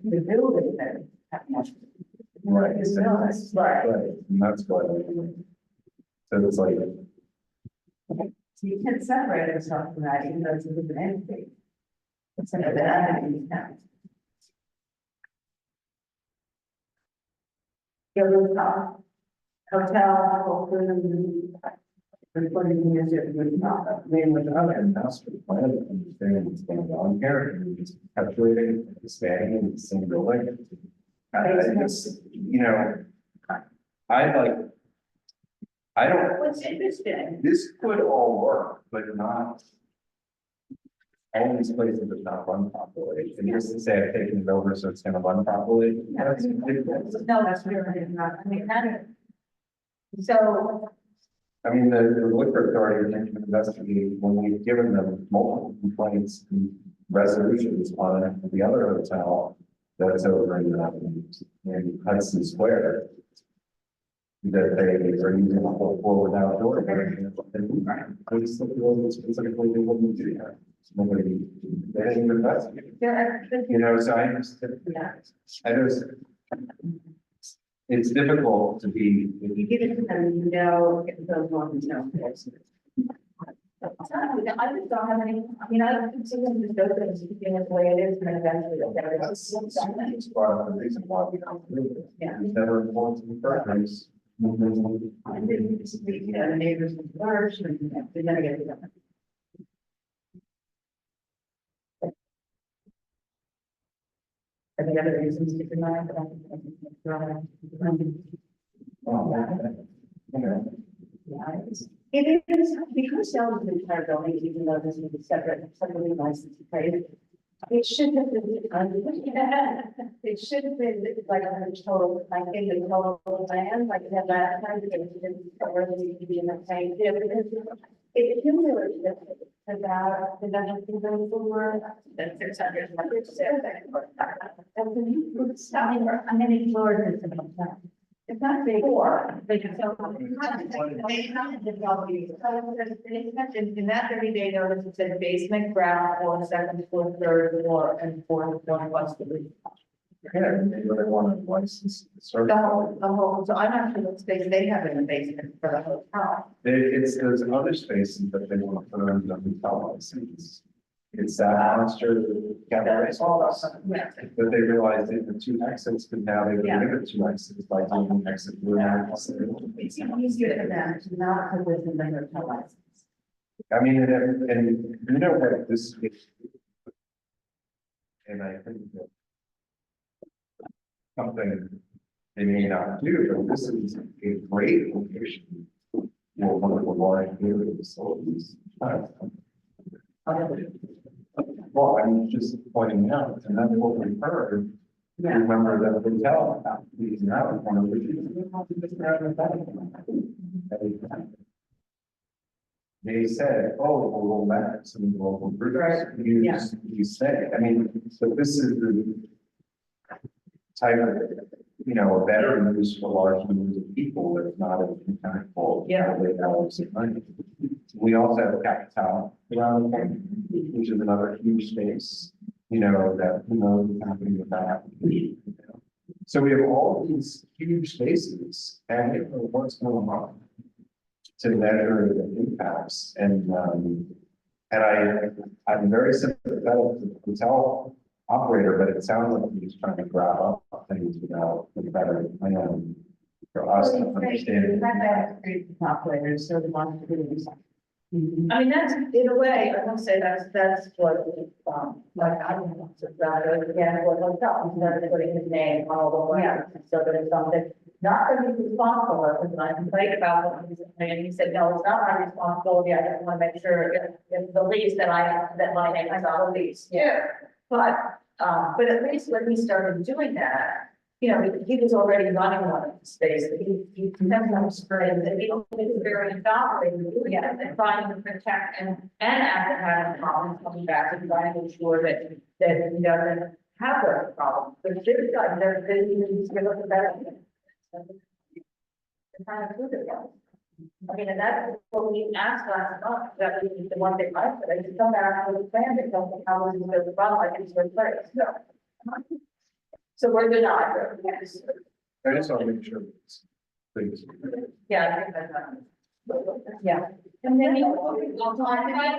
A: the building that.
E: Right.
A: Right.
E: And that's what. So it's like.
A: So you can't separate yourself from that, even though it's a different entity. It's another entity now. Your rooftop, hotel, recording music, rooftop, name with other.
E: Master plan to understand what's going on here, and just perpetuating, expanding in the same building. Just, you know, I don't.
A: What's interesting.
E: This could all work, but not. All these places are not run properly, and just to say I've taken it over, so it's gonna run properly.
A: No, that's really not, I mean, that. So.
E: I mean, the liquor authority can investigate when we've given them multiple complaints and resolutions on the other hotel that's over in Hudson Square. That they are using a whole floor without door. I just think specifically they wouldn't do that. Nobody, they didn't even investigate. You know, so I just, it's difficult to be.
A: If you give it to them, you know, it goes on and no. I just don't have any, I mean, I don't consider them to go things, you can the way it is, and eventually they'll get it.
E: That's part of the reason why we don't do it.
A: Yeah.
E: It's never important to the preference.
A: I didn't disagree, you know, the neighbors with the first, and they're gonna get it done. Any other reasons to deny that? It is, because sales of the entire building, even though this is a separate license to pay. It should have been, it should have been like a total, I think the total plan, like that last time, because it didn't cover the be in the same. It accumulated
T: About the that's 600. And when you put stuff, how many floors is it? It's not big. Four. They can sell. In that 30-day notice, it said basement, ground, floor, second floor, third floor, and fourth floor plus the roof.
S: Yeah, maybe they want to license.
T: The whole, so I'm not sure what space they have in the basement for the hotel.
S: There's other spaces that they want to put on the hotel license. It's that monster cabaret.
T: Yeah.
S: But they realized it the two exits, but now they limit two exits by doing exit.
T: It's easier for them to not put this in the hotel license.
S: I mean, and you know what this is. And I think that something they may not do, but this is a great location for one of the large facilities. Well, I'm just pointing out, and that's what we heard. Remember that hotel, these now, one of they said, oh, we'll go back to some local groups, you say, I mean, so this is the type of, a better use for large numbers of people that's not as impactful. With hours of money. We also have a capital around the corner, which is another huge space, that who knows what's happening with that. So we have all these huge spaces and we don't know what's going on to measure the impacts. And I'm very sympathetic to the hotel operator, but it sounds like he's trying to grab up things without a better plan for us to understand.
T: Operators, so the ones who do this. I mean, that's in a way, I won't say that's what, like, I don't know, so that, again, what hotel, they're putting his name all the way, so that it's something, not that he's responsible, because I complained about what he said, no, it's not my responsibility, I just want to make sure if the lease that my name is on the lease. But at least when he started doing that, he was already running one of the spaces. He depends on springs and he was very operating doing it and trying to protect and after having problems coming back and trying to ensure that he doesn't have those problems. But this guy, they're he's going to look better. Kind of good at that. I mean, and that's what we asked last month, that we need the one thing I said, I just come back with a plan that tells me how this is going to run like it's going to play. So we're denied. Yes.
S: I just want to make sure. Please.
T: Yeah, I think that's yeah. And then I'll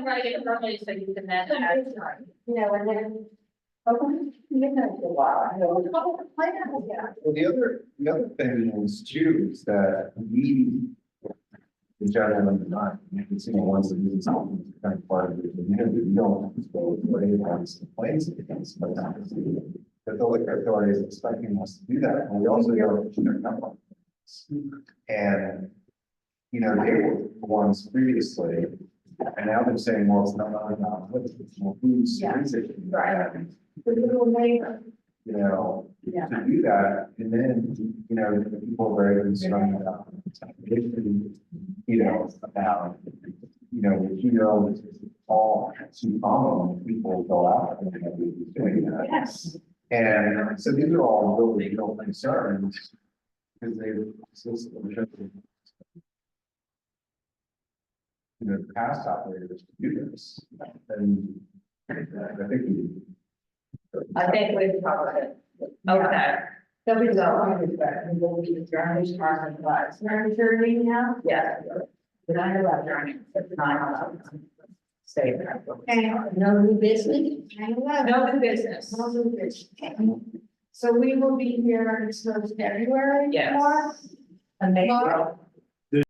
T: write it early so you can then add, and then.
S: Well, the other thing is too, is that we, in general, not, once it is something kind of part of the community, we don't go away once the planes against, but the liquor authority is expecting us to do that, and we also don't their number. And, they were the ones previously, and now they're saying, well, it's not about it's more who's
T: right. The little neighbor.
S: To do that, and then, the people are very concerned about, all too common when people go out and doing that.
T: Yes.
S: And so these are all really real concerns, because past operators to do this, and
T: I think we've covered it. Okay. So we go, and we'll be adjourned, Martin, but we're adjourning now? Yes. But I know adjourning, it's 9:11. Stay there. Okay, no new business? No new business. No new business. So we will be here until February. Yes. And April.